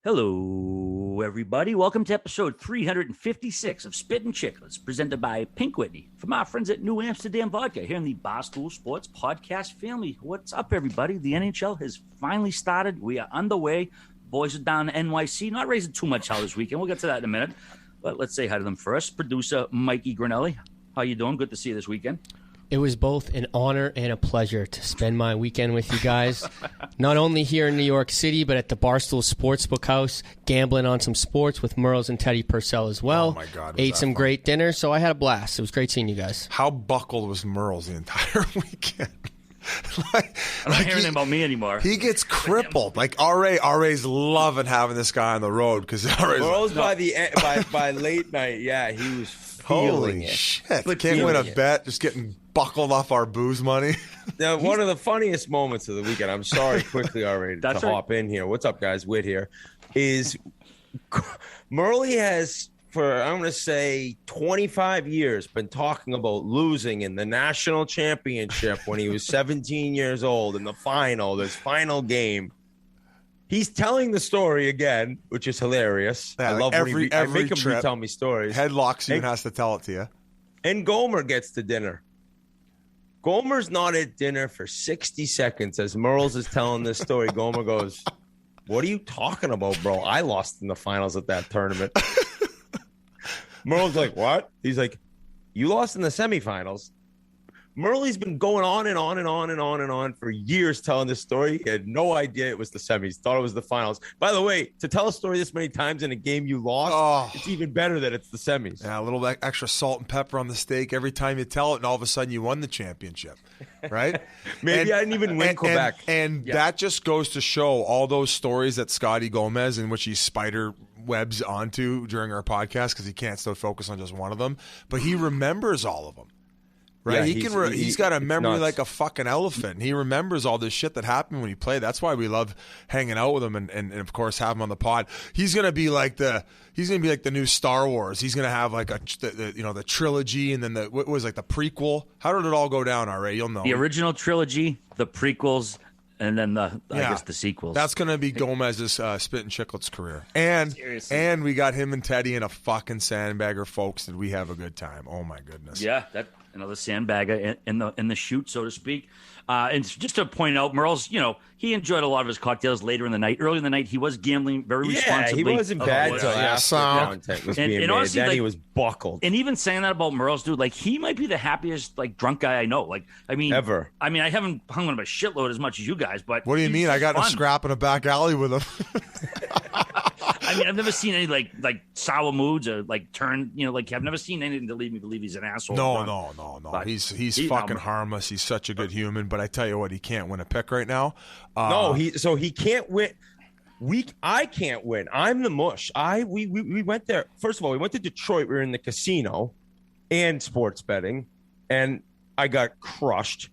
Hello, everybody. Welcome to episode 356 of Spittin Chiclets, presented by Pink Whitney from our friends at New Amsterdam Vodka here in the Barstool Sports podcast family. What's up, everybody? The NHL has finally started. We are underway. Boys are down to NYC, not raising too much hell this weekend. We'll get to that in a minute, but let's say hi to them first. Producer Mikey Grinelli, how you doing? Good to see you this weekend. It was both an honor and a pleasure to spend my weekend with you guys, not only here in New York City, but at the Barstool Sportsbook House, gambling on some sports with Merles and Teddy Purcell as well. Oh, my God. Ate some great dinner, so I had a blast. It was great seeing you guys. How buckled was Merles the entire weekend? I'm not hearing anything about me anymore. He gets crippled. Like, RA's loving having this guy on the road because Merles by late night, yeah, he was feeling holy it. shit. But Can't win a bet, just getting buckled off our booze money. Now, one of the funniest moments of the weekend, I'm sorry quickly already to hop in here. What's up, guys? Whit here. Is Merle has, for I'm going to say 25 years, been talking about losing in the national championship when he was 17 years old in the final, this final game. He's telling the story again, which is hilarious. Yeah, I love every I make him trip, retell me stories. Headlocks even has to tell it to you. And Gomer gets to dinner. Gomer's not at dinner for 60 seconds as Merles is telling this story. Gomer goes, "What are you talking about, bro? I lost in the finals at that tournament." Merle's like, "What?" He's like, "You lost in the semifinals." Merle's been going on and on and on and on and on for years telling this story. He had no idea it was the semis. Thought it was the finals. By the way, to tell a story this many times in a game you lost, it's even better that it's the semis. Yeah, a little extra salt and pepper on the steak every time you tell it, and all of a sudden you won the championship, right? Maybe I didn't even win Quebec. And that just goes to show all those stories that Scotty Gomez, in which he spider webs onto during our podcast because he can't still focus on just one of them, but he remembers all of them. Right, yeah, he's got a memory nuts. like a fucking elephant. He remembers all this shit that happened when he played. That's why we love hanging out with him and of course have him on the pod. He's gonna be like the new Star Wars. He's gonna have like the trilogy and then what was like the prequel. How did it all go down? Already, you'll know The original trilogy, the prequels, and then I guess the sequels. That's gonna be Gomez's Spittin Chiclets career. And we got him and Teddy in a fucking sandbagger, folks. Did we have a good time? Oh my goodness. Yeah, another sandbagger in the chute, so to speak. And just to point out, Merle's, he enjoyed a lot of his cocktails later in the night. Early in the night, he was gambling very responsibly. He wasn't bad until after content was being made. Honestly, then he was buckled. And even saying that about Merle's, dude, like he might be the happiest drunk guy I know. Ever. I mean, I haven't hung on him a shitload as much as you guys, but what do you mean? I got in a scrap in a back alley with him. I mean, I've never seen any like sour moods or turn. I've never seen anything to lead me believe he's an asshole. No. But he's fucking harmless. He's such a good human. But I tell you what, he can't win a pick right now. He can't win. I can't win. I'm the mush. We went there. First of all, we went to Detroit. We were in the casino and sports betting, and I got crushed.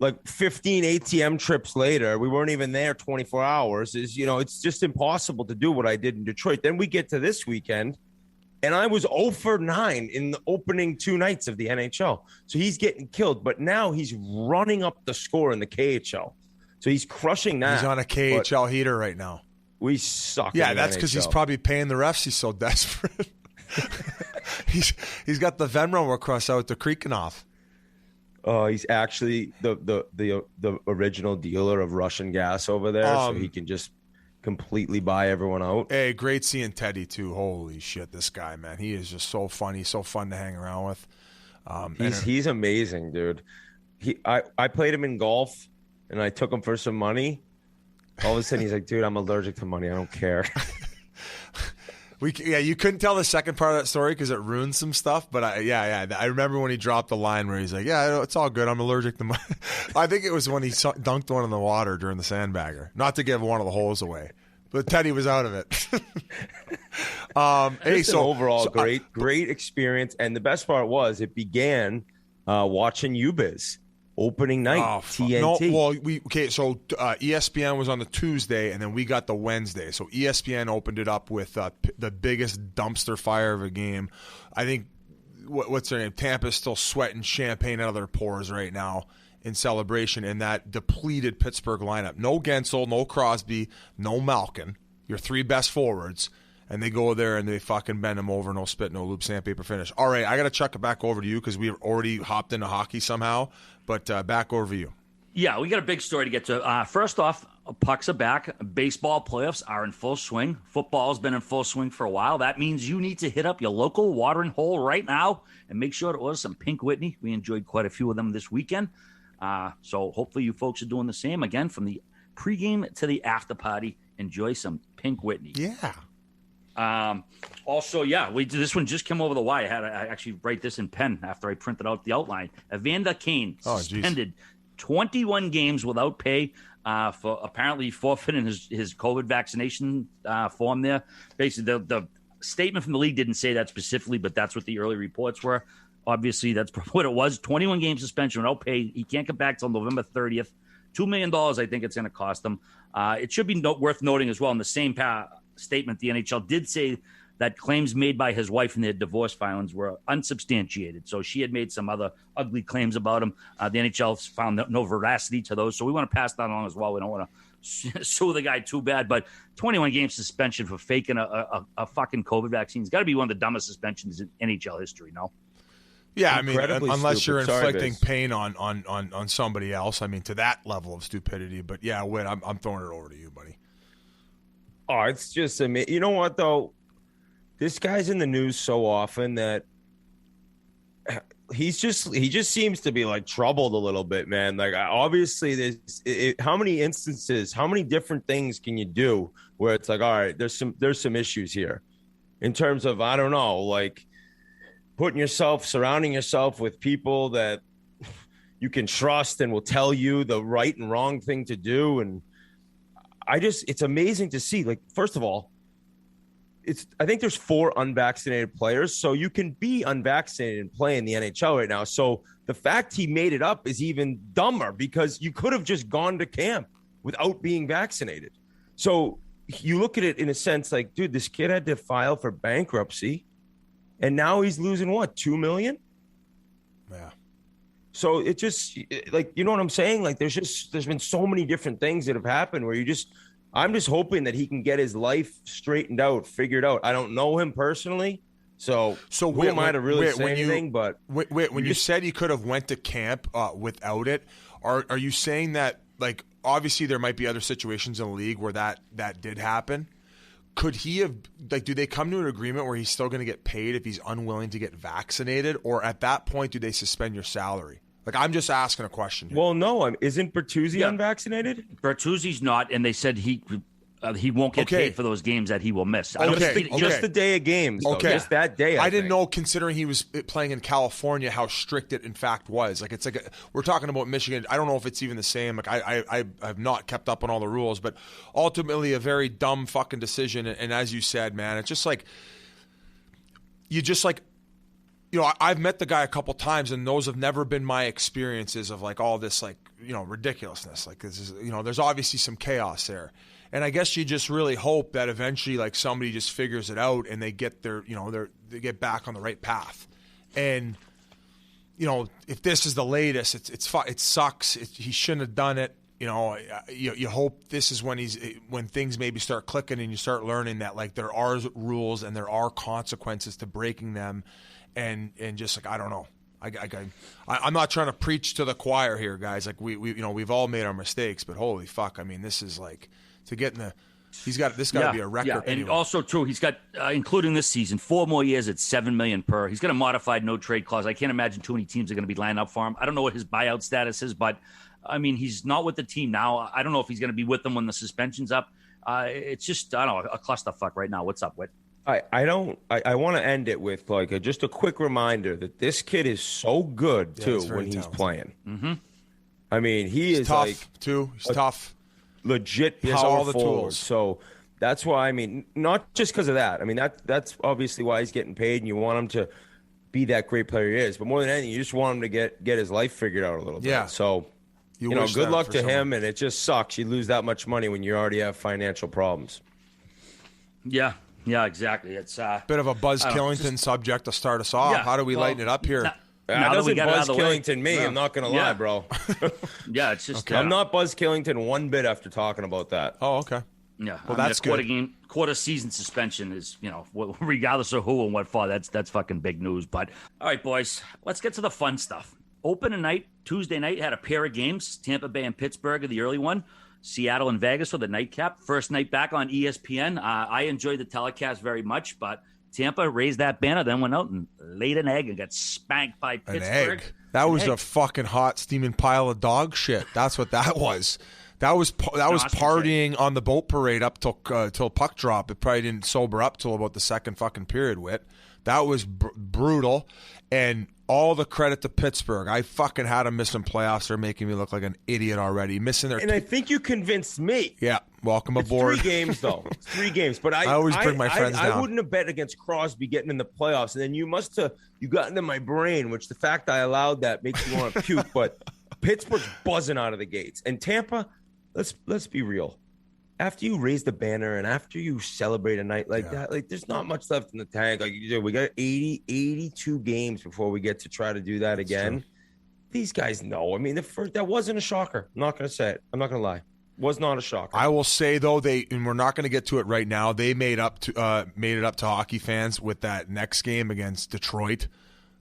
Like 15 ATM trips later, we weren't even there 24 hours. It's just impossible to do what I did in Detroit. Then we get to this weekend, and I was 0 for 9 in the opening 2 nights of the NHL. So he's getting killed, but now he's running up the score in the KHL. So he's crushing that. He's on a KHL heater right now. We suck. Yeah, that's because he's probably paying the refs. He's so desperate. he's got the Venmo request out to Krikenov. He's actually the original dealer of Russian gas over there, so he can just completely buy everyone out. Hey, great seeing Teddy too. Holy shit, this guy, man, he is just so funny, so fun to hang around with. He's amazing, dude. I played him in golf, and I took him for some money. All of a sudden, he's like, "Dude, I'm allergic to money. I don't care." You couldn't tell the second part of that story because it ruined some stuff. But I remember when he dropped the line where he's like, "Yeah, it's all good. I'm allergic to money." I think it was when he dunked one in the water during the sandbagger. Not to give one of the holes away, but Teddy was out of it. Overall, great experience, and the best part was it began watching UBiz. Opening night, TNT. No, so ESPN was on the Tuesday, and then we got the Wednesday. So ESPN opened it up with the biggest dumpster fire of a game. I think, what's their name? Tampa's still sweating champagne out of their pores right now in celebration in that depleted Pittsburgh lineup. No Gensel, no Crosby, no Malkin. your 3 best forwards, and they go there and they fucking bend them over, no spit, no loop, sandpaper finish. All right, I got to chuck it back over to you because we've already hopped into hockey somehow, but back over to you. Yeah, we got a big story to get to. First off, pucks are back. Baseball playoffs are in full swing. Football's been in full swing for a while. That means you need to hit up your local watering hole right now and make sure to order some Pink Whitney. We enjoyed quite a few of them this weekend. So hopefully you folks are doing the same. Again, from the pregame to the after party, enjoy some Pink Whitney. Yeah. Also, this one just came over the wire. I actually write this in pen after I printed out the outline. Evander Kane suspended 21 games without pay for apparently forfeiting his COVID vaccination form there. Basically, the statement from the league didn't say that specifically, but that's what the early reports were. Obviously, that's what it was. 21 game suspension without pay. He can't get back till November 30th. $2 million, I think it's going to cost him. It should be worth noting as well in the same statement, the NHL did say that claims made by his wife in their divorce filings were unsubstantiated. So she had made some other ugly claims about him. The NHL found no veracity to those. So we want to pass that along as well. We don't want to sue the guy too bad. But 21-game suspension for faking a fucking COVID vaccine has got to be one of the dumbest suspensions in NHL history, no? Yeah, I mean, unless stupid. you're inflicting pain on somebody else. I mean, to that level of stupidity. But yeah, Whit, I'm throwing it over to you, buddy. Oh, it's just amazing. You know what, though? This guy's in the news so often that he just seems to be like troubled a little bit, man. Like obviously how many instances, how many different things can you do where it's like, all right, there's some issues here in terms of, I don't know, like surrounding yourself with people that you can trust and will tell you the right and wrong thing to do. And it's amazing to see, like, first of all, I think there's 4 unvaccinated players, so you can be unvaccinated and play in the NHL right now. So the fact he made it up is even dumber because you could have just gone to camp without being vaccinated. So you look at it in a sense like, dude, this kid had to file for bankruptcy, and now he's losing what, $2 million? Yeah. So it just, like, you know what I'm saying? Like, there's been so many different things that have happened where I'm just hoping that he can get his life straightened out, figured out. I don't know him personally, so who am I to really say anything? But when you said he could have went to camp without it, are you saying that, like, obviously there might be other situations in the league where that did happen? Could he have, like, do they come to an agreement where he's still going to get paid if he's unwilling to get vaccinated, or at that point do they suspend your salary? Like, I'm just asking a question here. Well, no, isn't Bertuzzi unvaccinated? Bertuzzi's not, and they said he won't get paid for those games that he will miss. Just the day of games. Though. Okay, just that day. I didn't know, considering he was playing in California, how strict it in fact was. Like, it's like we're talking about Michigan. I don't know if it's even the same. Like, I have not kept up on all the rules, but ultimately a very dumb fucking decision. And as you said, man, it's just like you know, I've met the guy a couple times, and those have never been my experiences of, like, all this, like, you know, ridiculousness. Like, this is, you know, there's obviously some chaos there. And I guess you just really hope that eventually, like, somebody just figures it out and they get they get back on the right path. And, you know, if this is the latest, it sucks. He shouldn't have done it. You know, you hope this is when things maybe start clicking and you start learning that, like, there are rules and there are consequences to breaking them. And just, like, I don't know. I'm not trying to preach to the choir here, guys. Like, we you know, we've all made our mistakes, but holy fuck, I mean, this is like, to get in the, this got to be a record. Yeah, and anyway. Also too, he's got including this season 4 more years at $7 million per. He's got a modified no trade clause. I can't imagine too many teams are going to be lining up for him. I don't know what his buyout status is, but I mean, he's not with the team now. I don't know if he's going to be with them when the suspension's up. It's just, I don't know, a clusterfuck right now. What's up, Whit? I want to end it with, like, just a quick reminder that this kid is so good too when he's playing. Mm-hmm. I mean, he's tough, like too. He's tough, legit power all the tools. So that's why, I mean, not just because of that. I mean, that's obviously why he's getting paid, and you want him to be that great player he is. But more than anything, you just want him to get his life figured out a little bit. Yeah. So you know, good luck to him. And it just sucks. You lose that much money when you already have financial problems. Yeah. Yeah, exactly. It's bit of a Buzz Killington subject to start us off. How do we lighten it up here? That doesn't Buzz Killington me. I'm not going to lie, bro. Yeah, it's just. Okay. I'm not Buzz Killington one bit after talking about that. Oh, okay. Yeah, well, that's good. Quarter season suspension is, regardless of who and what for. That's fucking big news. But all right, boys, let's get to the fun stuff. Opening night, Tuesday night, had a pair of games. Tampa Bay and Pittsburgh are the early one. Seattle and Vegas for the nightcap. First night back on ESPN. I enjoyed the telecast very much, but Tampa raised that banner, then went out and laid an egg and got spanked by Pittsburgh. An egg? That was a fucking hot steaming pile of dog shit. That's what that was. That was partying on the boat parade up till puck drop. It probably didn't sober up till about the second fucking period, Whit. That was brutal, and all the credit to Pittsburgh. I fucking had them missing playoffs. They're making me look like an idiot already. Missing their. And I think you convinced me. Yeah, welcome aboard. 3 games though. It's 3 games, but I always bring my friends down. I wouldn't have bet against Crosby getting in the playoffs, and then you got into my brain, which the fact I allowed that makes me want to puke. But Pittsburgh's buzzing out of the gates, and Tampa. Let's be real. After you raise the banner and after you celebrate a night like that, like there's not much left in the tank. Like we got 82 games before we get to try to do that again. True. These guys know. I mean, that wasn't a shocker. I'm not going to say it. I'm not going to lie. Was not a shocker. I will say though, and we're not going to get to it right now. They made it up to hockey fans with that next game against Detroit.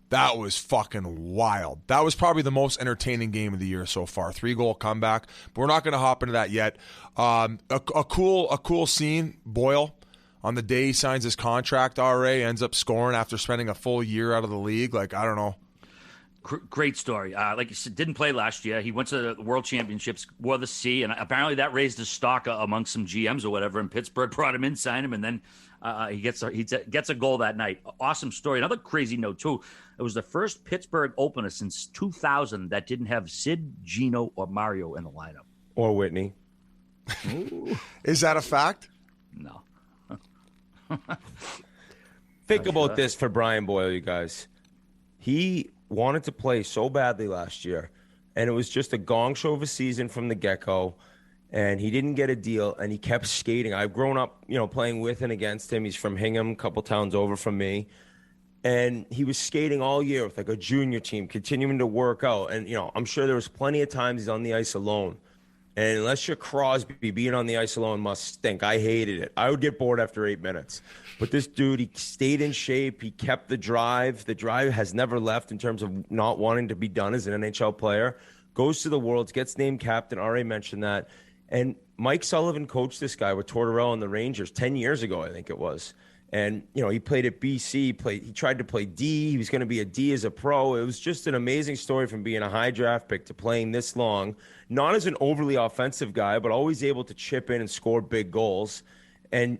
That was fucking wild. That was probably the most entertaining game of the year so far. 3-goal comeback, but we're not going to hop into that yet. A cool scene. Boyle, on the day he signs his contract, RA ends up scoring after spending a full year out of the league. Like, I don't know. Great story. Like you said, didn't play last year. He went to the World Championships, wore the C, and apparently that raised his stock amongst some GMs or whatever. And Pittsburgh brought him in, signed him, and then he gets a goal that night. Awesome story. Another crazy note too. It was the first Pittsburgh opener since 2000 that didn't have Sid, Gino, or Mario in the lineup. Or Whitney. Is that a fact? No. Think about this for Brian Boyle, you guys. He wanted to play so badly last year, and it was just a gong show of a season from the get-go, and he didn't get a deal, and he kept skating. I've grown up, playing with and against him. He's from Hingham, a couple towns over from me. And he was skating all year with like a junior team, continuing to work out. And, I'm sure there was plenty of times he's on the ice alone. And unless you're Crosby, being on the ice alone must stink. I hated it. I would get bored after 8 minutes. But this dude, he stayed in shape. He kept the drive. The drive has never left in terms of not wanting to be done as an NHL player. Goes to the Worlds, gets named captain. Already mentioned that. And Mike Sullivan coached this guy with Tortorella and the Rangers 10 years ago, I think it was. And, he played at BC, he tried to play D. He was going to be a D as a pro. It was just an amazing story from being a high draft pick to playing this long. Not as an overly offensive guy, but always able to chip in and score big goals. And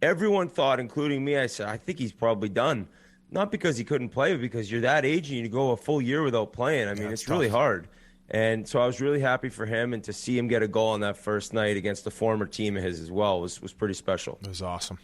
everyone thought, including me, I said, I think he's probably done. Not because he couldn't play, but because you're that age and you go a full year without playing. I mean, it's tough. Really hard. And so I was really happy for him, and to see him get a goal on that first night against a former team of his as well was pretty special. It was awesome.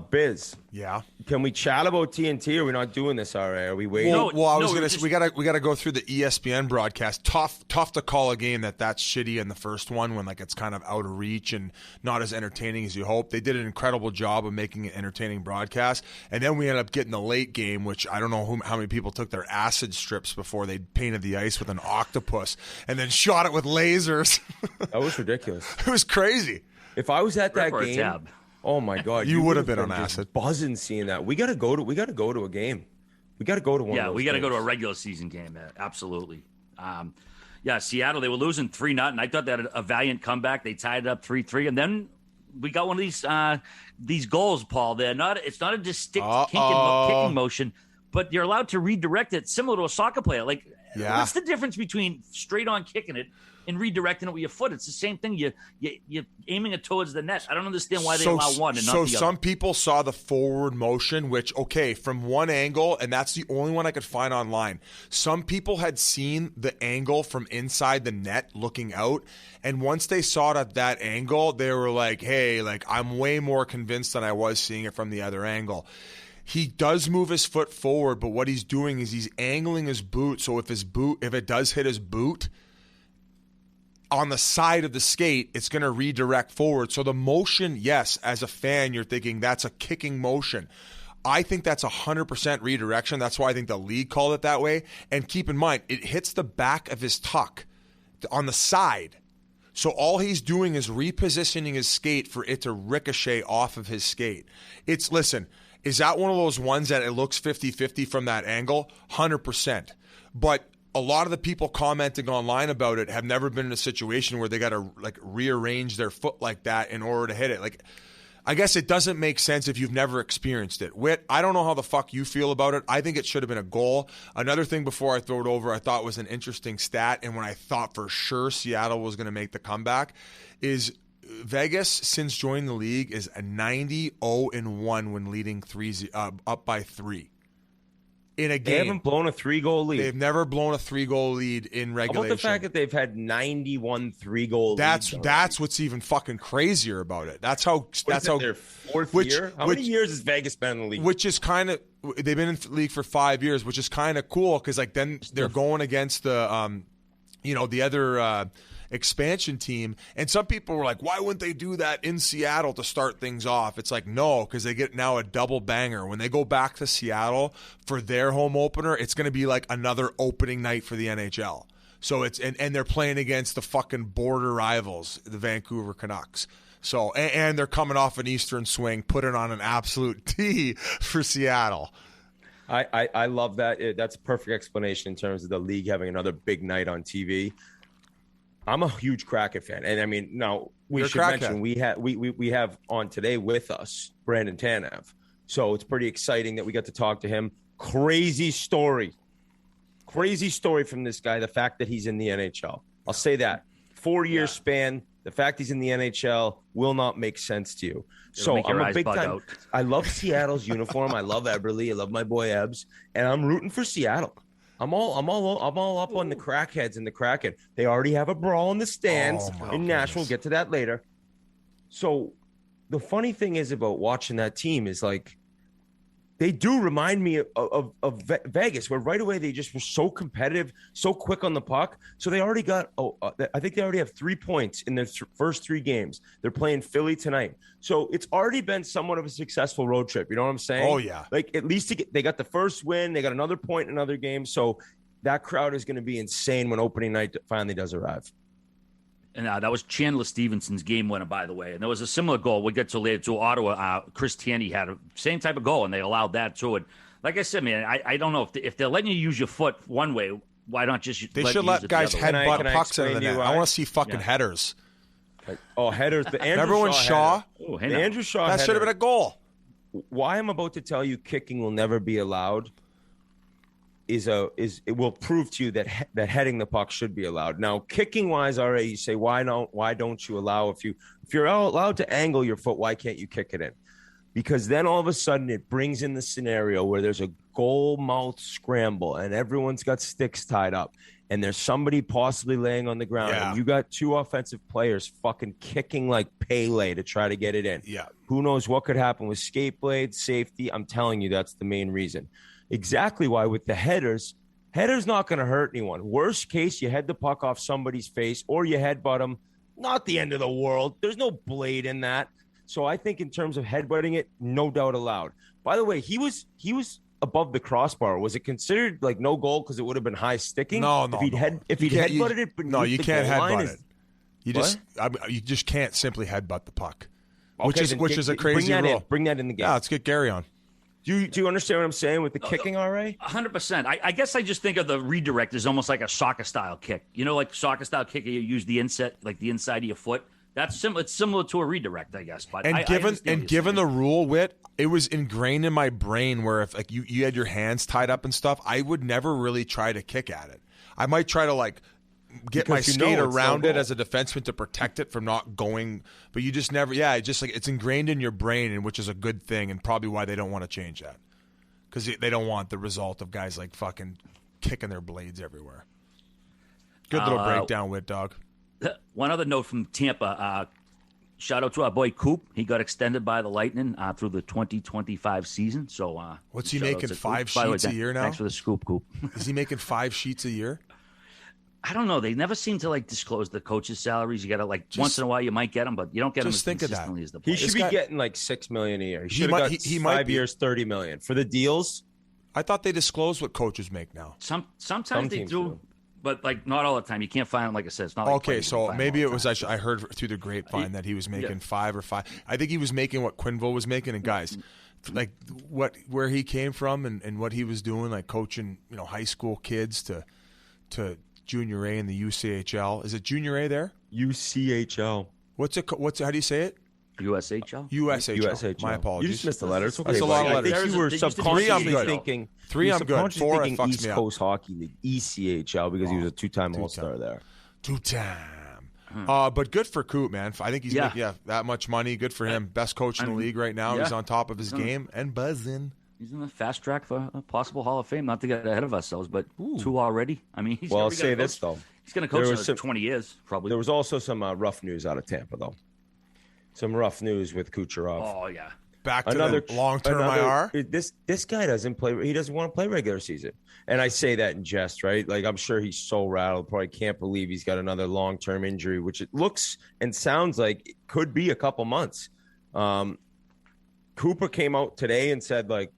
Biz. Yeah. Can we chat about TNT? Or are we not doing this already? Are we waiting? Well, I was gonna say we gotta go through the ESPN broadcast. Tough to call a game that's shitty in the first one when it's kind of out of reach and not as entertaining as you hope. They did an incredible job of making an entertaining broadcast, and then we ended up getting the late game, which I don't know how many people took their acid strips before they painted the ice with an octopus and then shot it with lasers. That was ridiculous. It was crazy. If I was at that game. Oh my God! You would have been on acid. Buzzing seeing that. We got to go to a game. We got to go to one. Yeah, of those we got to games. go to a regular season game. Absolutely. Seattle, they were losing 3-0. I thought that a valiant comeback. They tied it up 3-3, and then we got one of these goals, Paul. It's not a distinct kicking motion, but you're allowed to redirect it, similar to a soccer player. What's the difference between straight on kicking it and redirecting it with your foot? It's the same thing. You're aiming it towards the net. I don't understand why they allow one and not the other. So some people saw the forward motion, which, okay, from one angle, and that's the only one I could find online. Some people had seen the angle from inside the net looking out, and once they saw it at that angle, they were like, hey, I'm way more convinced than I was seeing it from the other angle. He does move his foot forward, but what he's doing is he's angling his boot, so if it does hit his boot, on the side of the skate, it's going to redirect forward. So the motion, yes, as a fan, you're thinking that's a kicking motion. I think that's 100% redirection. That's why I think the league called it that way. And keep in mind, it hits the back of his tuck on the side. So all he's doing is repositioning his skate for it to ricochet off of his skate. Listen, is that one of those ones that it looks 50-50 from that angle? 100%. But a lot of the people commenting online about it have never been in a situation where they got to like rearrange their foot like that in order to hit it. Like, I guess it doesn't make sense if you've never experienced it. Whit, I don't know how the fuck you feel about it. I think it should have been a goal. Another thing before I throw it over, I thought was an interesting stat, and when I thought for sure Seattle was going to make the comeback, is Vegas, since joining the league, is a 90-0-1 when leading up by 3. In a game. They haven't blown a 3-goal lead. They've never blown a 3-goal lead in regulation. How about the fact that they've had 91 3-goal leads? That's what's even fucking crazier about it. That's how their fourth year. How many years has Vegas been in the league? Which is kind of, they've been in the league for 5 years, which is kind of cool because like then they're going against the the other expansion team, and some people were like, why wouldn't they do that in Seattle to start things off? It's like, no, because they get now a double banger when they go back to Seattle for their home opener. It's going to be like another opening night for the NHL. So it's and they're playing against the fucking border rivals, the Vancouver Canucks. So and they're coming off an Eastern swing, putting on an absolute tee for Seattle. I love that. That's a perfect explanation in terms of the league having another big night on TV. I'm a huge Kraken fan, and I mean, now we should mention we have on today with us Brandon Tanev, so it's pretty exciting that we got to talk to him. Crazy story from this guy. The fact that he's in the NHL, I'll say that 4-year span. The fact he's in the NHL will not make sense to you. So I'm a big time. I love Seattle's uniform. I love Eberle. I love my boy Ebbs, and I'm rooting for Seattle. I'm all up on the crackheads and the Kraken. They already have a brawl in the stands in Nashville. We'll get to that later. So the funny thing is about watching that team is like they do remind me of Vegas, where right away they just were so competitive, so quick on the puck. So they already got I think they already have 3 points in their first 3 games. They're playing Philly tonight. So it's already been somewhat of a successful road trip. You know what I'm saying? Oh, yeah. Like at least they got the first win. They got another point in another game. So that crowd is going to be insane when opening night finally does arrive. And that was Chandler Stevenson's game winner, by the way. And there was a similar goal. We'll get to later to Ottawa. Chris Tierney had the same type of goal, and they allowed that too. And like I said, man, I don't know if they're letting you use your foot one way, why not just they should let guys headbutt pucks into the net. I want to see fucking headers. Headers. The Andrew Remember when Shaw? Andrew Shaw. That should have been a goal. Why I'm about to tell you kicking will never be allowed is it will prove to you that heading the puck should be allowed. Now, kicking wise, already you say why don't you allow if you're allowed to angle your foot, why can't you kick it in? Because then all of a sudden it brings in the scenario where there's a goal mouth scramble and everyone's got sticks tied up and there's somebody possibly laying on the ground and you got 2 offensive players fucking kicking like Pele to try to get it in. Yeah. Who knows what could happen with skate blades, safety? I'm telling you, that's the main reason. Exactly why with the headers not going to hurt anyone. Worst case, you head the puck off somebody's face or you headbutt them. Not the end of the world. There's no blade in that. So I think in terms of headbutting it, no doubt allowed. By the way, he was above the crossbar. Was it considered like no goal because it would have been high sticking? No. If he'd headbutted it, no, you can't headbutt it. You just can't simply headbutt the puck, which is a crazy rule. Bring that in the game. Yeah, let's get Gary on. Do you understand what I'm saying with the kicking, RA? 100%. I guess I just think of the redirect as almost like a soccer-style kick. You know, like soccer-style kick, you use the inside of your foot. That's similar. It's similar to a redirect, I guess. But given the rule, Whit, it was ingrained in my brain where if like you had your hands tied up and stuff, I would never really try to kick at it. I might try to like get my skate around it as a defenseman to protect it from not going, but you just never. Yeah, it's just like it's ingrained in your brain, and which is a good thing, and probably why they don't want to change that because they don't want the result of guys like fucking kicking their blades everywhere. Good little breakdown, Whit dog. One other note from Tampa. Shout out to our boy Coop. He got extended by the Lightning through the 2025 season. So what's he making? 5 sheets a year now? Thanks for the scoop, Coop. Is he making 5 sheets a year? I don't know. They never seem to like disclose the coaches' salaries. You got to once in a while you might get them, but you don't get them as consistently as the players. He should be getting like $6 million a year. He should have got 5 years, $30 million for the deals. I thought they disclosed what coaches make now. Sometimes they do. but like not all the time. You can't find, like I said, it's not. Like Okay, so maybe it was I heard through the grapevine that he was making 5 or 5. I think he was making what Quinville was making. And guys, like where he came from and what he was doing, like coaching, high school kids to junior A in the UCHL. Is it junior A there? UCHL. How do you say it? USHL? USHL. My apologies. You just missed the letters. Okay, That's a lot of letters. I think you were subconsciously thinking. 3, I'm good. 4, it fucks East me up. Coast Hockey League, ECHL, because he was a two-time All-Star there. 2-time. But good for Coop, man. I think he's making that much money. Good for him. Best coach in the league right now. He's on top of his game and buzzing. He's in the fast track for a possible Hall of Fame. Not to get ahead of ourselves, but 2 already. I mean, I'll say this, though. He's going to coach for 20 years, probably. There was also some rough news out of Tampa, though. Some rough news with Kucherov. Oh, yeah. Back to the long-term IR? This guy doesn't play. He doesn't want to play regular season. And I say that in jest, right? Like, I'm sure he's so rattled. Probably can't believe he's got another long-term injury, which it looks and sounds like it could be a couple months. Cooper came out today and said, like,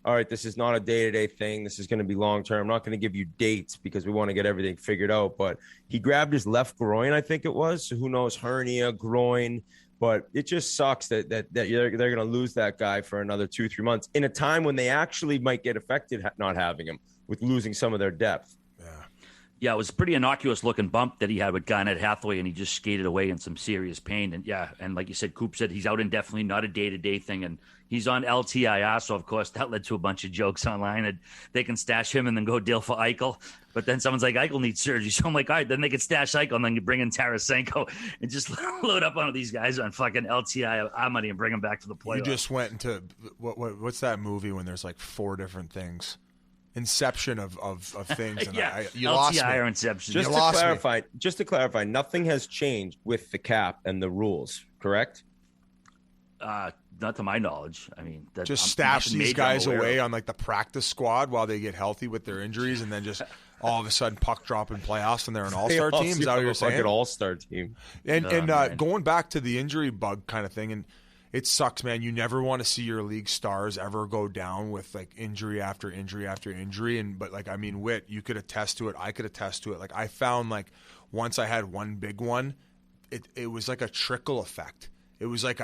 all right, this is not a day-to-day thing. This is going to be long-term. I'm not going to give you dates because we want to get everything figured out. But he grabbed his left groin, I think it was. So who knows, hernia, groin. But it just sucks that they're going to lose that guy for another 2-3 months in a time when they actually might get affected not having him with losing some of their depth. Yeah, it was a pretty innocuous-looking bump that he had with Garnett Hathaway, and he just skated away in some serious pain. And like you said, Coop said he's out indefinitely, not a day-to-day thing, and he's on LTIR, so of course that led to a bunch of jokes online that they can stash him and then go deal for Eichel. But then someone's like, Eichel needs surgery, so I'm like, all right, then they could stash Eichel, and then you bring in Tarasenko and just load up one of these guys on fucking LTIR money and bring them back to the playoffs. You just went into what's that movie when there's like 4 different things? Inception of things. And you lost me. LTI or Inception. Just to clarify, nothing has changed with the cap and the rules, correct? Not to my knowledge. I mean, stash these guys away on like the practice squad while they get healthy with their injuries, and then just all of a sudden puck drop in playoffs and they're an all-star team. Is that what you're saying? An all-star team. And going back to the injury bug kind of thing, and it sucks, man. You never want to see your league stars ever go down with like injury after injury after injury. But like, I mean, Whit, you could attest to it. I could attest to it. Like, I found like once I had one big one, it was like a trickle effect. It was like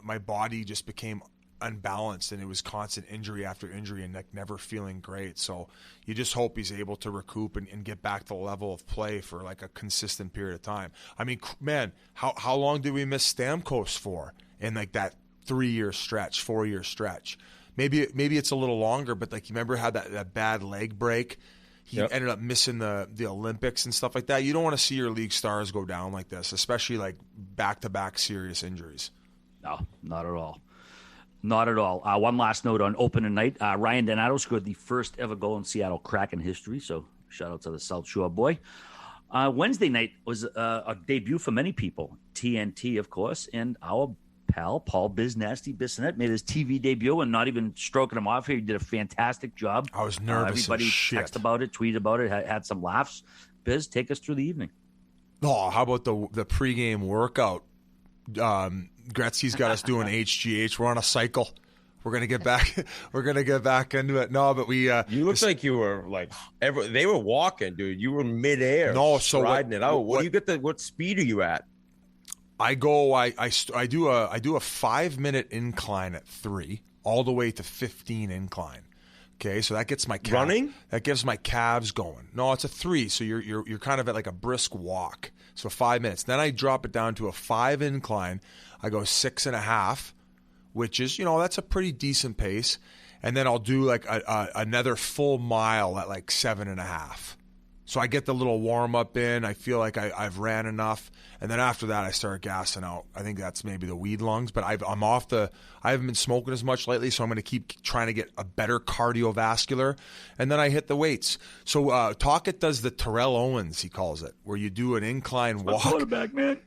my body just became unbalanced, and it was constant injury after injury and like never feeling great. So you just hope he's able to recoup and get back to the level of play for like a consistent period of time. I mean, man, how long did we miss Stamkos for in like that 3-year stretch, 4-year stretch? Maybe it's a little longer, but like, you remember how that bad leg break? He ended up missing the Olympics and stuff like that. You don't want to see your league stars go down like this, especially like back-to-back serious injuries. No, not at all. Not at all. One last note on opening night. Ryan Donato scored the first ever goal in Seattle Kraken history, so shout out to the South Shore boy. Wednesday night was a debut for many people. TNT, of course, and our pal Paul Biznasty Bissonette made his TV debut, and not even stroking him off here. He did a fantastic job. I was nervous. Everybody texted about it, tweeted about it, had some laughs. Biz, take us through the evening. Oh, how about the pregame workout? Gretzky's got us doing HGH. We're on a cycle. We're gonna get back. We're gonna get back into it. No, but we. You looked like you were like they were walking, dude. You were midair. No, so riding it out. What speed are you at? I do a 5-minute incline at 3, all the way to 15 incline. Okay, so that gets my running. That gives my calves going. No, it's a 3, so you're kind of at like a brisk walk. So 5 minutes. Then I drop it down to a 5 incline. I go 6.5, which is that's a pretty decent pace. And then I'll do like another full mile at like 7.5. So I get the little warm up in. I feel like I've ran enough, and then after that I start gassing out. I think that's maybe the weed lungs, but I'm off I haven't been smoking as much lately, so I'm going to keep trying to get a better cardiovascular, and then I hit the weights. So Tocchet does the Terrell Owens, he calls it, where you do an incline walk. Quarterback, man.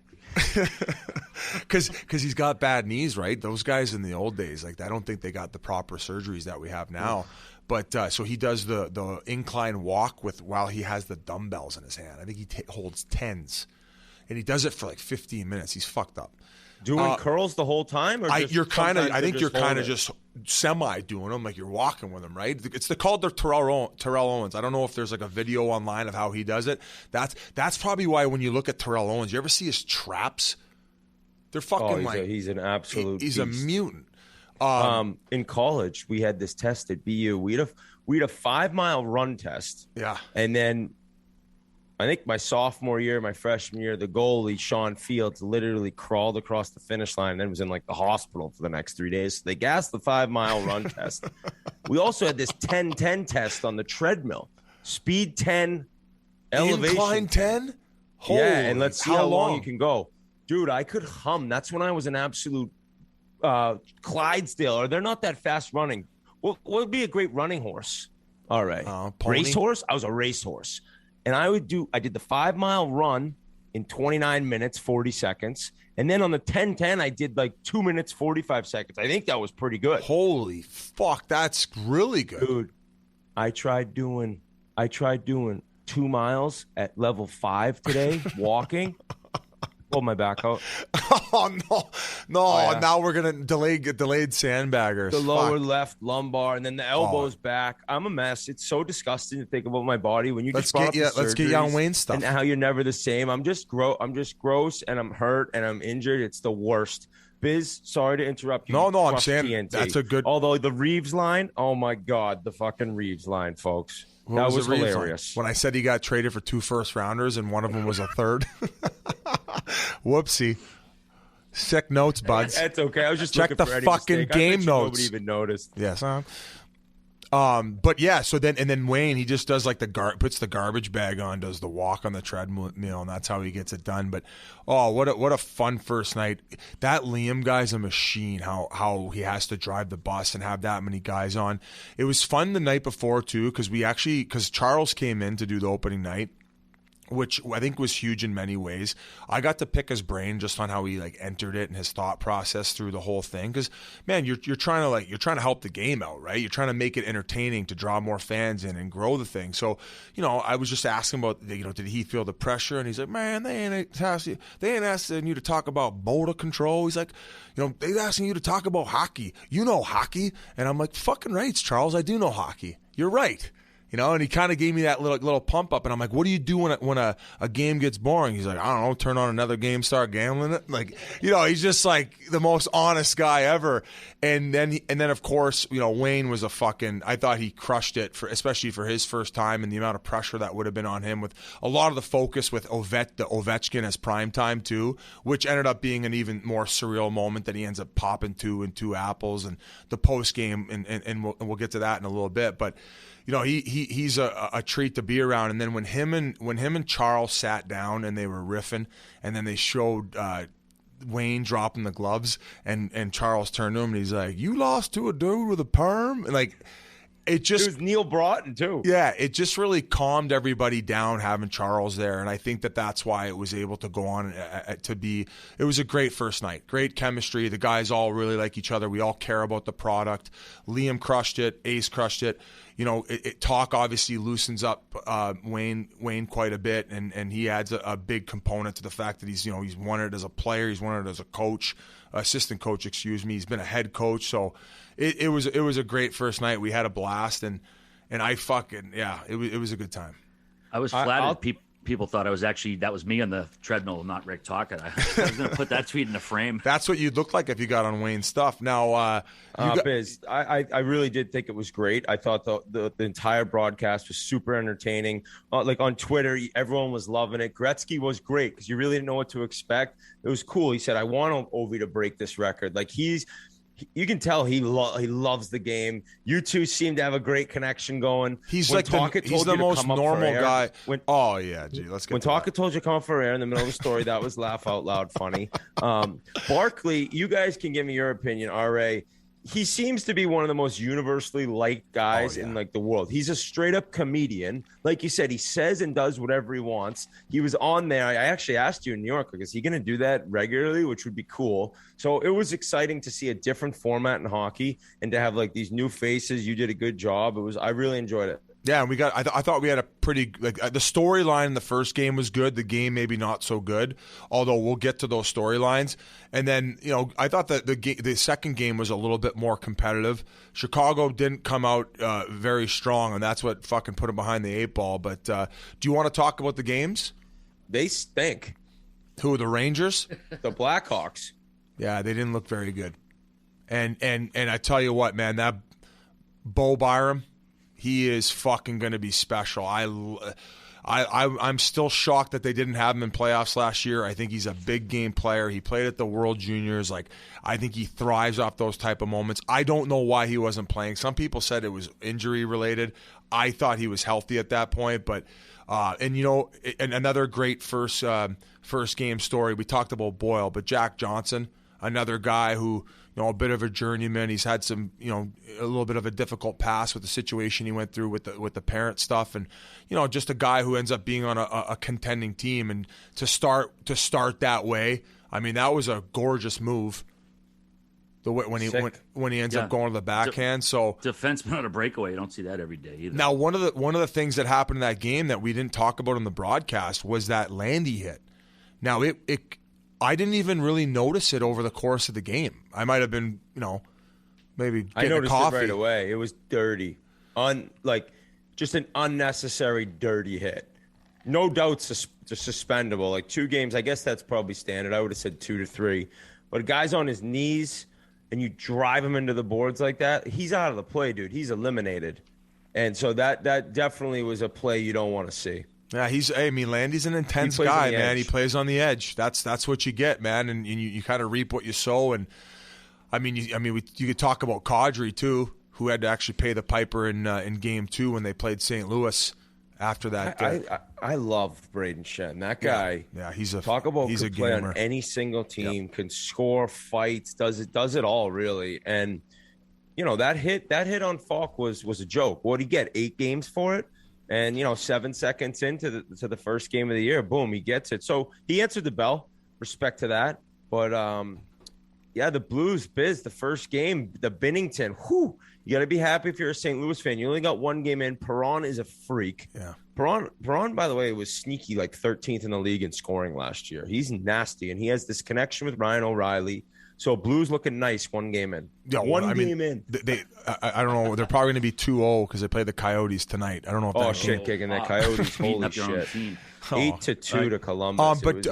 Because he's got bad knees, right? Those guys in the old days, like, I don't think they got the proper surgeries that we have now. But so he does the incline walk while he has the dumbbells in his hand. I think he holds 10s, and he does it for like 15 minutes. He's fucked up. Doing curls the whole time, or I think you're kind of just just semi doing them, like you're walking with them, right? It's called the Terrell Owens. I don't know if there's like a video online of how he does it. That's probably why when you look at Terrell Owens, you ever see his traps? They're fucking he's an absolute. He's beast. a mutant. In college, we had this test at BU. We had a 5-mile run test. Yeah, and then I think my sophomore year, my freshman year, the goalie Sean Fields literally crawled across the finish line and then was in like the hospital for the next 3 days. So they gassed the 5-mile run test. We also had this 10-10 test on the treadmill, speed 10, elevation incline 10. Yeah, and let's see how long you can go. Dude, I could hum. That's when I was an absolute Clydesdale. Or they're not that fast running. What would be a great running horse? All right. Racehorse? I was a racehorse. And I did the 5-mile run in 29 minutes, 40 seconds. And then on the 10-10, I did like 2 minutes, 45 seconds. I think that was pretty good. Holy fuck. That's really good. Dude, I tried doing 2 miles at level 5 today, walking. Pulled my back out. Oh no! Oh, yeah. Now we're gonna get delayed sandbaggers. The lower left lumbar, and then the elbows back. I'm a mess. It's so disgusting to think about my body when you let's get you on Wayne stuff and how you're never the same. I'm just gross, and I'm hurt, and I'm injured. It's the worst. Biz, sorry to interrupt you. No, I'm saying TNT. That's a good. Although the Reeves line, oh my god, the fucking Reeves line, folks. That was hilarious. When I said he got traded for 2 first-rounders and one of them was a third. Whoopsie. Sick notes, buds. That's okay. I was just check looking the for fucking game notes. Nobody even noticed. Yes. But yeah. So then Wayne, he just does like puts the garbage bag on, does the walk on the treadmill, and that's how he gets it done. But what a fun first night. That Liam guy's a machine. How he has to drive the bus and have that many guys on. It was fun the night before too, because Charles came in to do the opening night, which I think was huge in many ways. I got to pick his brain just on how he like entered it and his thought process through the whole thing. Because man, you're trying to help the game out, right? You're trying to make it entertaining to draw more fans in and grow the thing. So I was just asking about did he feel the pressure? And he's like, man, they ain't asking you to talk about motor control. He's like, they're asking you to talk about hockey. You know hockey, and I'm like, fucking right, Charles. I do know hockey. You're right. And he kind of gave me that little pump up, and I'm like, "What do you do when a game gets boring?" He's like, "I don't know, turn on another game, start gambling it." Like, he's just like the most honest guy ever. And then of course, Wayne was I thought he crushed it especially for his first time, and the amount of pressure that would have been on him with a lot of the focus with the Ovechkin as prime time too, which ended up being an even more surreal moment that he ends up popping 2 and 2 apples and the post game, and we'll get to that in a little bit, but. He's a treat to be around. And then when him and Charles sat down and they were riffing, and then they showed Wayne dropping the gloves, and Charles turned to him and he's like, "You lost to a dude with a perm?" And like, it was Neil Broughton too. Yeah, it just really calmed everybody down having Charles there, and I think that's why it was able to go on to be. It was a great first night, great chemistry. The guys all really like each other. We all care about the product. Liam crushed it. Ace crushed it. Talk obviously loosens up Wayne quite a bit, and he adds a big component to the fact that he's won it as a player, he's won it as a coach, assistant coach, excuse me. He's been a head coach, so it was a great first night. We had a blast, and I it was a good time. I was flattered. People thought that was me on the treadmill, not Rick talking. I was going to put that tweet in the frame. That's what you'd look like if you got on Wayne's stuff. Now, Biz, I really did think it was great. I thought the entire broadcast was super entertaining. Like on Twitter, everyone was loving it. Gretzky was great because you really didn't know what to expect. It was cool. He said, "I want Ovi to break this record." Like you can tell he loves the game. You two seem to have a great connection going. He's like he's the most normal guy. Let's get when Talkett told you to come up for air in the middle of the story, that was laugh out loud funny. Barkley, you guys can give me your opinion. RA, he seems to be one of the most universally liked guys in like the world. He's a straight up comedian. Like you said, he says and does whatever he wants. He was on there. I actually asked you in New York, like, is he going to do that regularly, which would be cool. So it was exciting to see a different format in hockey and to have like these new faces. You did a good job. I really enjoyed it. Yeah, and I thought we had a pretty the storyline in the first game was good. The game maybe not so good, although we'll get to those storylines. And then I thought that the second game was a little bit more competitive. Chicago didn't come out very strong, and that's what fucking put them behind the 8 ball. But do you want to talk about the games? They stink. Who, the Rangers? The Blackhawks. Yeah, they didn't look very good. And I tell you what, man, that Bo Byram, he is fucking going to be special. I'm still shocked that they didn't have him in playoffs last year. I think he's a big game player. He played at the World Juniors. I think he thrives off those type of moments. I don't know why he wasn't playing. Some people said it was injury related. I thought he was healthy at that point, but and another great first game story. We talked about Boyle, but Jack Johnson, another guy who, a bit of a journeyman. He's had some, a little bit of a difficult past with the situation he went through with the parent stuff, and just a guy who ends up being on a contending team. And to start that way, I mean, that was a gorgeous move. The way when he ends up going to the backhand. So defenseman on a breakaway, you don't see that every day either. Now, one of the things that happened in that game that we didn't talk about in the broadcast was that Landy hit. Now I didn't even really notice it over the course of the game. I might have been, maybe getting I noticed coffee. It right away. It was dirty. Just an unnecessary dirty hit. No doubt suspendable. 2 games, I guess that's probably standard. I would have said 2 to 3. But a guy's on his knees and you drive him into the boards like that, he's out of the play, dude. He's eliminated. And so that definitely was a play you don't want to see. Yeah, Landy's an intense guy, man. He plays on the edge. That's what you get, man. And you kind of reap what you sow. And you could talk about Kadri too, who had to actually pay the piper in Game 2 when they played St. Louis. After that, I love Braden Shen. That guy. Yeah, he's a play on any single team. Yep. Can score, fights, does it all really. And that hit on Falk was a joke. What did he get? 8 games for it? And 7 seconds into the first game of the year, boom, he gets it. So he answered the bell. Respect to that. But the Blues, Biz, the first game, the Binnington. Whew, you got to be happy if you're a St. Louis fan. You only got 1 game in. Perron is a freak. Yeah. Perron, by the way, was sneaky, 13th in the league in scoring last year. He's nasty, and he has this connection with Ryan O'Reilly. So Blues looking nice 1 game in. Yeah, game in. I don't know. They're probably going to be 2-0 because they play the Coyotes tonight. I don't know if shit kicking the Coyotes. Holy shit. 8-2 to Columbus. But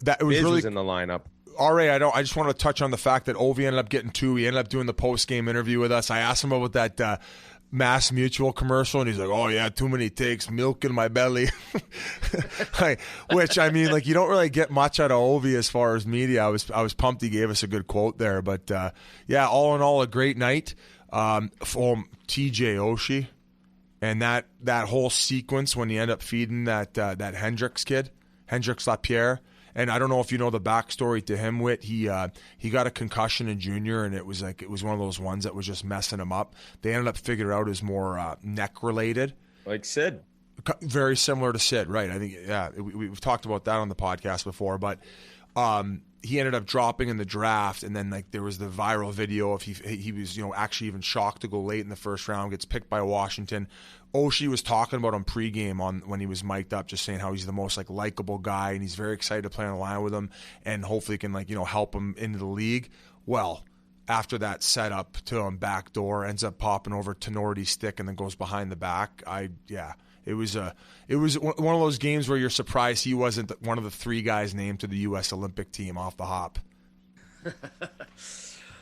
that was really in the lineup. RA, I just want to touch on the fact that Ovi ended up getting 2. He ended up doing the post-game interview with us. I asked him about that Mass Mutual commercial, and he's like, "Oh yeah, too many takes, milk in my belly." Which you don't really get much out of Ovi as far as media. I was pumped he gave us a good quote there, but all in all, a great night from TJ Oshie, and that whole sequence when he ended up feeding that Hendrix Lapierre. And I don't know if you know the backstory to him, Whit. He got a concussion in junior, and it was one of those ones that was just messing him up. They ended up figuring out it was more neck related, like Sid. Very similar to Sid, right? I think we've talked about that on the podcast before, but he ended up dropping in the draft, and then there was the viral video of he was actually even shocked to go late in the first round, gets picked by Washington. Oshie was talking about him pregame when he was mic'd up, just saying how he's the most likable guy, and he's very excited to play on the line with him, and hopefully can help him into the league. Well, after that setup to him backdoor, ends up popping over Tenorti's stick and then goes behind the back. It was one of those games where you're surprised he wasn't one of the 3 guys named to the U.S. Olympic team off the hop.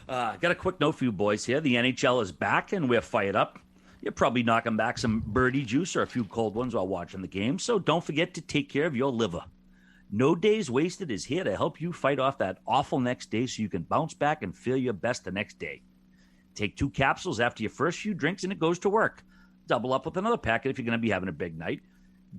Got a quick note for you boys here. The NHL is back, and we're fired up. You're probably knocking back some birdie juice or a few cold ones while watching the game, so don't forget to take care of your liver. No Days Wasted is here to help you fight off that awful next day so you can bounce back and feel your best the next day. Take 2 capsules after your first few drinks and it goes to work. Double up with another packet if you're going to be having a big night.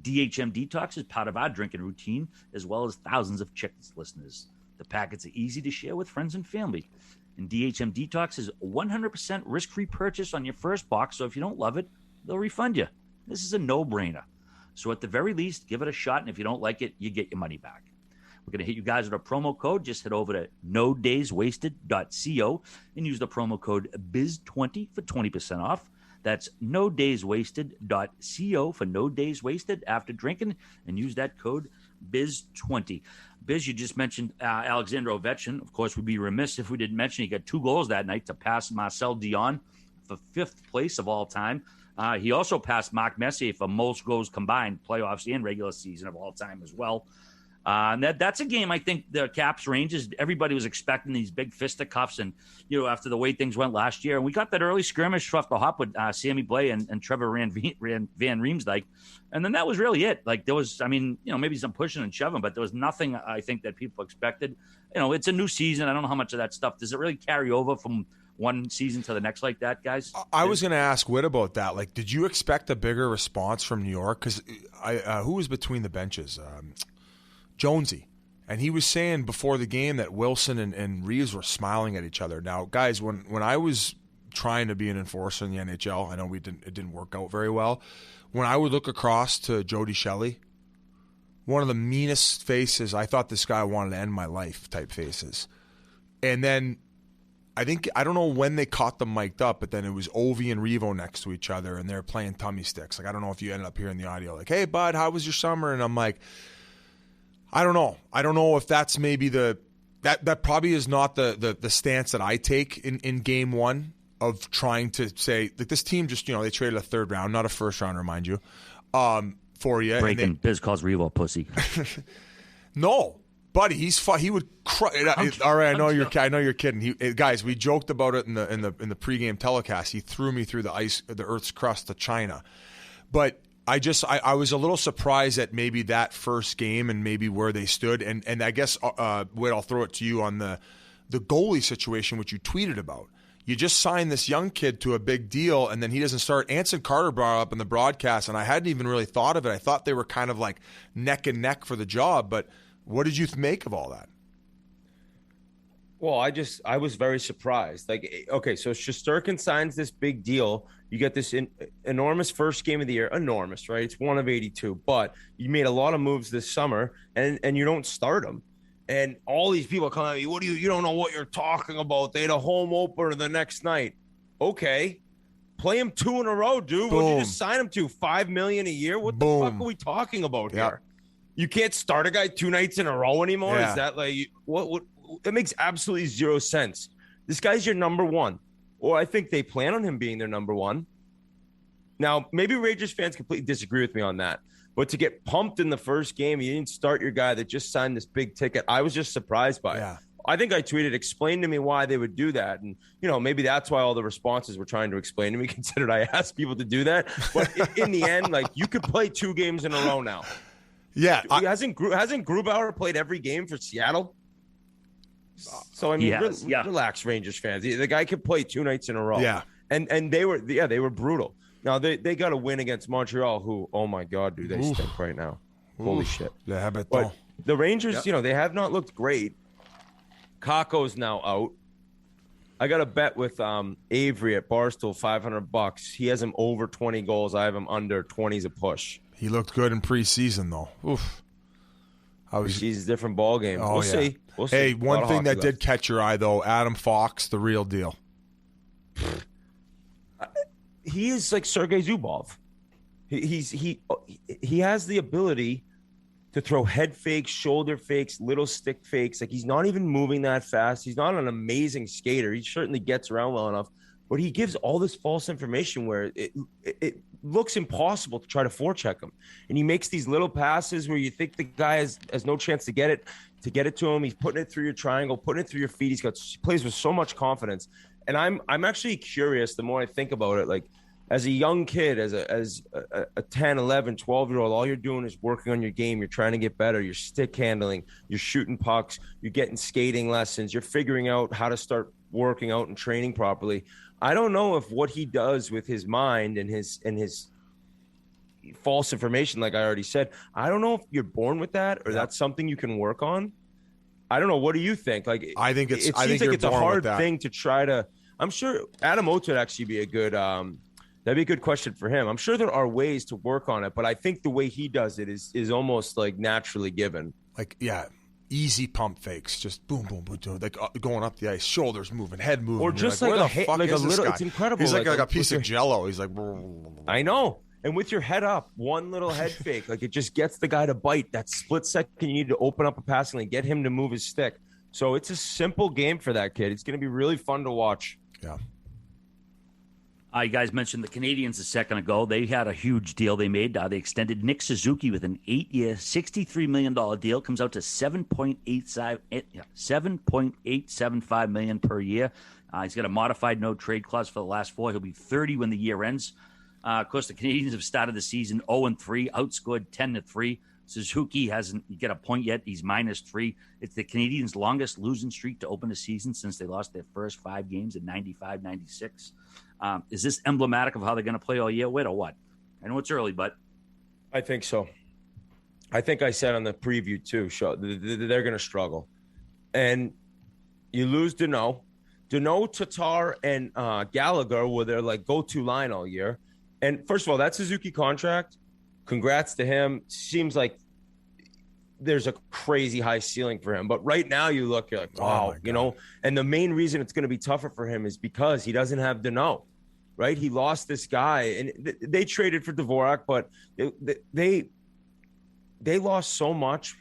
DHM Detox is part of our drinking routine, as well as thousands of Chiclets listeners. The packets are easy to share with friends and family. And DHM Detox is 100% risk-free purchase on your first box, so if you don't love it, they'll refund you. This is a no-brainer. So at the very least, give it a shot, and if you don't like it, you get your money back. We're going to hit you guys with a promo code. Just head over to nodayswasted.co and use the promo code BIZ20 for 20% off. That's nodayswasted.co for no days wasted after drinking, and use that code BIZ20. Biz, you just mentioned Alexander Ovechkin. Of course, we'd be remiss if we didn't mention he got 2 goals that night to pass Marcel Dion for 5th place of all time. He also passed Mark Messier for most goals combined, playoffs and regular season of all time as well. And that's a game I think the Caps Rangers, everybody was expecting these big fisticuffs, and after the way things went last year, and we got that early skirmish off the hop with Sammy Blais and Trevor Van Riemsdyk, and then that was really it. Like there was, maybe some pushing and shoving, but there was nothing I think that people expected. It's a new season. I don't know how much of that stuff does it really carry over from one season to the next like that, guys? I was going to ask Whit about that. Like, did you expect a bigger response from New York? Because who was between the benches? Jonesy. And he was saying before the game that Wilson and Reeves were smiling at each other. Now, guys, when I was trying to be an enforcer in the NHL, I know it didn't work out very well. When I would look across to Jody Shelley, one of the meanest faces, I thought this guy wanted to end my life type faces. And then I don't know when they caught them mic'd up, but then it was Ovi and Revo next to each other, and they're playing tummy sticks. Like, I don't know if you ended up hearing the audio, like, "Hey, bud, how was your summer?" And I'm like, I don't know. I don't know if that's maybe that probably is not the stance that I take in game one of trying to say, like, this team just, they traded a 3rd round, not a 1st rounder, mind you, for you. Breaking Biz calls Revo pussy. No. Buddy, he would all right, I know you're kidding. Guys, we joked about it in the pregame telecast. He threw me through the Earth's crust to China. But I was a little surprised at maybe that first game and maybe where they stood. And I guess Whit, I'll throw it to you on the goalie situation, which you tweeted about. You just signed this young kid to a big deal, and then he doesn't start. Anson Carter brought up in the broadcast, and I hadn't even really thought of it. I thought they were kind of like neck and neck for the job, but what did you make of all that? Well, I was very surprised. Like, okay, so Shesterkin signs this big deal. You get this enormous first game of the year. Enormous, right? It's 1 of 82. But you made a lot of moves this summer, and you don't start them. And all these people come at me, you don't know what you're talking about. They had a home opener the next night. Okay. Play him 2 in a row, dude. What did you just sign him to? $5 million a year? What the fuck are we talking about here? You can't start a guy 2 nights in a row anymore? Yeah. Is that like what? That makes absolutely zero sense. This guy's your number 1. Or I think they plan on him being their number 1. Now, maybe Rangers fans completely disagree with me on that. But to get pumped in the first game, you didn't start your guy that just signed this big ticket. I was just surprised by it. I think I tweeted, explain to me why they would do that. And, maybe that's why all the responses were trying to explain to me, considered I asked people to do that. But in the end, like, you could play 2 games in a row now. Yeah. Hasn't Grubauer played every game for Seattle? So, I mean, relax, Rangers fans. The guy could play 2 nights in a row. Yeah. And they were brutal. Now, they got a win against Montreal, who, oh, my God, do they stink right now. Holy shit. Yeah, but the Rangers, they have not looked great. Kakko's now out. I got a bet with Avery at Barstool, $500. He has him over 20 goals. I have him under 20's a push. He looked good in preseason, though. Oof. Preseason's a different ballgame. We'll see. Hey, one thing that did catch your eye, though, Adam Fox, the real deal. He is like Sergei Zubov. He has the ability to throw head fakes, shoulder fakes, little stick fakes. Like, he's not even moving that fast. He's not an amazing skater. He certainly gets around well enough, but he gives all this false information where it looks impossible to try to forecheck him. And he makes these little passes where you think the guy has no chance to get it to him. He's putting it through your triangle, putting it through your feet. He plays with so much confidence. And I'm actually curious, the more I think about it, like, as a young kid, as a 10, 11, 12-year-old, all you're doing is working on your game. You're trying to get better. You're stick handling. You're shooting pucks. You're getting skating lessons. You're figuring out how to start working out and training properly. I don't know if what he does with his mind and his false information, like I already said, I don't know if you're born with that or that's something you can work on. I don't know. What do you think? Like, I think it seems like it's a hard thing to try to. I'm sure Adam Oates would actually be a good. That'd be a good question for him. I'm sure there are ways to work on it, but I think the way he does it is almost like naturally given. Like, yeah, easy pump fakes, just boom, boom, boom, boom, like going up the ice, shoulders moving, head moving, or just like like where a the fuck like is a this little. guy? It's incredible. He's like a with piece of Jello. He's like, I know. And with your head up, one little head fake, like it just gets the guy to bite. That split second you need to open up a passing lane, get him to move his stick. So it's a simple game for that kid. It's going to be really fun to watch. yeah. You guys mentioned the Canadians a second ago. They had a huge deal they made. They extended Nick Suzuki with an 8-year, $63 million deal. Comes out to $7.875 million per year. He's got a modified no trade clause for the last 4. He'll be 30 when the year ends. Of course, the Canadians have started the season 0-3, outscored 10-3. Suzuki hasn't get a point yet. He's -3. It's the Canadians' longest losing streak to open the season since they lost their first 5 games in 95-96. Is this emblematic of how they're going to play all year with or what? I know it's early, but I think so. I think I said on the preview too, show they're going to struggle. And you lose Deneau, Tatar, and Gallagher were their like go-to line all year. And first of all, that Suzuki contract, congrats to him. Seems like there's a crazy high ceiling for him. But right now you look like, wow, you know, and the main reason it's going to be tougher for him is because he doesn't have Deneau, right? He lost this guy, and they traded for Dvorak, but they lost so much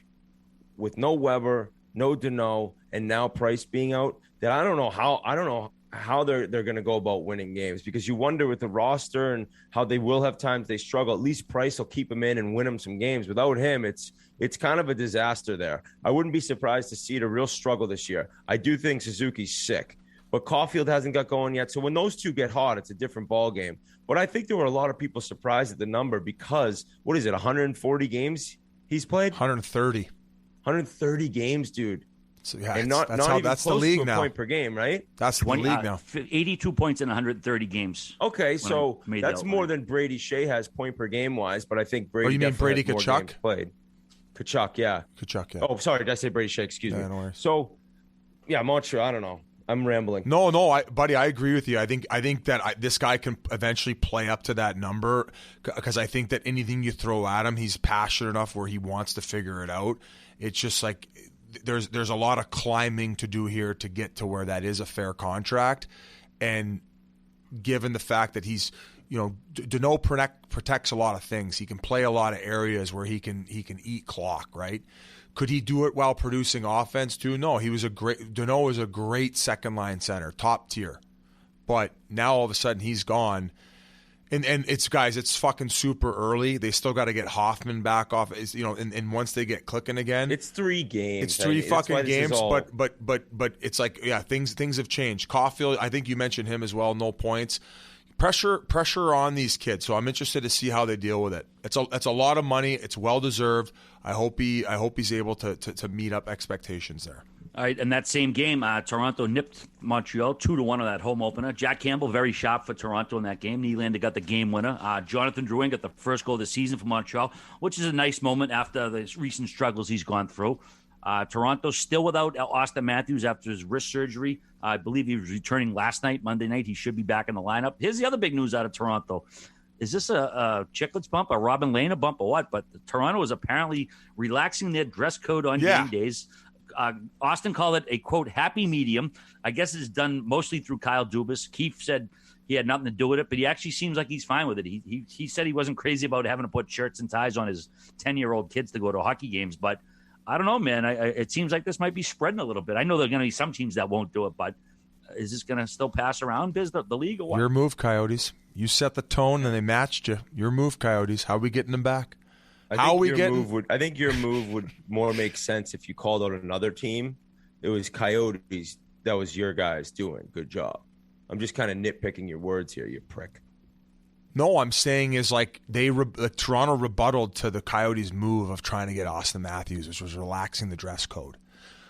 with no Weber, no Deneau, and now Price being out that I don't know how they're going to go about winning games, because you wonder with the roster and how they will have times they struggle. At least Price will keep him in and win him some games. Without him, it's kind of a disaster there. I wouldn't be surprised to see it a real struggle this year. I do think Suzuki's sick, but Caulfield hasn't got going yet. So when those two get hot, it's a different ball game. But I think there were a lot of people surprised at the number because, 140 games he's played? 130. 130 games, dude. So, yeah, and not even that's close the league to a now. point per game, right? That's the league now. 82 points in 130 games. Okay, so that's more than Brady Shea has point per game wise, but I think Brady. Oh, you mean Brady Tkachuk? Played. Tkachuk, yeah. Tkachuk, yeah. Oh, sorry, did I say Brady Shea? Excuse me. No worries. So, yeah, I'm not sure. I don't know. I'm rambling. No, buddy, I agree with you. I think that this guy can eventually play up to that number, because I think that anything you throw at him, he's passionate enough where he wants to figure it out. It's just like there's a lot of climbing to do here to get to where that is a fair contract, and given the fact that he's, you know, Deneau protects a lot of things. He can play a lot of areas where he can eat clock, right? Could he do it while producing offense too? No, Deneau was a great second line center, top tier. But now all of a sudden he's gone. And it's fucking super early. They still got to get Hoffman back off. And once they get clicking again, it's 3 games. It's 3 fucking games. But it's like, yeah, things have changed. Caulfield, I think you mentioned him as well. No points. Pressure on these kids. So I'm interested to see how they deal with it. It's a lot of money. It's well deserved. I hope he's able to meet up expectations there. All right, in that same game, Toronto nipped Montreal 2-1 on that home opener. Jack Campbell very sharp for Toronto in that game. Nylander got the game winner. Jonathan Drouin got the first goal of the season for Montreal, which is a nice moment after the recent struggles he's gone through. Toronto still without Austin Matthews after his wrist surgery. I believe he was returning last night, Monday night. He should be back in the lineup. Here's the other big news out of Toronto. Is this a Chiclets bump, a Robin Lehner bump, or what? But Toronto is apparently relaxing their dress code on game days. Austin called it a, quote, happy medium. I guess it's done mostly through Kyle Dubas. Keefe said he had nothing to do with it, but he actually seems like he's fine with it. He said he wasn't crazy about having to put shirts and ties on his 10-year-old kids to go to hockey games, but I don't know, man. It seems like this might be spreading a little bit. I know there are going to be some teams that won't do it, but is this going to still pass around, the league, or what? Your move, Coyotes. You set the tone, and they matched you. Your move, Coyotes. How are we getting them back? I think your move would more make sense if you called out another team. It was Coyotes. That was your guys doing. Good job. I'm just kind of nitpicking your words here, you prick. No, I'm saying is like Toronto rebutted to the Coyotes' move of trying to get Austin Matthews, which was relaxing the dress code.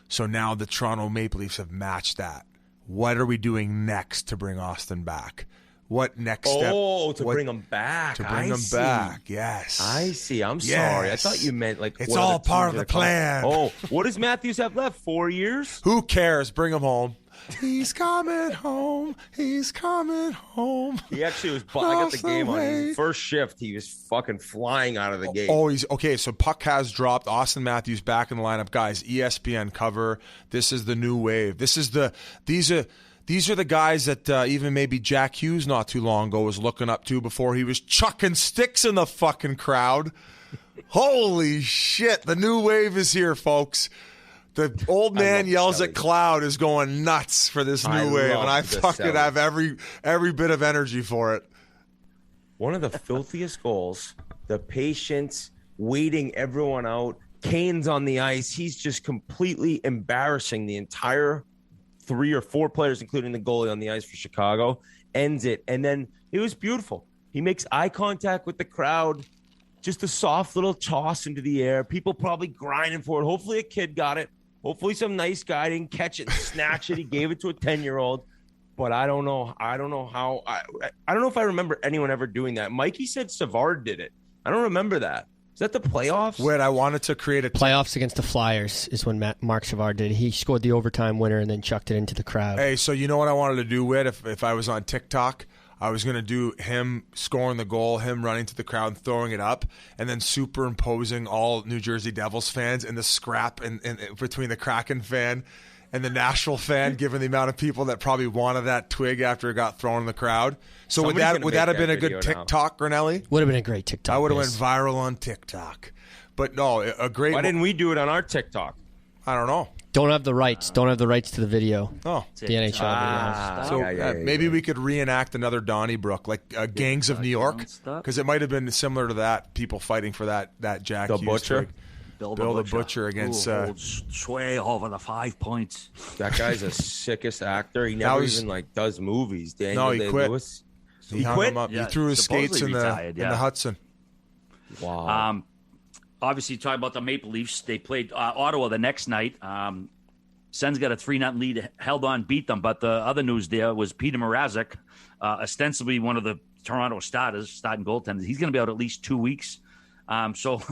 So now the Toronto Maple Leafs have matched that. What are we doing next to bring Austin back? What next step? Bring him back. To bring him back, yes. I see. I'm sorry. I thought you meant like it's all part of the plan. Oh, what does Matthews have left? 4 years? Who cares? Bring him home. He's coming home. He's coming home. He actually was. I got the game on his first shift. He was fucking flying out of the gate. Oh, he's okay. So puck has dropped. Austin Matthews back in the lineup, guys. ESPN cover. This is the new wave. These are the guys that even maybe Jack Hughes not too long ago was looking up to before he was chucking sticks in the fucking crowd. Holy shit! The new wave is here, folks. The old man yells at cloud is going nuts for this new wave, and I fucking have every bit of energy for it. One of the filthiest goals, the patience, waiting everyone out. Kane's on the ice. He's just completely embarrassing the entire 3 or 4 players, including the goalie on the ice for Chicago. Ends it, and then it was beautiful. He makes eye contact with the crowd. Just a soft little toss into the air. People probably grinding for it. Hopefully a kid got it. Hopefully some nice guy didn't catch it and snatch it. He gave it to a 10-year-old. But I don't know. I don't know how. I don't know if I remember anyone ever doing that. Mikey said Savard did it. I don't remember that. Is that the playoffs? Wait, I wanted to create a playoffs against the Flyers is when Mark Savard did it. He scored the overtime winner and then chucked it into the crowd. Hey, so you know what I wanted to do, Whit, if I was on TikTok? I was going to do him scoring the goal, him running to the crowd and throwing it up, and then superimposing all New Jersey Devils fans in the scrap in between the Kraken fan and the Nashville fan, given the amount of people that probably wanted that twig after it got thrown in the crowd. So would that have been a good TikTok, Grinelli? Would have been a great TikTok. I would have went viral on TikTok. But no, a great... Why didn't we do it on our TikTok? I don't know. Don't have the rights. Don't have the rights to the video. Oh. The NHL video. So maybe we could reenact another Donnybrook, like Gangs of New York, because it might have been similar to that, people fighting for that Jack Hughes Butcher. twig. Bill the Butcher against... sway over the 5 points. That guy's the sickest actor. He never even does movies. Daniel he quit. Lewis. He quit? Him up. Yeah, he threw his skates in retired, the Hudson. Wow. Obviously, talking about the Maple Leafs, they played Ottawa the next night. Sens got a 3-0 lead, held on, beat them. But the other news there was Peter Mrazek, ostensibly one of the Toronto starting goaltenders. He's going to be out at least 2 weeks. So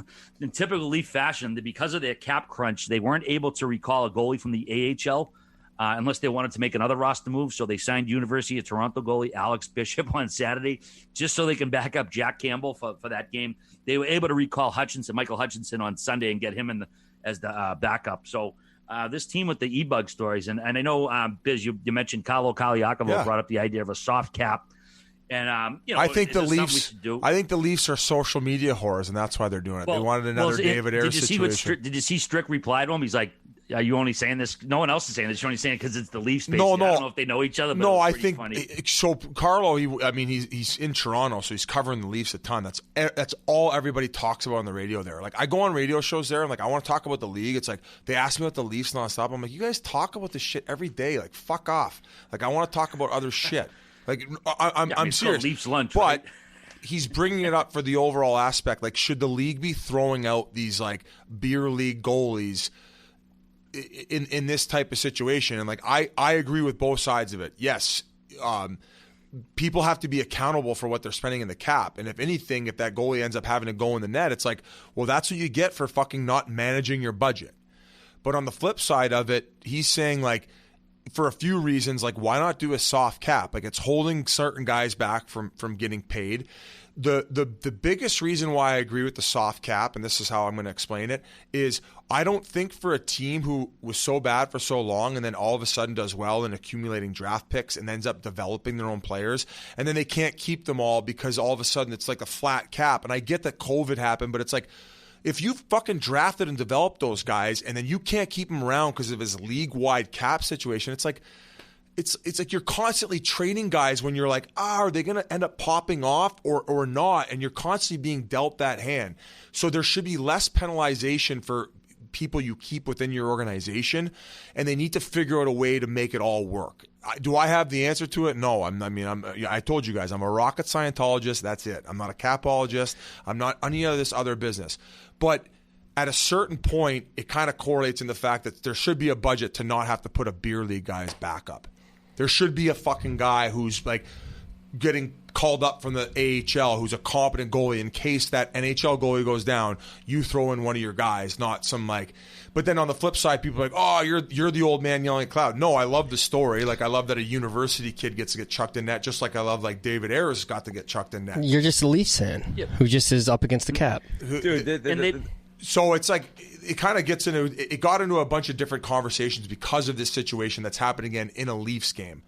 in typical Leaf fashion, because of their cap crunch, they weren't able to recall a goalie from the AHL unless they wanted to make another roster move. So they signed University of Toronto goalie Alex Bishop on Saturday just so they can back up Jack Campbell for that game. They were able to recall Michael Hutchinson on Sunday and get him as the backup. So this team with the e-bug stories, and I know, Biz, you mentioned Carlo Kaliakov brought up the idea of a soft cap. And I think the Leafs are social media whores, and that's why they're doing it. They wanted another David Ayres situation. Did you see Strick reply to him? He's like, "Are you only saying this? No one else is saying this. You're only saying it because it's the Leafs." No. I don't know if they know each other. But no, I think funny. So. Carlo, he's in Toronto, so he's covering the Leafs a ton. That's all everybody talks about on the radio there. Like I go on radio shows there, and like I want to talk about the league. It's like they ask me about the Leafs nonstop. I'm like, you guys talk about this shit every day. Like fuck off. Like I want to talk about other shit. Like I'm serious. Leafs lunch, but right? He's bringing it up for the overall aspect. Like, should the league be throwing out these like beer league goalies in this type of situation? And like, I agree with both sides of it. Yes, people have to be accountable for what they're spending in the cap. And if anything, if that goalie ends up having to go in the net, it's like, well, that's what you get for fucking not managing your budget. But on the flip side of it, he's saying like, for a few reasons, like why not do a soft cap? Like it's holding certain guys back from getting paid. The biggest reason why I agree with the soft cap, and this is how I'm going to explain it, is I don't think for a team who was so bad for so long and then all of a sudden does well in accumulating draft picks and ends up developing their own players, and then they can't keep them all because all of a sudden it's like a flat cap. And I get that COVID happened, but it's like, if you fucking drafted and developed those guys and then you can't keep them around because of his league-wide cap situation, it's like you're constantly trading guys when you're like, are they going to end up popping off or not? And you're constantly being dealt that hand. So there should be less penalization for people you keep within your organization, and they need to figure out a way to make it all work. Do I have the answer to it? No. I told you guys, I'm a rocket Scientologist. That's it. I'm not a capologist. I'm not any of this other business. But at a certain point, it kind of correlates in the fact that there should be a budget to not have to put a beer league guy's back up. There should be a fucking guy who's like getting called up from the AHL who's a competent goalie in case that NHL goalie goes down, you throw in one of your guys, not some like. But then on the flip side, people are like, oh, you're the old man yelling at cloud. No, I love the story. Like I love that a university kid gets to get chucked in net, just like I love like David Ayers got to get chucked in net. You're just a Leafs fan who just is up against the cap. Dude, so it's like it kind of gets into it got into a bunch of different conversations because of this situation that's happening again in a Leafs game.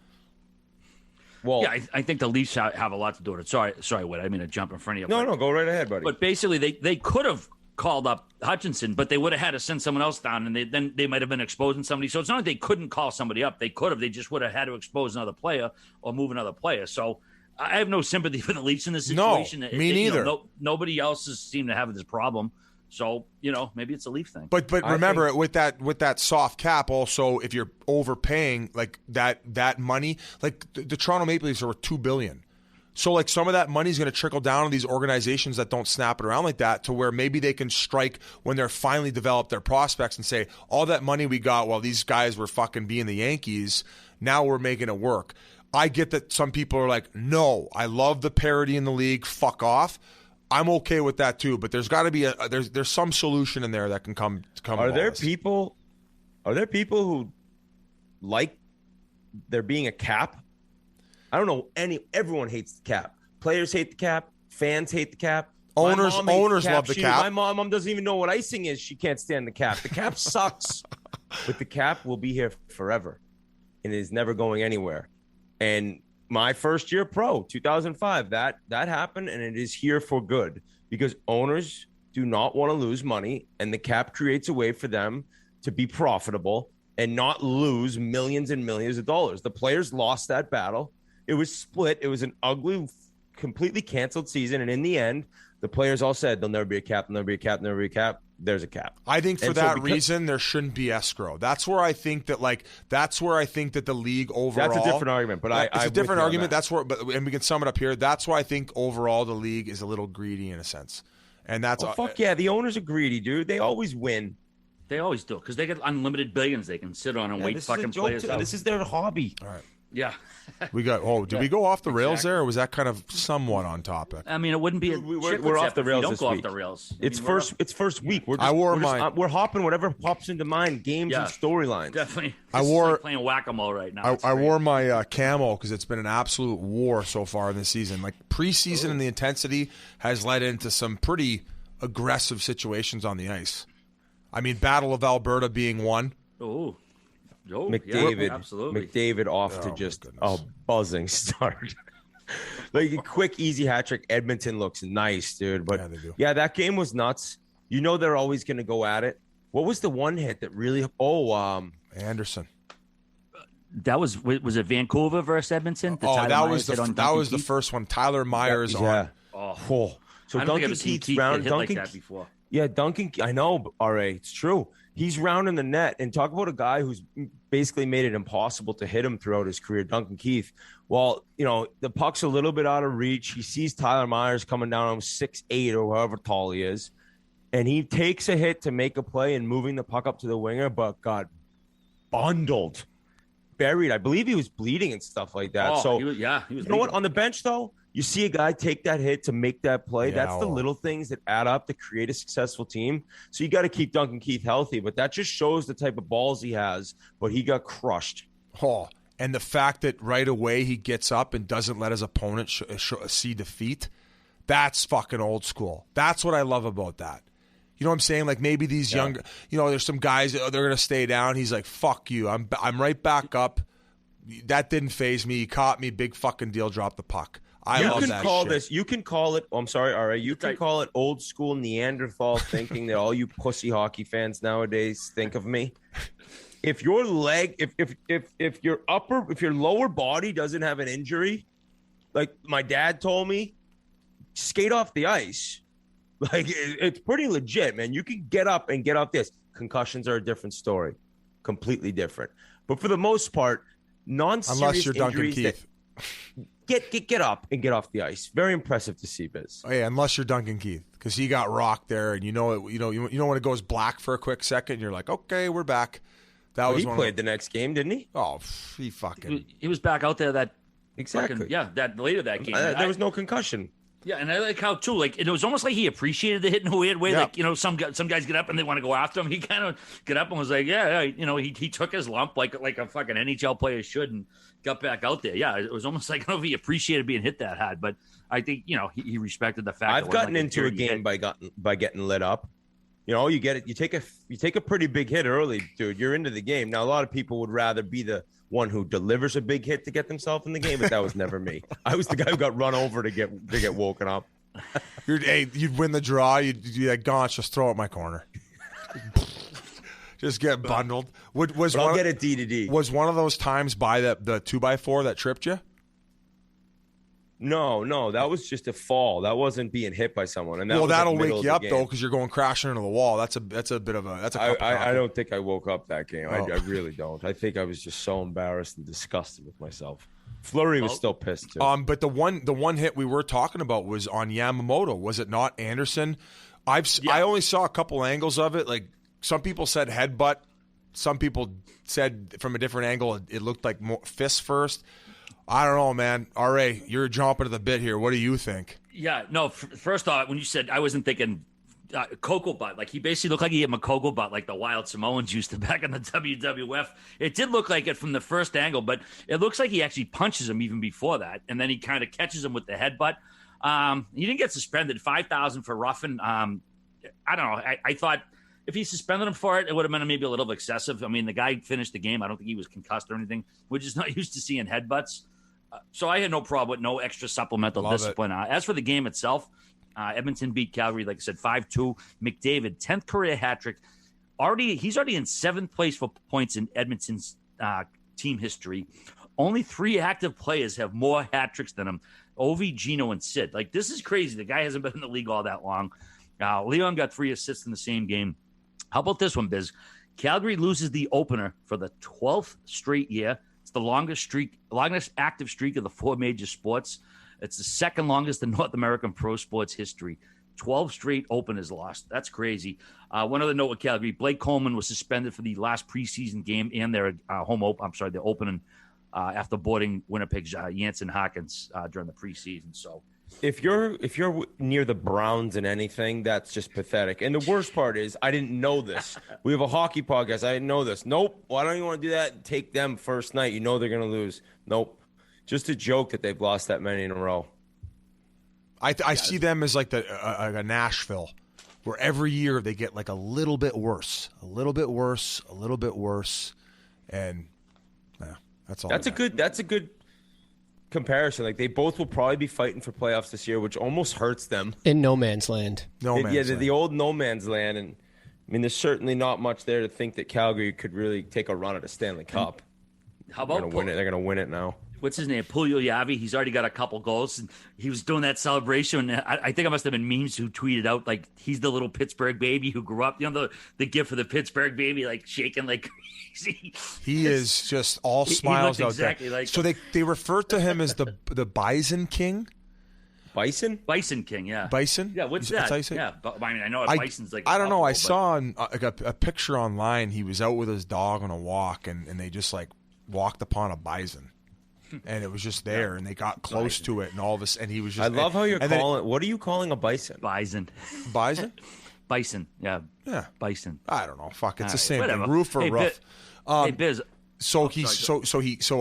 Well, yeah, I think the Leafs have a lot to do with it. Sorry, Whit. I didn't mean to jump in front of you. No, go right ahead, buddy. But basically, they could have called up Hutchinson, but they would have had to send someone else down, and then they might have been exposing somebody. So it's not like they couldn't call somebody up. They could have. They just would have had to expose another player or move another player. So I have no sympathy for the Leafs in this situation. No, me neither. Nobody else has seemed to have this problem. So, maybe it's a Leaf thing. But remember, with that soft cap, also, if you're overpaying like that money, like the Toronto Maple Leafs are worth $2 billion. So like some of that money is going to trickle down to these organizations that don't snap it around like that, to where maybe they can strike when they're finally developed their prospects and say, all that money we got while these guys were fucking being the Yankees, now we're making it work. I get that some people are like, no, I love the parity in the league, fuck off. I'm okay with that too, but there's got to be there's some solution in there that can come. Are there people who like there being a cap? I don't know. Everyone hates the cap. Players hate the cap. Fans hate the cap. Owners love the cap. My mom doesn't even know what icing is. She can't stand the cap. The cap sucks, but the cap will be here forever, and it is never going anywhere. And my first year pro, 2005, that happened, and it is here for good because owners do not want to lose money, and the cap creates a way for them to be profitable and not lose millions and millions of dollars. The players lost that battle. It was split. It was an ugly, completely canceled season, and in the end, the players all said there'll never be a cap, there'll never be a cap, never be a cap. There's a cap. I think for that reason, there shouldn't be escrow. That's where I think that the league overall. That's a different argument, but it's a different argument. That's where, and we can sum it up here. That's why I think overall the league is a little greedy in a sense, and that's fuck yeah. The owners are greedy, dude. They always win. They always do because they get unlimited billions they can sit on and wait fucking players out. This is their hobby. All right. Yeah. We got. Did we go off the rails there, or was that kind of somewhat on topic? I mean, it wouldn't be. We're off the rails. Don't this go week. off the rails. It's first week. We're hopping whatever pops into mind, games and storylines. Definitely. Like playing whack-a-mole right now. I wore my camo because it's been an absolute war so far this season. Like preseason and the intensity has led into some pretty aggressive situations on the ice. I mean, Battle of Alberta being one. Oh, McDavid, yeah, absolutely. McDavid off to just a buzzing start. Like a quick, easy hat trick. Edmonton looks nice, dude. But yeah, that game was nuts. You know they're always going to go at it. What was the one hit that really? Anderson. That was it Vancouver versus Edmonton? That was the first one. Tyler Myers on. Oh. So I don't Duncan think Keith's round. Hit like that before. Yeah, Duncan. I know. RA, it's true. He's rounding the net, and talk about a guy who's basically made it impossible to hit him throughout his career, Duncan Keith. Well, the puck's a little bit out of reach. He sees Tyler Myers coming down on 6'8" or however tall he is, and he takes a hit to make a play and moving the puck up to the winger, but got bundled, buried. I believe he was bleeding and stuff like that. He was. You know what? On the bench, though, you see a guy take that hit to make that play. Yeah, that's the little things that add up to create a successful team. So you got to keep Duncan Keith healthy, but that just shows the type of balls he has. But he got crushed. Oh, and the fact that right away he gets up and doesn't let his opponent see defeat, that's fucking old school. That's what I love about that. You know what I'm saying? Like maybe these younger, there's some guys that they're going to stay down. He's like, fuck you. I'm right back up. That didn't faze me. He caught me. Big fucking deal. Drop the puck. You can call it. I'm sorry, all right. You can call it old school Neanderthal thinking that all you pussy hockey fans nowadays think of me. If your leg, if your lower body doesn't have an injury, like my dad told me, skate off the ice. Like it's pretty legit, man. You can get up and get off this. Concussions are a different story, completely different. But for the most part, non-serious unless you're Duncan injuries Keith. Get up and get off the ice. Very impressive to see, Biz. Oh, yeah, unless you're Duncan Keith, because he got rocked there, and you know when it goes black for a quick second, you're like, okay, we're back. He played the next game, didn't he? Oh, he fucking. He was back out there that Exactly. That later that game. There was no concussion. Yeah, and I like how too, like it was almost like he appreciated the hit in a weird way. Yeah. Like, some guys get up and they want to go after him. He kind of get up and was like, he took his lump like a fucking NHL player should and got back out there. Yeah, it was almost like I don't know if he appreciated being hit that hard, but I think he respected the fact. I've gotten into a game by getting lit up. You get it. You take a pretty big hit early, dude. You're into the game. Now a lot of people would rather be the one who delivers a big hit to get themselves in the game, but that was never me. I was the guy who got run over to get woken up. You'd win the draw. You'd be like, "Gosh, just throw it my corner." Just get bundled. I'll get it D to D. Was one of those times by the 2x4 that tripped you? No, that was just a fall. That wasn't being hit by someone. And that'll wake you up though, because you're going crashing into the wall. That's a bit of a. I don't think I woke up that game. I really don't. I think I was just so embarrassed and disgusted with myself. Fleury was still pissed too. But the one hit we were talking about was on Yamamoto. Was it not Anderson? I only saw a couple angles of it. Like some people said headbutt. Some people said from a different angle it looked like more fist first. I don't know, man. RA, you're jumping to the bit here. What do you think? Yeah, no. First off, when you said, I wasn't thinking cocoa butt. Like he basically looked like he had Mcavoy butt, like the Wild Samoans used to back in the WWF. It did look like it from the first angle, but it looks like he actually punches him even before that, and then he kind of catches him with the headbutt. He didn't get suspended. 5,000 for roughing. I don't know. I thought if he suspended him for it, it would have been maybe a little excessive. I mean, the guy finished the game. I don't think he was concussed or anything. We're just not used to seeing headbutts. So I had no problem with no extra supplemental discipline. As for the game itself, Edmonton beat Calgary, like I said, 5-2. McDavid, 10th career hat trick. He's already in 7th place for points in Edmonton's team history. Only 3 active players have more hat tricks than him. Ovi, Gino, and Sid. Like, this is crazy. The guy hasn't been in the league all that long. Leon got 3 assists in the same game. How about this one, Biz? Calgary loses the opener for the 12th straight year. It's the longest active streak of the 4 major sports. It's the second longest in North American pro sports history. 12 straight openers lost. That's crazy. One other note with Calgary: Blake Coleman was suspended for the last preseason game and their their opening after boarding Winnipeg's Jansen Hawkins during the preseason. So. If you're near the Browns in anything, that's just pathetic. And the worst part is, I didn't know this. We have a hockey podcast. I didn't know this. Nope. Why don't you want to do that? Take them first night. You know they're going to lose. Nope. Just a joke that they've lost that many in a row. I see them as like a Nashville, where every year they get like a little bit worse, a little bit worse, a little bit worse, and that's all. That's a good comparison. Like they both will probably be fighting for playoffs this year, which almost hurts them. In no man's land. The old no man's land, and I mean, there's certainly not much there to think that Calgary could really take a run at a Stanley Cup. How about they're going to win it now? What's his name? Puljujarvi. He's already got a couple goals, and he was doing that celebration. I think it must have been memes who tweeted out like he's the little Pittsburgh baby who grew up. You know the gift for the Pittsburgh baby, like shaking like crazy. He is just all smiles out exactly there. Like so they refer to him as the Bison King. Bison King, yeah. Bison? Yeah, what's that? That's how you say it? Yeah, but, I mean, I know bison's like... I don't know. I saw a picture online. He was out with his dog on a walk, and they just, like, walked upon a bison. And it was just there, and they got close to it, and all of a sudden, he was just... I love how you're calling it... What are you calling a bison? Bison. Bison? Bison, yeah. Yeah. Bison. I don't know. Fuck, it's the same whatever. thing. Roof or rough. Hey, Biz... So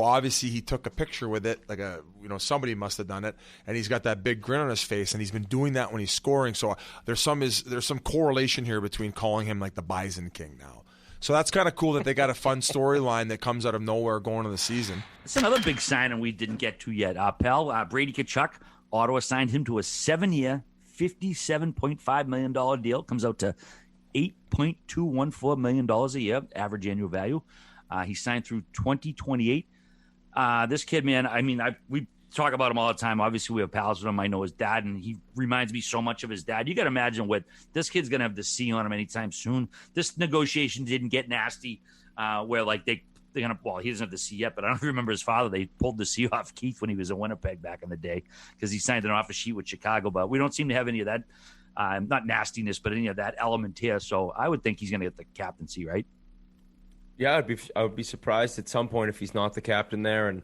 obviously he took a picture with it, like somebody must have done it, and he's got that big grin on his face, and he's been doing that when he's scoring. So there's some correlation here between calling him like the Bison King now. So that's kind of cool that they got a fun storyline that comes out of nowhere going into the season. It's another big signing we didn't get to yet. Brady Tkachuk, Ottawa signed him to a 7-year, $57.5 million deal. Comes out to $8.214 million a year, average annual value. He signed through 2028. This kid, man, I mean, we talk about him all the time. Obviously, we have pals with him. I know his dad, and he reminds me so much of his dad. You got to imagine what this kid's going to have the C on him anytime soon. This negotiation didn't get nasty where, like, they're going to – well, he doesn't have the C yet, but I don't remember his father. They pulled the C off Keith when he was in Winnipeg back in the day because he signed an offer sheet with Chicago. But we don't seem to have any of that, not nastiness, but any of that element here. So I would think he's going to get the captaincy, right? Yeah, I would be surprised at some point if he's not the captain there. And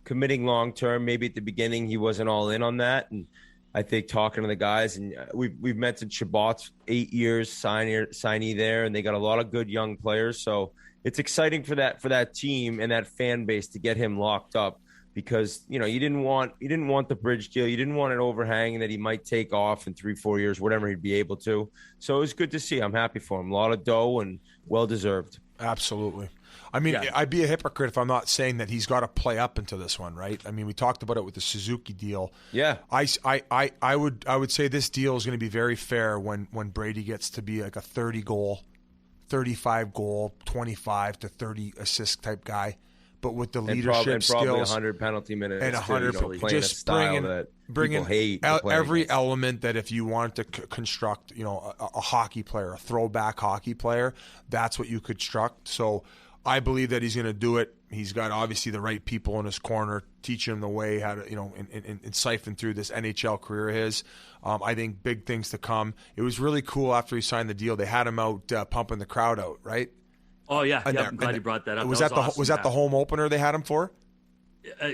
committing long term. Maybe at the beginning he wasn't all in on that, and I think talking to the guys, and we've mentioned Chabot's 8 years signee there, and they got a lot of good young players. So it's exciting for that team and that fan base to get him locked up, because you didn't want the bridge deal, you didn't want an overhang that he might take off in 3-4 years, whatever he'd be able to. So it was good to see. I'm happy for him. A lot of dough and well deserved. Absolutely. I mean, I'd be a hypocrite if I'm not saying that he's got to play up into this one, right? I mean, we talked about it with the Suzuki deal. Yeah. I would say this deal is going to be very fair when Brady gets to be like a 30-goal, 35-goal, 25 to 30 assist type guy. But with the leadership skills, probably 100 penalty minutes and 100, just bringing hate every element that if you want to construct, a hockey player, a throwback hockey player, that's what you construct. So I believe that he's going to do it. He's got obviously the right people in his corner, teaching him the way how to, and siphon through this NHL career of his. I think big things to come. It was really cool after he signed the deal. They had him out pumping the crowd out, right? Oh yeah, I'm glad you brought that up. Was that the home opener they had him for?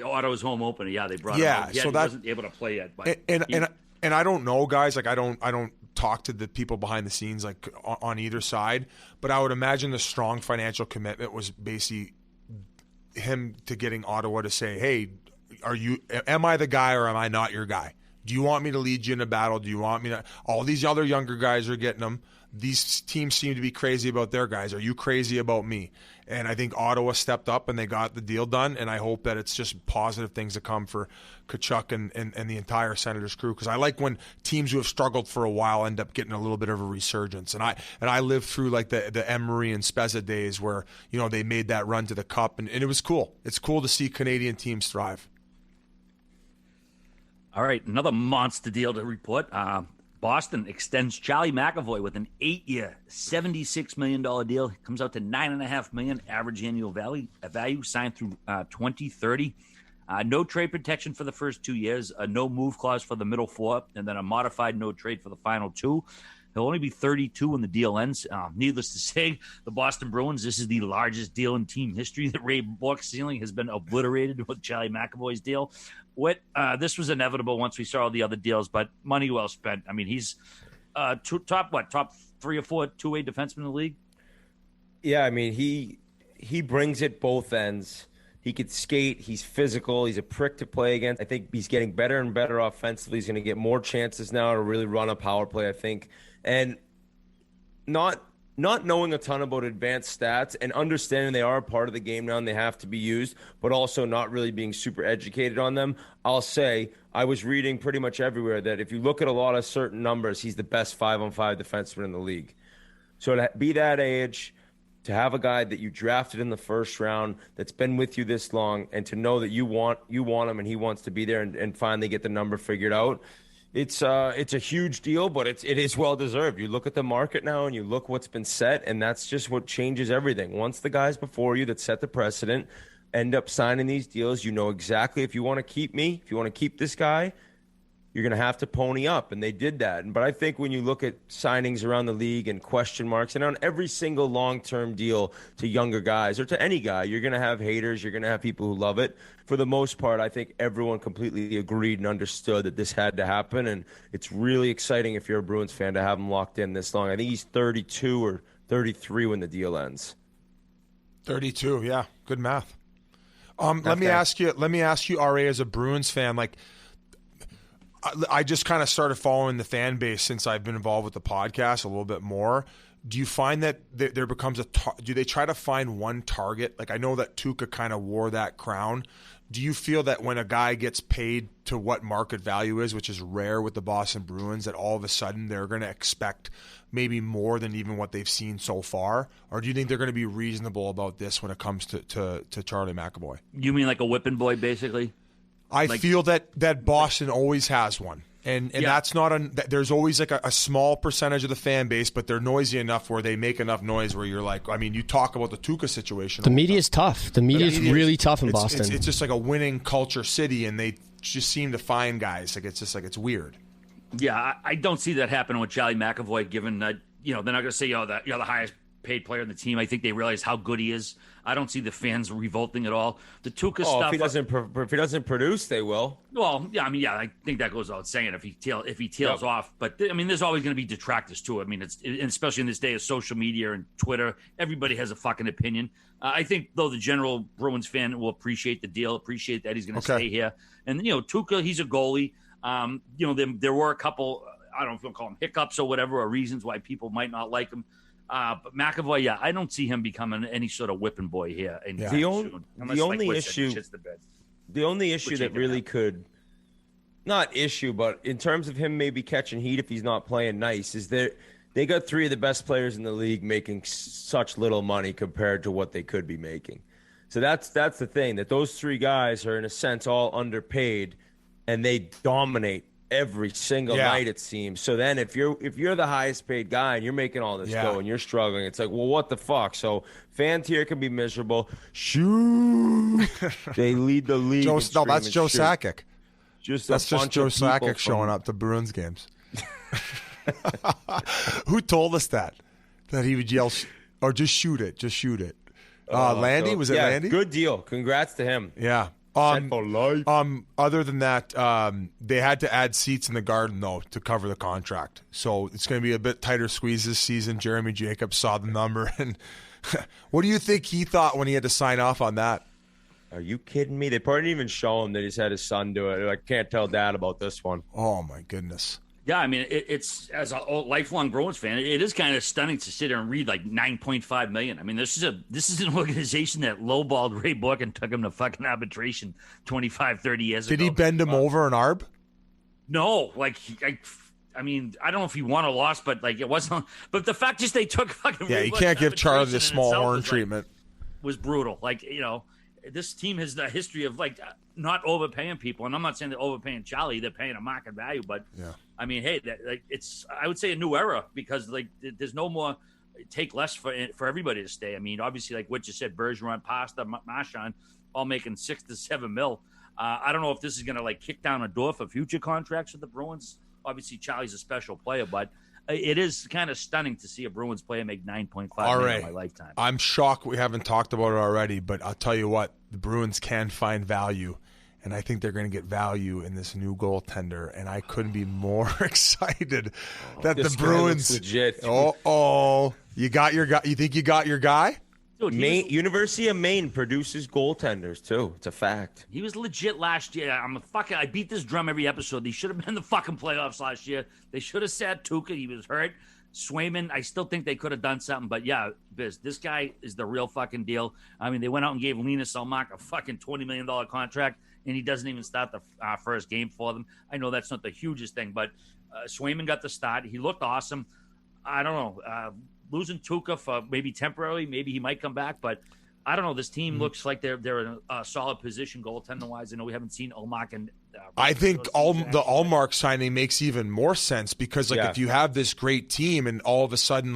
Ottawa's home opener. Yeah, they brought him out. So he wasn't able to play yet. But and I don't know, guys. Like I don't talk to the people behind the scenes, like on either side. But I would imagine the strong financial commitment was basically him to getting Ottawa to say, "Hey, am I the guy or am I not your guy? Do you want me to lead you in a battle? Do you want me to?" All these other younger guys are getting them. These teams seem to be crazy about their guys. Are you crazy about me? And I think Ottawa stepped up and they got the deal done. And I hope that it's just positive things to come for Tkachuk and the entire Senators crew. Because I like when teams who have struggled for a while end up getting a little bit of a resurgence. And I lived through like the Emery and Spezza days where they made that run to the Cup, and it was cool. It's cool to see Canadian teams thrive. All right, another monster deal to report. Boston extends Charlie Mcavoy with an 8-year, $76 million deal. It comes out to $9.5 million average annual value, signed through 2030. No trade protection for the first 2 years, a no move clause for the middle 4, and then a modified no trade for the final 2. He'll only be 32 when the deal ends. Needless to say, the Boston Bruins, this is the largest deal in team history. The Ray Bourque ceiling has been obliterated with Charlie McAvoy's deal. This was inevitable once we saw all the other deals, but money well spent. I mean, he's top 3 or 4 two-way defenseman in the league? Yeah, I mean, he brings it both ends. He could skate. He's physical. He's a prick to play against. I think he's getting better and better offensively. He's going to get more chances now to really run a power play, I think. And not knowing a ton about advanced stats and understanding they are a part of the game now and they have to be used, but also not really being super educated on them, I'll say I was reading pretty much everywhere that if you look at a lot of certain numbers, he's the best 5-on-5 defenseman in the league. So to be that age, to have a guy that you drafted in the first round that's been with you this long, and to know that you want him and he wants to be there and finally get the number figured out, it's a huge deal, but it is well deserved. You look at the market now and you look what's been set, and that's just what changes everything. Once the guys before you that set the precedent end up signing these deals, you know exactly if you want to keep me, if you want to keep this guy, you're going to have to pony up, and they did that. But I think when you look at signings around the league and question marks, and on every single long-term deal to younger guys or to any guy, you're going to have haters, you're going to have people who love it. For the most part, I think everyone completely agreed and understood that this had to happen, and it's really exciting if you're a Bruins fan to have him locked in this long. I think he's 32 or 33 when the deal ends. 32, yeah, good math. Let me ask you, RA, as a Bruins fan, like, I just kind of started following the fan base since I've been involved with the podcast a little bit more. Do you find that there becomes do they try to find one target? Like, I know that Tuukka kind of wore that crown. Do you feel that when a guy gets paid to what market value is, which is rare with the Boston Bruins, that all of a sudden they're going to expect maybe more than even what they've seen so far? Or do you think they're going to be reasonable about this when it comes to Charlie McAvoy? You mean like a whipping boy, basically? I feel that Boston always has one. And that's not there's always like a small percentage of the fan base, but they're noisy enough where they make enough noise where you're like, I mean, you talk about the Tuukka situation. The media is tough. The media is really tough in Boston. It's just like a winning culture city, and they just seem to find guys. Like, it's just like, it's weird. Yeah, I don't see that happening with Charlie McAvoy, given that, they're not going to say, you're the highest paid player on the team. I think they realize how good he is. I don't see the fans revolting at all. The Tuukka stuff. If he doesn't produce, they will. Well, yeah, I think that goes without saying if he tails off. But there's always going to be detractors too. I mean, especially in this day of social media and Twitter, everybody has a fucking opinion. I think though the general Bruins fan will appreciate the deal, appreciate that he's going to stay here. And Tuukka, he's a goalie. There were a couple. I don't know if you want to call them hiccups or whatever, or reasons why people might not like him. But McAvoy, I don't see him becoming any sort of whipping boy here. The only issue that really could, not issue, but in terms of him maybe catching heat if he's not playing nice, is that they got three of the best players in the league making such little money compared to what they could be making. So that's the thing, that those three guys are in a sense all underpaid, and they dominate every single night, it seems. So then if you're the highest paid guy and you're making all this dough and you're struggling, it's like, well, what the fuck? So fans here can be miserable. Shoot. They lead the league. That's Joe Sakic. That's just Joe Sakic showing up to Bruins games. Who told us that he would yell or just shoot it? Landy? Was it Landy? Good deal. Congrats to him. Yeah. Other than that, they had to add seats in the Garden though to cover the contract, so it's going to be a bit tighter squeeze this season. Jeremy Jacobs saw the number, and what do you think he thought when he had to sign off on that? Are you kidding me? They probably didn't even show him that he's had his son do it. They're like, can't tell Dad about this one. Oh my goodness. Yeah, I mean, it's as a lifelong Bruins fan, it is kind of stunning to sit there and read like $9.5 million. I mean, this is an organization that lowballed Ray Bourque and took him to fucking arbitration 25, 30 years ago. Did he bend him over an arb? No, I mean, I don't know if he won or lost, but it wasn't. But the fact just they took fucking you can't give Charlie the small horn treatment. Was brutal. This team has the history of not overpaying people, and I'm not saying they're overpaying Charlie; they're paying a market value. But I mean, hey, it's I would say a new era because there's no more take less for everybody to stay. I mean, obviously, like what you said, Bergeron, Pasta, Marchand, all making $6 to $7 mil. I don't know if this is going to kick down a door for future contracts with the Bruins. Obviously, Charlie's a special player, but it is kind of stunning to see a Bruins player make $9.5 million in my lifetime. I'm shocked we haven't talked about it already, but I'll tell you what, the Bruins can find value, and I think they're going to get value in this new goaltender, and I couldn't be more excited that the Bruins. Legit. You got your guy? You think you got your guy? Dude, University of Maine produces goaltenders too. It's a fact. He was legit last year. I beat this drum every episode. They should have been in the fucking playoffs last year. They should have sat Tuukka. He was hurt. Swayman, I still think they could have done something. But yeah, Biz, this guy is the real fucking deal. I mean, they went out and gave Linus Ullmark a fucking $20 million contract, and he doesn't even start the first game for them. I know that's not the hugest thing, but Swayman got the start. He looked awesome. I don't know. Losing Tuukka for maybe temporarily, maybe he might come back, but I don't know. This team looks like they're in a solid position goaltender-wise. I know we haven't seen Ullmark and I think the Ullmark signing makes even more sense because if you have this great team and all of a sudden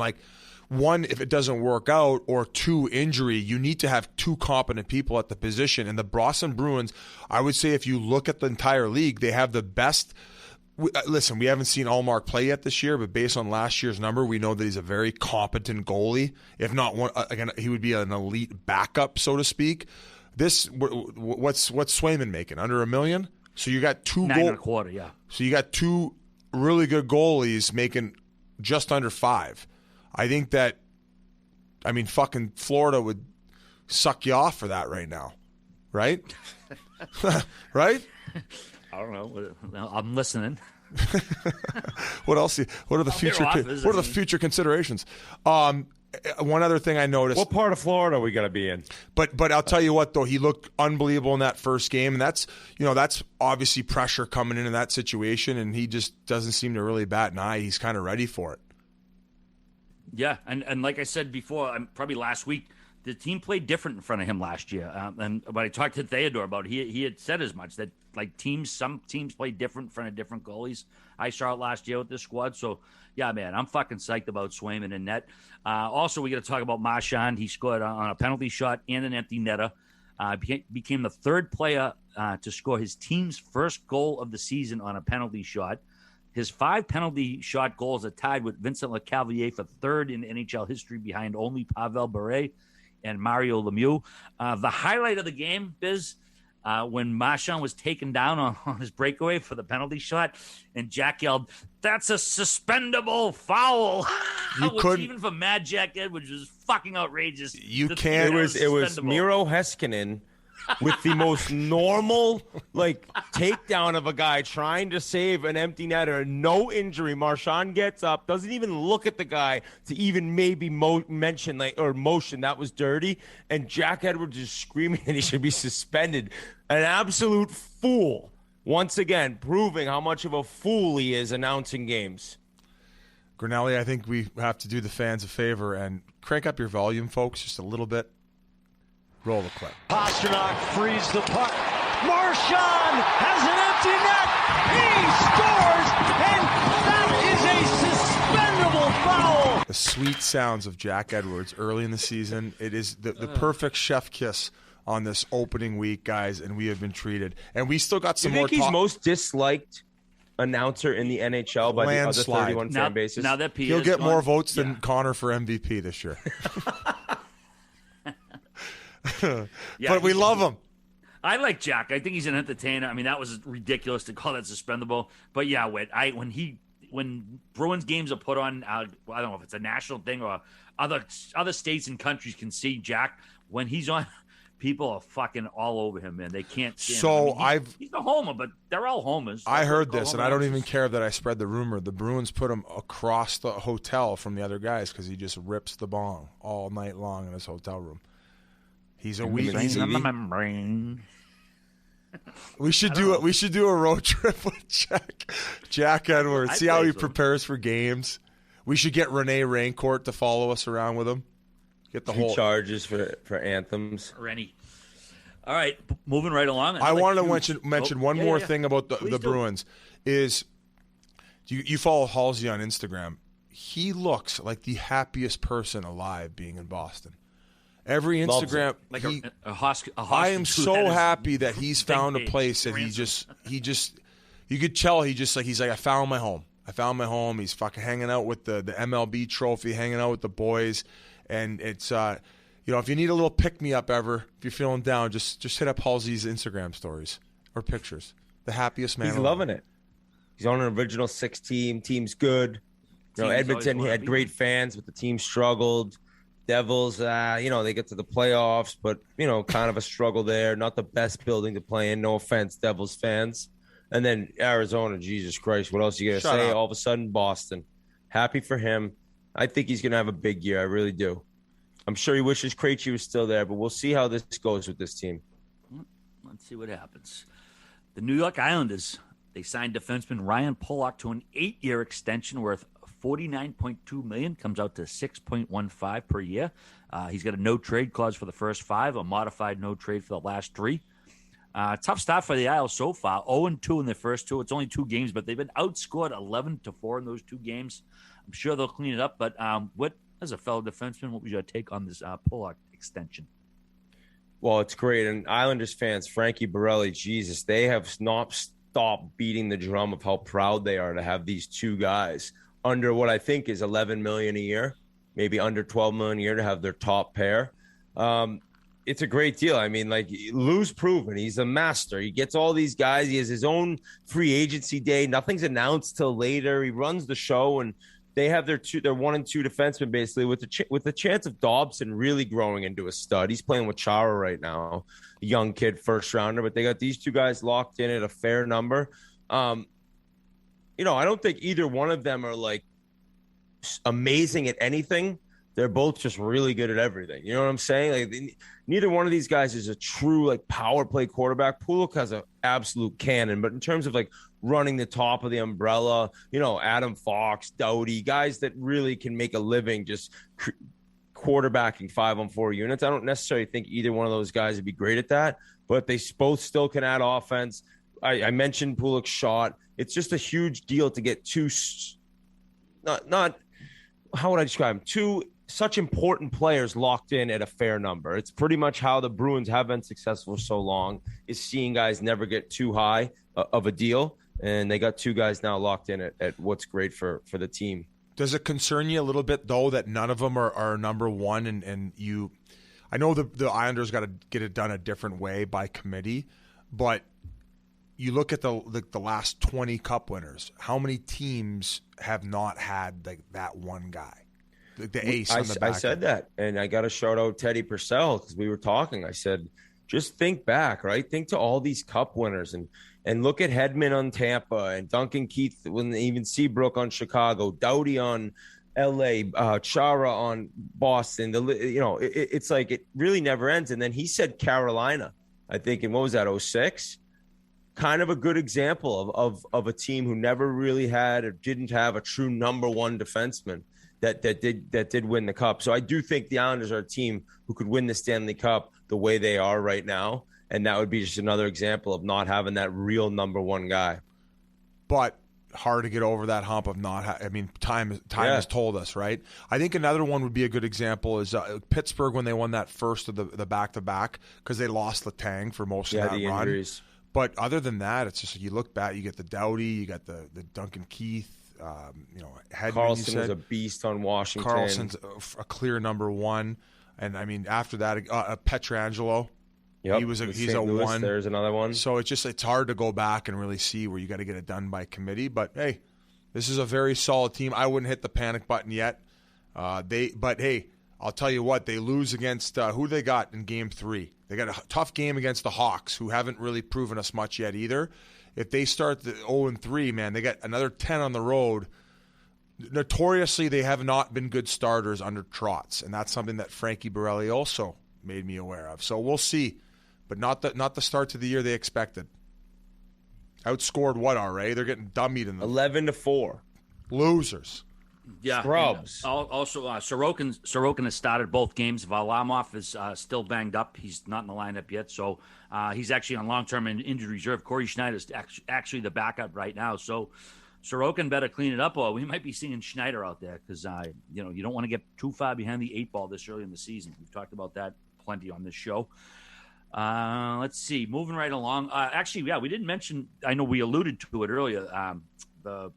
one, if it doesn't work out, or two, injury, you need to have two competent people at the position. And the Boston Bruins, I would say if you look at the entire league, they have the best. Listen, we haven't seen Ullmark play yet this year, but based on last year's number, we know that he's a very competent goalie. If not one, again, he would be an elite backup, so to speak. What's Swayman making? Under $1 million? So you got two $9.25, yeah. So you got two really good goalies making just under $5 million. I think that, fucking Florida would suck you off for that right now, right? Right? I don't know. I'm listening. What else? What are the future considerations? One other thing I noticed. What part of Florida are we gonna be in? But I'll tell you what though, he looked unbelievable in that first game, and that's obviously pressure coming in that situation, and he just doesn't seem to really bat an eye. He's kind of ready for it. Yeah, and like I said before, probably last week, the team played different in front of him last year. And when I talked to Theodore about it, he had said as much, that some teams play different in front of different goalies. I saw it last year with this squad. So, yeah, man, I'm fucking psyched about Swayman and net. Also, we got to talk about Marchand. He scored on a penalty shot and an empty netter. Became the third player to score his team's first goal of the season on a penalty shot. His 5 penalty shot goals are tied with Vincent Lecavalier for third in NHL history behind only Pavel Bure and Mario Lemieux. The highlight of the game, Biz, when Marchand was taken down on his breakaway for the penalty shot, and Jack yelled, "That's a suspendable foul!" Which even for Mad Jack Edwards was fucking outrageous. You can't. It was Miro Heiskanen with the most normal takedown of a guy trying to save an empty netter, no injury. Marchand gets up, doesn't even look at the guy to even maybe mention or motion that was dirty, and Jack Edwards is screaming that he should be suspended. An absolute fool. Once again, proving how much of a fool he is announcing games. Grinelli, I think we have to do the fans a favor and crank up your volume, folks, just a little bit. Roll the clip. Pasternak frees the puck. Marchand has an empty net. He scores, and that is a suspendable foul. The sweet sounds of Jack Edwards early in the season. It is the perfect chef kiss on this opening week, guys, and we have been treated. And we still got some more. You think he's most disliked announcer in the NHL by the other 31 fan bases? Now that he'll get more votes than Connor for MVP this year. But we love him. I like Jack. I think he's an entertainer. I mean, that was ridiculous to call that suspendable. But yeah, when Bruins games are put on, I don't know if it's a national thing or other states and countries can see Jack. When he's on, people are fucking all over him, man. They can't stand him. I mean, he's a homer, but they're all homers. I heard this, and I don't even care that I spread the rumor. The Bruins put him across the hotel from the other guys because he just rips the bong all night long in his hotel room. He's a weak. We should do it. We should do a road trip with Jack Edwards. See how he prepares for games. We should get Renee Raincourt to follow us around with him. Get the whole charges for anthems. Rennie. All right, moving right along. I wanted to mention one more thing about the Bruins. Is you follow Halsey on Instagram? He looks like the happiest person alive being in Boston. Every Instagram, I am so happy that he's found a place that he just you could tell he's like I found my home. I found my home. He's fucking hanging out with the MLB trophy, hanging out with the boys, and it's if you need a little pick me up ever, if you're feeling down, just hit up Halsey's Instagram stories or pictures. The happiest man. He's loving it. He's on an original 6 team. Team's good. Edmonton, he had great fans, but the team struggled. Devils, they get to the playoffs, but, kind of a struggle there. Not the best building to play in. No offense, Devils fans. And then Arizona, Jesus Christ, what else are you going to say? All of a sudden, Boston. Happy for him. I think he's going to have a big year. I really do. I'm sure he wishes Krejci was still there, but we'll see how this goes with this team. Let's see what happens. The New York Islanders, they signed defenseman Ryan Pulock to an 8-year extension worth $49.2 million, comes out to $6.15 per year. He's got a no-trade clause for the first 5, a modified no-trade for the last 3. Tough start for the Isles so far, 0-2 in their first 2. It's only 2 games, but they've been outscored 11-4 in those 2 games. I'm sure they'll clean it up, but as a fellow defenseman, what was your take on this Pulock extension? Well, it's great. And Islanders fans, Frankie Borelli, Jesus, they have not stopped beating the drum of how proud they are to have these 2 guys under what I think is $11 million a year, maybe under $12 million a year to have their top pair. It's a great deal. I mean, Lou's proven he's a master. He gets all these guys. He has his own free agency day. Nothing's announced till later. He runs the show, and they have their 1 and 2 defensemen basically with the chance of Dobson really growing into a stud. He's playing with Chara right now, a young kid, first rounder, but they got these 2 guys locked in at a fair number. I don't think either one of them are amazing at anything. They're both just really good at everything. You know what I'm saying? Neither one of these guys is a true power play quarterback. Pulock has an absolute cannon, but in terms of running the top of the umbrella, Adam Fox, Doughty, guys that really can make a living just quarterbacking 5-on-4 units. I don't necessarily think either one of those guys would be great at that, but they both still can add offense. I mentioned Pulock's shot. It's just a huge deal to get 2, not how would I describe them? 2 such important players locked in at a fair number. It's pretty much how the Bruins have been successful for so long, is seeing guys never get too high of a deal. and they got 2 guys now locked in at what's great for the team. Does it concern you a little bit, though, that none of them are number one? And you, I know the Islanders got to get it done a different way by committee, but you look at the last 20 Cup winners. How many teams have not had like that one guy, the ace on the back? I said that, and I got to shout out Teddy Purcell because we were talking. I said, just think back, right? Think to all these Cup winners and look at Hedman on Tampa and Duncan Keith, when even Seabrook on Chicago, Doughty on L.A., Chara on Boston. It's like it really never ends. And then he said Carolina, I think, and what was that, 06? Kind of a good example of a team who never really had or didn't have a true number one defenseman that did win the Cup. So I do think the Islanders are a team who could win the Stanley Cup the way they are right now. And that would be just another example of not having that real number one guy. But hard to get over that hump of not time has told us, right? I think another one would be a good example is Pittsburgh when they won that first of the back-to-back because they lost Letang for most of that the run. Injuries. But other than that, it's just you look back, you get the Doughty, you got the Duncan Keith, Hedman. Carlson was a beast on Washington. Carlson's a clear number one. And, I mean, after that, Pietrangelo. Yep. He's a one. There's another one. So it's hard to go back and really see where you got to get it done by committee. But hey, this is a very solid team. I wouldn't hit the panic button yet. But hey, I'll tell you what, they lose against who they got in Game 3. They got a tough game against the Hawks, who haven't really proven us much yet either. If they start the 0-3, man, they got another 10 on the road. Notoriously, they have not been good starters under Trotz, and that's something that Frankie Borelli also made me aware of. So we'll see. But not the start to the year they expected. Outscored what, RA? They're getting dummied in the 11-4. Losers. Yeah. Scrubs. Also, Sorokin has started both games. Varlamov is still banged up. He's not in the lineup yet, so he's actually on long-term injury reserve. Corey Schneider's actually the backup right now. So Sorokin better clean it up, or we might be seeing Schneider out there because you don't want to get too far behind the 8 ball this early in the season. We've talked about that plenty on this show. Let's see. Moving right along. We didn't mention, I know we alluded to it earlier, the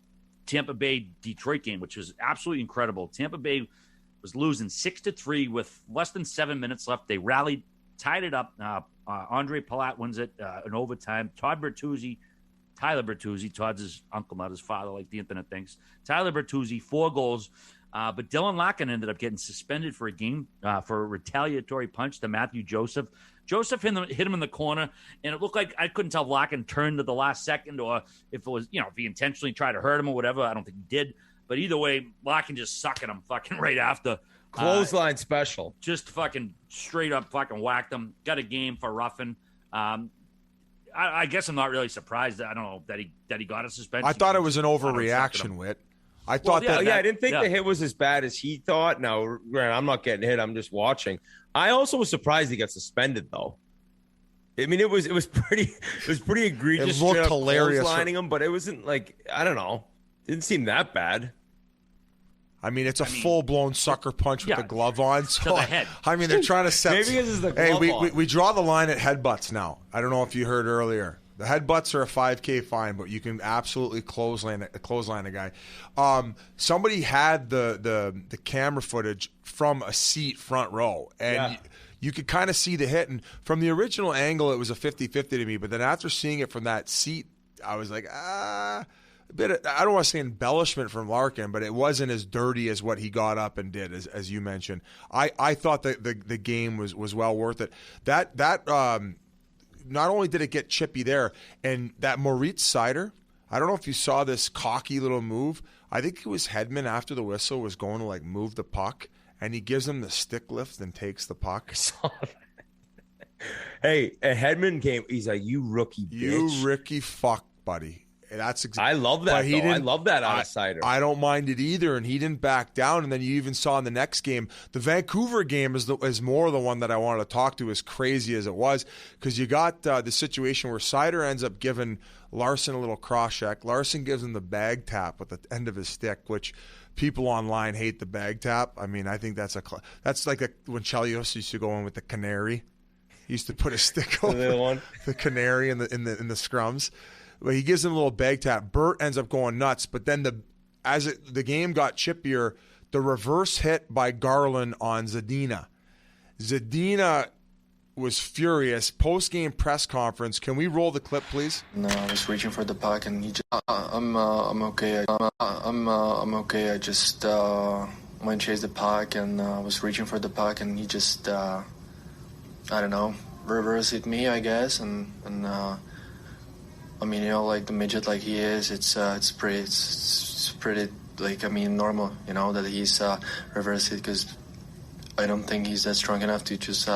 Tampa Bay-Detroit game, which was absolutely incredible. Tampa Bay was losing 6-3 with less than 7 minutes left. They rallied, tied it up. Andre Palat wins it in overtime. Tyler Bertuzzi, Todd's his uncle, not his father, like the internet thinks. Tyler Bertuzzi, 4 goals. But Dylan Larkin ended up getting suspended for a game for a retaliatory punch to Matthew Joseph. Joseph hit him in the corner, and it looked like I couldn't tell if Larkin turned to the last second or if it was, if he intentionally tried to hurt him or whatever. I don't think he did. But either way, Larkin just sucking him fucking right after. Clothesline special. Just fucking straight up fucking whacked him. Got a game for roughing. I guess I'm not really surprised. I don't know that he got a suspension. I thought it was an overreaction, Whit. I thought I didn't think the hit was as bad as he thought. Now, I'm not getting hit. I'm just watching. I also was surprised he got suspended, though. I mean, it was pretty egregious. It looked hilarious, lining him, but it wasn't like, I don't know. It didn't seem that bad. I mean, it's a full-blown sucker punch with the glove on. So, to the head. I mean, they're trying to set. Maybe this is the glove on. We draw the line at headbutts now. I don't know if you heard earlier. The headbutts are a $5,000 fine, but you can absolutely clothesline a guy. Somebody had the camera footage from a seat front row, and you could kind of see the hit. And from the original angle, it was a 50-50 to me. But then after seeing it from that seat, I was like, a bit of, I don't want to say embellishment from Larkin, but it wasn't as dirty as what he got up and did, as you mentioned. I thought that the game was well worth it. That not only did it get chippy there, and that Moritz Seider, I don't know if you saw this cocky little move. I think it was Hedman after the whistle was going to move the puck, and he gives him the stick lift and takes the puck. Hey, a Hedman came. He's like, "You rookie bitch, you Ricky fuck, buddy." That's I love that. I love that out of Seider. I don't mind it either, and he didn't back down. And then you even saw in the next game, the Vancouver game is more the one that I wanted to talk to, as crazy as it was, because you got the situation where Seider ends up giving Larson a little cross check. Larson gives him the bag tap with the end of his stick, which people online hate the bag tap. I mean, I think that's like when Chelios used to go in with the canary. He used to put a stick over the canary in the scrums. But he gives him a little bag tap. Bert ends up going nuts. But then the game got chippier, the reverse hit by Garland on Zadina. Zadina was furious. Post-game press conference. Can we roll the clip, please? No, I was reaching for the puck, and he just, I'm okay. I'm okay. I just went chase the puck, and was reaching for the puck, and he just, I don't know, reverse hit me, I guess, and I mean, like the midget like he is, it's pretty, like, I mean, normal, that he's reverse hit, because I don't think he's that strong enough to just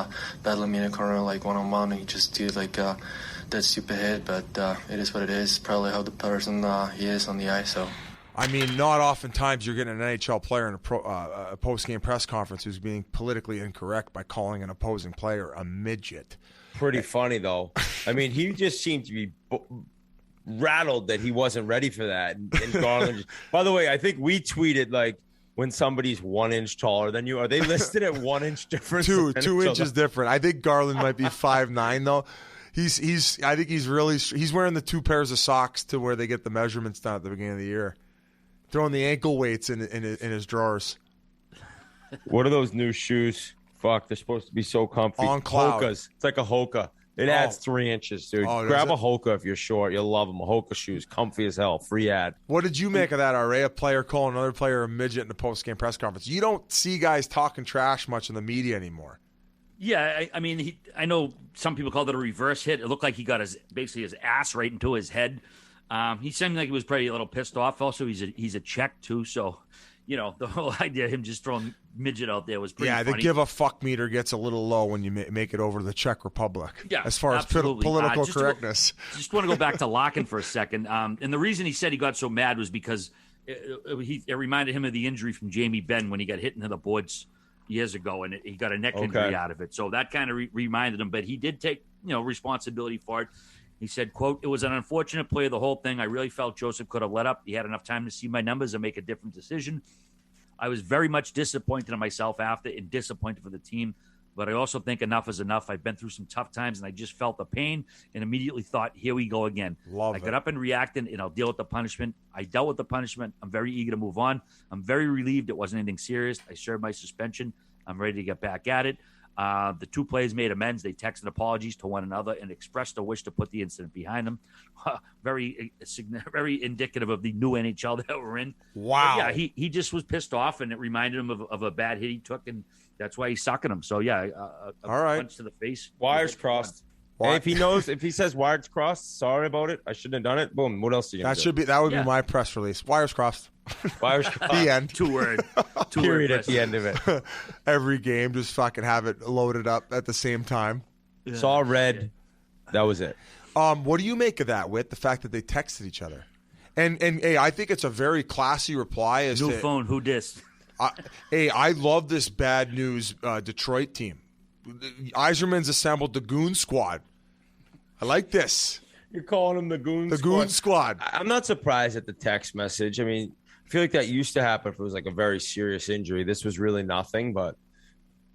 battle me in a corner like one-on-one. He just did like that stupid hit, but it is what it is. Probably how the person he is on the ice. So, I mean, not oftentimes you're getting an NHL player in a post-game press conference who's being politically incorrect by calling an opposing player a midget. Pretty funny though. I mean, he just seemed to be rattled that he wasn't ready for that. And Garland. By the way, I think we tweeted like, when somebody's 1 inch taller than you, are they listed at 1 inch difference? Two inches different. I think Garland might be 5'9" though. I think he's wearing the 2 pairs of socks to where they get the measurements done at the beginning of the year. Throwing the ankle weights in his drawers. What are those new shoes? Fuck, they're supposed to be so comfy. On cloud. Hokas. It's like a Hoka. It adds 3 inches, dude. Grab a Hoka if you're short. You'll love them. A Hoka shoes, comfy as hell. Free ad. What did you make of that, RA? A player calling another player a midget in a post-game press conference. You don't see guys talking trash much in the media anymore. Yeah, I mean, I know some people called it a reverse hit. It looked like he got basically his ass right into his head. He seemed like he was probably a little pissed off. Also, he's a Czech too, so the whole idea of him just throwing midget out there was pretty funny. The give a fuck meter gets a little low when you make it over to the Czech Republic. Yeah, as far absolutely. as political correctness. Just want to go back to Larkin for a second. And the reason he said he got so mad was because it reminded him of the injury from Jamie Benn when he got hit into the boards years ago, and he got a neck injury out of it. So that kind of reminded him. But he did take responsibility for it. He said, quote, "It was an unfortunate play of the whole thing. I really felt Joseph could have let up. He had enough time to see my numbers and make a different decision. I was very much disappointed in myself after and disappointed for the team. But I also think enough is enough. I've been through some tough times, and I just felt the pain and immediately thought, here we go again. I got up and reacted, and I'll deal with the punishment. I dealt with the punishment. I'm very eager to move on. I'm very relieved it wasn't anything serious. I served my suspension. I'm ready to get back at it." The 2 players made amends. They texted apologies to one another and expressed a wish to put the incident behind them. Very indicative of the new NHL that we're in. Wow. But yeah, he just was pissed off, and it reminded him of a bad hit he took, and that's why he's sucking him. So, yeah, all right. punch to the face. Wires crossed. Hey, if he says wires crossed, sorry about it. I shouldn't have done it. Boom. What else are you going to do? That would be my press release. Wires crossed. Wires crossed. The end. 2 word. Period at the end of it. Every game, just fucking have it loaded up at the same time. Yeah. Saw red. That was it. What do you make of that, Whit? The fact that they texted each other, and hey, I think it's a very classy reply. New phone. Who dissed? Hey, I love this bad news Detroit team. Yzerman's assembled the Goon Squad. I like this. You're calling them the Goon Squad? The Goon Squad. I'm not surprised at the text message. I mean, I feel like that used to happen if it was like a very serious injury. This was really nothing, but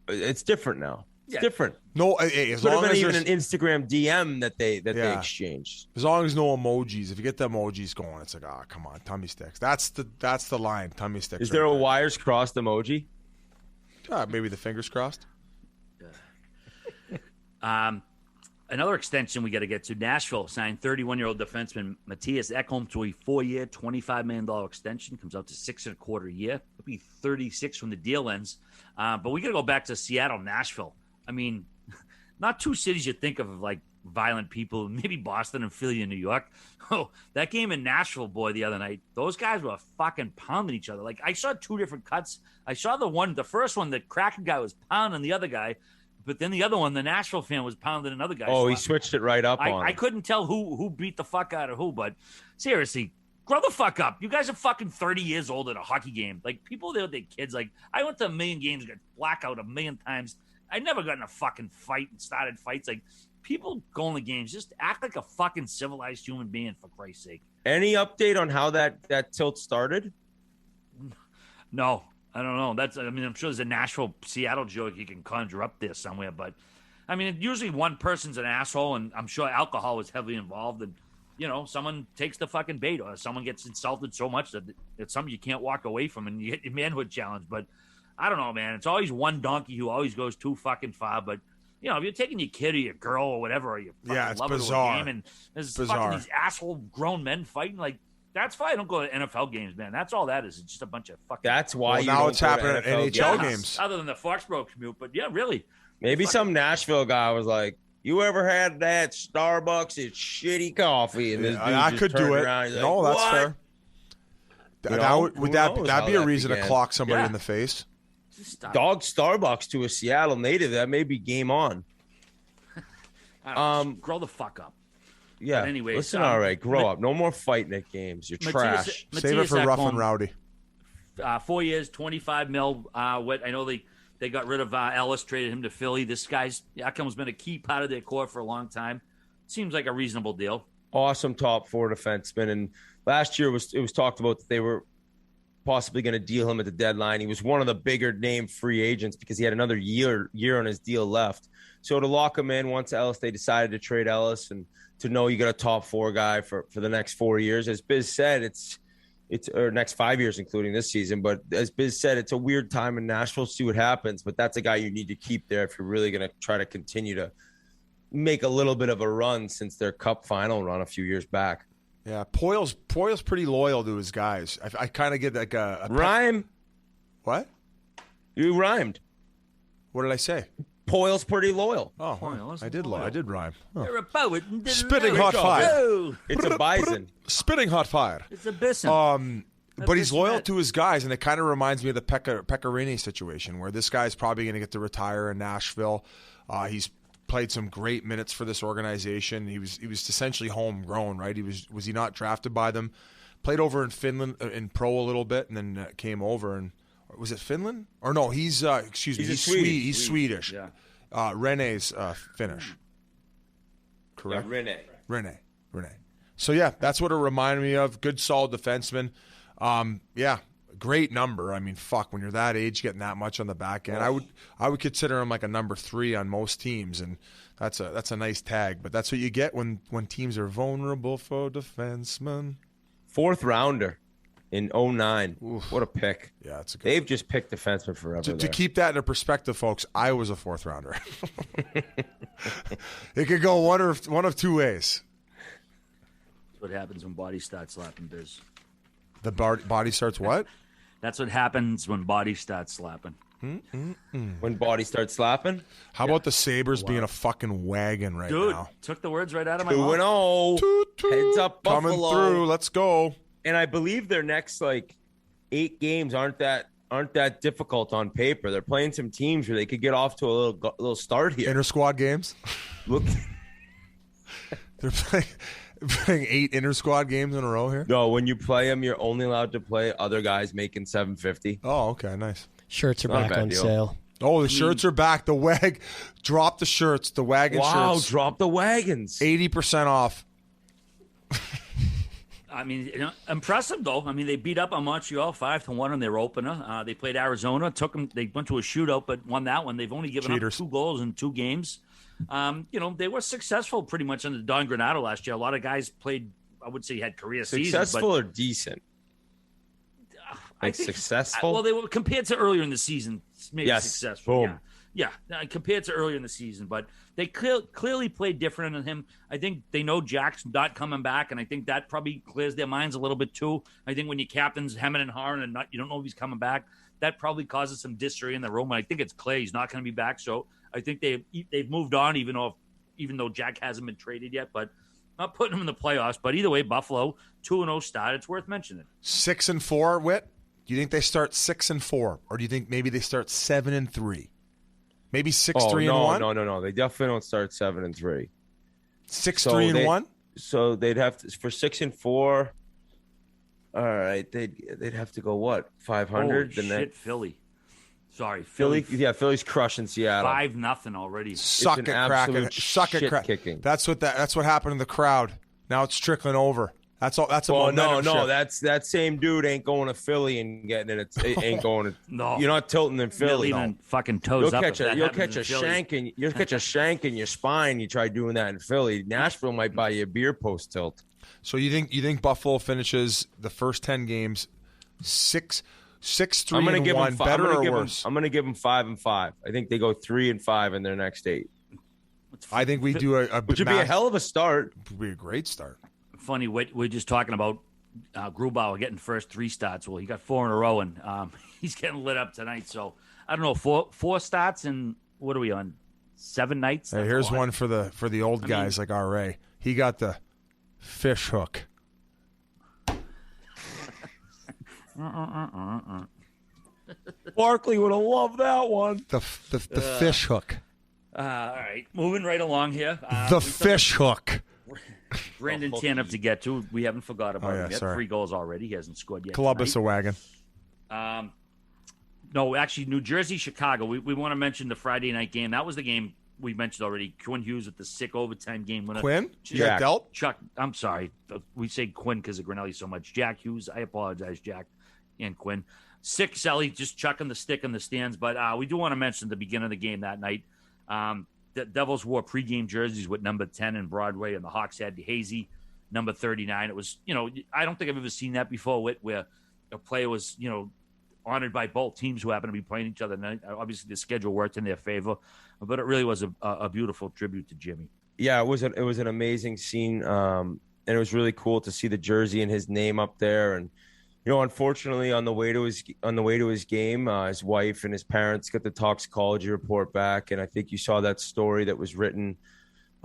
it's different now. It's different. No, as could long have been as even an Instagram DM that they exchanged. As long as no emojis. If you get the emojis going, it's like, come on, tummy sticks. That's the line, tummy sticks. Is there a wires crossed emoji? Maybe the fingers crossed. Another extension we got to get to. Nashville signed 31-year-old defenseman Matthias Ekholm to a 4-year, $25 million extension. Comes out to $6.25 a year. It'll be 36 from the deal ends. But we got to go back to Seattle, Nashville. I mean, not 2 cities you think of like violent people. Maybe Boston and Philly and New York. Oh, that game in Nashville, boy, the other night. Those guys were fucking pounding each other. Like I saw 2 different cuts. I saw the first one, the Kraken guy was pounding the other guy. But then the other one, the Nashville fan was pounding another guy. Oh, he switched it right up on him. I couldn't tell who beat the fuck out of who, but seriously, grow the fuck up. You guys are fucking 30 years old at a hockey game. Like, people there with their kids. Like, I went to a million games, got blackout a million times. I never got in a fucking fight and started fights. Like, people go in the games, just act like a fucking civilized human being, for Christ's sake. Any update on how that tilt started? No. I don't know. I'm sure there's a Nashville, Seattle joke you can conjure up there somewhere. But, I mean, usually one person's an asshole, and I'm sure alcohol was heavily involved. And someone takes the fucking bait, or someone gets insulted so much that it's something you can't walk away from, and you get your manhood challenge. But I don't know, man. It's always one donkey who always goes too fucking far. But if you're taking your kid or your girl or whatever, or your fucking lover to a game, and there's fucking these asshole grown men fighting, like, that's why I don't go to NFL games, man. That's all that is. It's just a bunch of fucking. That's why now it's happening at NHL games. Other than the Foxborough commute, but yeah, really. Maybe some Nashville guy was like, "You ever had that Starbucks? It's shitty coffee." And this dude I could do it. Like, no, that's what? fair. Would that be a reason to clock somebody in the face? Dog Starbucks to a Seattle native. That may be game on. Grow the fuck up. Yeah. But anyways, listen, all right, grow up. No more fighting at games. You're trash. Save it for rough and rowdy. 4 years, $25 million. What I know they got rid of Ellis, traded him to Philly. This guy's Ekholm's been a key part of their core for a long time. Seems like a reasonable deal. Awesome top four defenseman. And last year it was talked about that they were possibly going to deal him at the deadline. He was one of the bigger name free agents because he had another year on his deal left. So to lock him in once Ellis, they decided to trade Ellis, and to know you got a top four guy for the next 4 years. As Biz said, it's or next 5 years, including this season. But as Biz said, it's a weird time in Nashville. See what happens. But that's a guy you need to keep there if you're really going to try to continue to make a little bit of a run since their Cup final run a few years back. Yeah, Poyle's pretty loyal to his guys. I kind of get like a rhyme. What? You rhymed. What did I say? Poyle's pretty loyal. Oh, well, I did rhyme. Oh. You're a poet. Spitting hot fire. Oh. It's a bison. Spitting hot fire. It's a bison. But he's loyal to his guys, and it kind of reminds me of the Pecorini situation, where this guy's probably going to get to retire in Nashville. He's played some great minutes for this organization. He was essentially homegrown, right? Was he not drafted by them? Played over in Finland in pro a little bit, and then came over. And was it Finland? Or no, he's he's Swedish. Yeah. Rene's Finnish. Correct. Yeah, Rene. So yeah, that's what it reminded me of. Good, solid defenseman. Great number. I mean, fuck, when you're that age, getting that much on the back end, I would consider him like a number 3 on most teams, and that's a nice tag. But that's what you get when teams are vulnerable for defensemen. 4th rounder in 2009. Oof. What a pick. Yeah, it's a good They've just picked defensemen forever. To keep that into perspective, folks, I was a 4th rounder. It could go one of two ways. That's what happens when bodies start slapping, Biz. The body starts what? That's what happens when bodies start slapping. When bodies start slapping? How about the Sabres being a fucking wagon right now? Dude, took the words right out of my mouth. 2-0. Heads up, Buffalo. Coming through. Let's go. And I believe their next 8 games aren't that difficult on paper. They're playing some teams where they could get off to a little start here. Inter-squad games? Look. They're playing 8 inter-squad games in a row here? No, when you play them, you're only allowed to play other guys making $750. Oh, okay, nice. Shirts are back on sale. Oh, the shirts are back. The drop the shirts. The wagon shirts. Wow, drop the wagons. 80% off. I mean, impressive though. I mean, they beat up on Montreal 5-1 on their opener. They played Arizona. They went to a shootout, but won that one. They've only given up 2 goals in 2 games. They were successful pretty much under Don Granato last year. A lot of guys played, I would say, had career seasons. Successful or decent? I think successful? Well, they were compared to earlier in the season, maybe successful. Boom. Yeah, compared to earlier in the season. But they clearly played different than him. I think they know Jack's not coming back, and I think that probably clears their minds a little bit too. I think when your captain's hemming and hawing and you don't know if he's coming back, that probably causes some disarray in the room. And I think it's Clay. He's not going to be back, so I think they've moved on, even though Jack hasn't been traded yet. But not putting him in the playoffs. But either way, Buffalo 2-0 start. It's worth mentioning. 6-4, Whit. Do you think they start 6-4, or do you think maybe they start 7-3? Maybe 6-3-1. No. They definitely don't start 7-3. 6-3-1. So they'd have to for 6-4. All right, they'd have to go what 500? Holy shit, Philly. Sorry, Philly. Yeah, Philly's crushing Seattle. 5-0 already. Suck it, Kraken. Suck it, Kraken. That's what happened in the crowd. Now it's trickling over. That's all. That's a momentum no. shift. That same dude ain't going to Philly and getting it. It ain't going to. No, you're not tilting in Philly. Even fucking toes up. You'll catch a shank in your spine. You try doing that in Philly. Nashville might buy you a beer post tilt. So you think Buffalo finishes the first 10 games 6-3-1, better or worse? I'm going to give them 5-5. I think they go 3-5 in their next 8. I think we do which would be a hell of a start. Would be a great start. Funny, we're just talking about Grubauer getting first 3 starts. Well, he got 4 in a row, and he's getting lit up tonight. So I don't know, 4 starts, and what are we on? 7 nights? Hey, here's one for the old guys like RA. He got the fish hook. Barkley would have loved that one. The fish hook. All right, moving right along here. The fish hook. Brandon Tanev to get to. We haven't forgot about him yet. Sorry. 3 goals already. He hasn't scored yet. Columbus a wagon. No, actually, New Jersey, Chicago. We want to mention the Friday night game. That was the game we mentioned already. Quinn Hughes with the sick overtime game winner. Quinn? You got dealt? Chuck, I'm sorry. We say Quinn because of Grinelli so much. Jack Hughes. I apologize, Jack and Quinn. Sick Selly just chucking the stick in the stands. But we do want to mention the beginning of the game that night. The Devils wore pregame jerseys with number 10 in Broadway, and the Hawks had Hazy, number 39. It was, I don't think I've ever seen that before where a player was, honored by both teams who happen to be playing each other. And obviously, the schedule worked in their favor, but it really was a beautiful tribute to Jimmy. Yeah, it was an amazing scene, and it was really cool to see the jersey and his name up there. And unfortunately, on the way to his game, his wife and his parents got the toxicology report back, and I think you saw that story that was written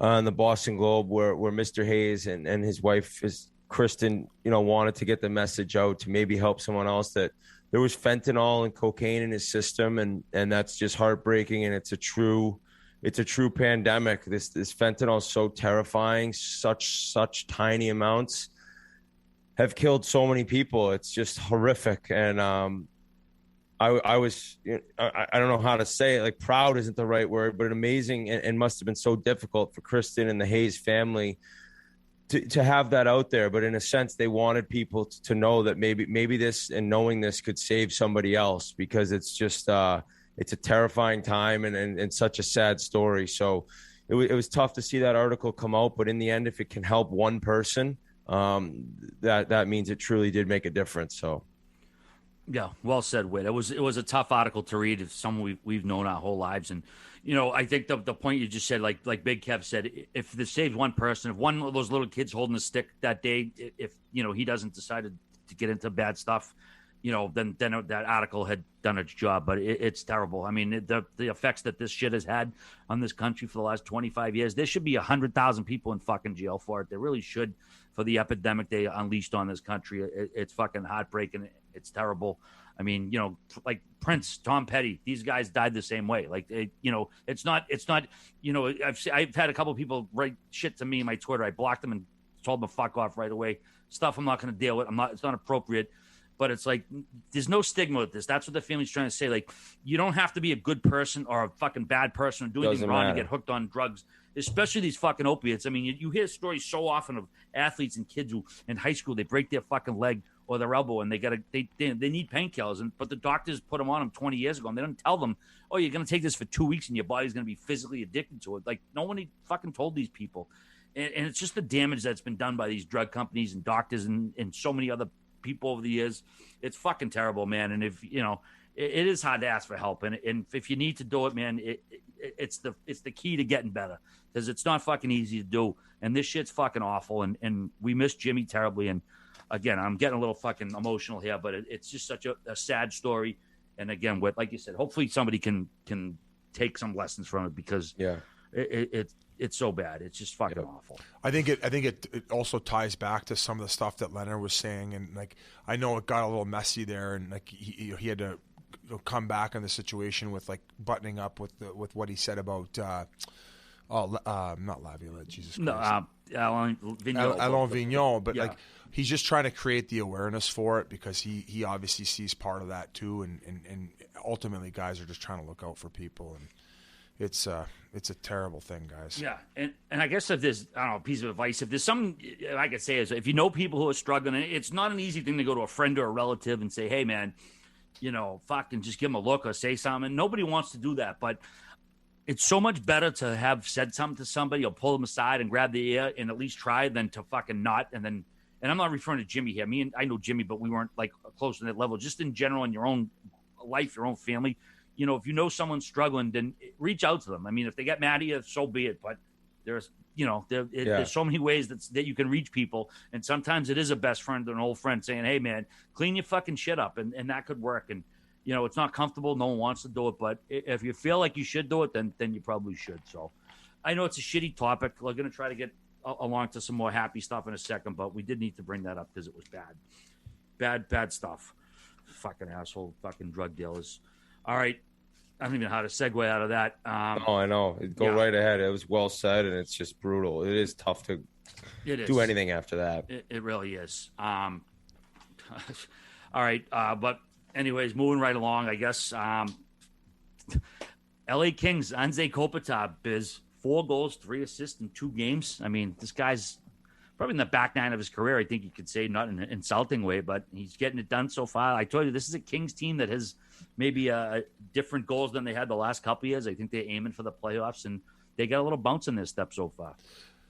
in the Boston Globe where Mr. Hayes and his wife, Kristen, wanted to get the message out to maybe help someone else that there was fentanyl and cocaine in his system, and that's just heartbreaking. And it's a true pandemic. This fentanyl is so terrifying. Such tiny amounts have killed so many people. It's just horrific. And I was, I don't know how to say it. Like, proud isn't the right word, but amazing, and must have been so difficult for Kristen and the Hayes family to have that out there. But in a sense, they wanted people to know that maybe this and knowing this could save somebody else, because it's just it's a terrifying time and such a sad story. So it was tough to see that article come out. But in the end, if it can help one person, that means it truly did make a difference. So. Yeah, well said, Whit. It was a tough article to read. It's someone we've known our whole lives, and I think the point you just said, like Big Kev said, if this saves one person, if one of those little kids holding a stick that day, if he doesn't decide to get into bad stuff, then that article had done its job. But it's terrible. I mean, the effects that this shit has had on this country for the last 25 years, there should be 100,000 people in fucking jail for it. There really should, for the epidemic they unleashed on this country. It's fucking heartbreaking. It's terrible. I mean, like Prince, Tom Petty, these guys died the same way. Like, it's not. I've had a couple of people write shit to me in my Twitter. I blocked them and told them to fuck off right away. Stuff I'm not going to deal with. It's not appropriate. But it's like, there's no stigma with this. That's what the family's trying to say. Like, you don't have to be a good person or a fucking bad person or do anything wrong to get hooked on drugs, especially these fucking opiates. I mean, you hear stories so often of athletes and kids who in high school, they break their fucking leg or their elbow and they need painkillers. But the doctors put them on them 20 years ago and they don't tell them, oh, you're going to take this for 2 weeks and your body's going to be physically addicted to it. Like, no one fucking told these people. And it's just the damage that's been done by these drug companies and doctors and so many other people over the years. It's fucking terrible, man. And if it is hard to ask for help, and if you need to do it, man, it's the key to getting better, because it's not fucking easy to do, and this shit's fucking awful, and we miss Jimmy terribly. And again, I'm getting a little fucking emotional here, but it's just such a sad story. And again, like you said, hopefully somebody can take some lessons from it, because it's so bad. It's just fucking awful. I think it also ties back to some of the stuff that Leonard was saying, and like, I know it got a little messy there, and like he had to come back in the situation with like buttoning up with what he said about not Laviolette, Jesus Christ. Alain Vigneault, but like, he's just trying to create the awareness for it, because he obviously sees part of that too, and ultimately guys are just trying to look out for people, and it's a terrible thing, guys. Yeah, and I guess if there's, I don't know, a piece of advice, if there's something I could say is, if you know people who are struggling, it's not an easy thing to go to a friend or a relative and say, hey man, fucking just give them a look or say something. Nobody wants to do that, but it's so much better to have said something to somebody or pull them aside and grab the ear and at least try than to fucking not. And I'm not referring to Jimmy here. I know Jimmy, but we weren't like close to that level. Just in general, in your own life, your own family, if you know someone's struggling, then reach out to them. I mean, if they get mad at you, so be it. But there's so many ways that you can reach people. And sometimes it is a best friend or an old friend saying, hey, man, clean your fucking shit up. And that could work. And, it's not comfortable. No one wants to do it. But if you feel like you should do it, then you probably should. So I know it's a shitty topic. We're going to try to get along to some more happy stuff in a second. But we did need to bring that up because it was bad. Bad stuff. Fucking asshole. Fucking drug dealers. All right. I don't even know how to segue out of that. I know. Go right ahead. It was well said, and it's just brutal. It is tough to do anything after that. It really is. All right. But anyways, moving right along, I guess. LA Kings, Anze Kopitar, Biz, 4 goals, 3 assists in 2 games. I mean, this guy's probably in the back 9 of his career, I think you could say, not in an insulting way, but he's getting it done so far. I told you, this is a Kings team that has maybe different goals than they had the last couple of years. I think they're aiming for the playoffs, and they got a little bounce in their step so far.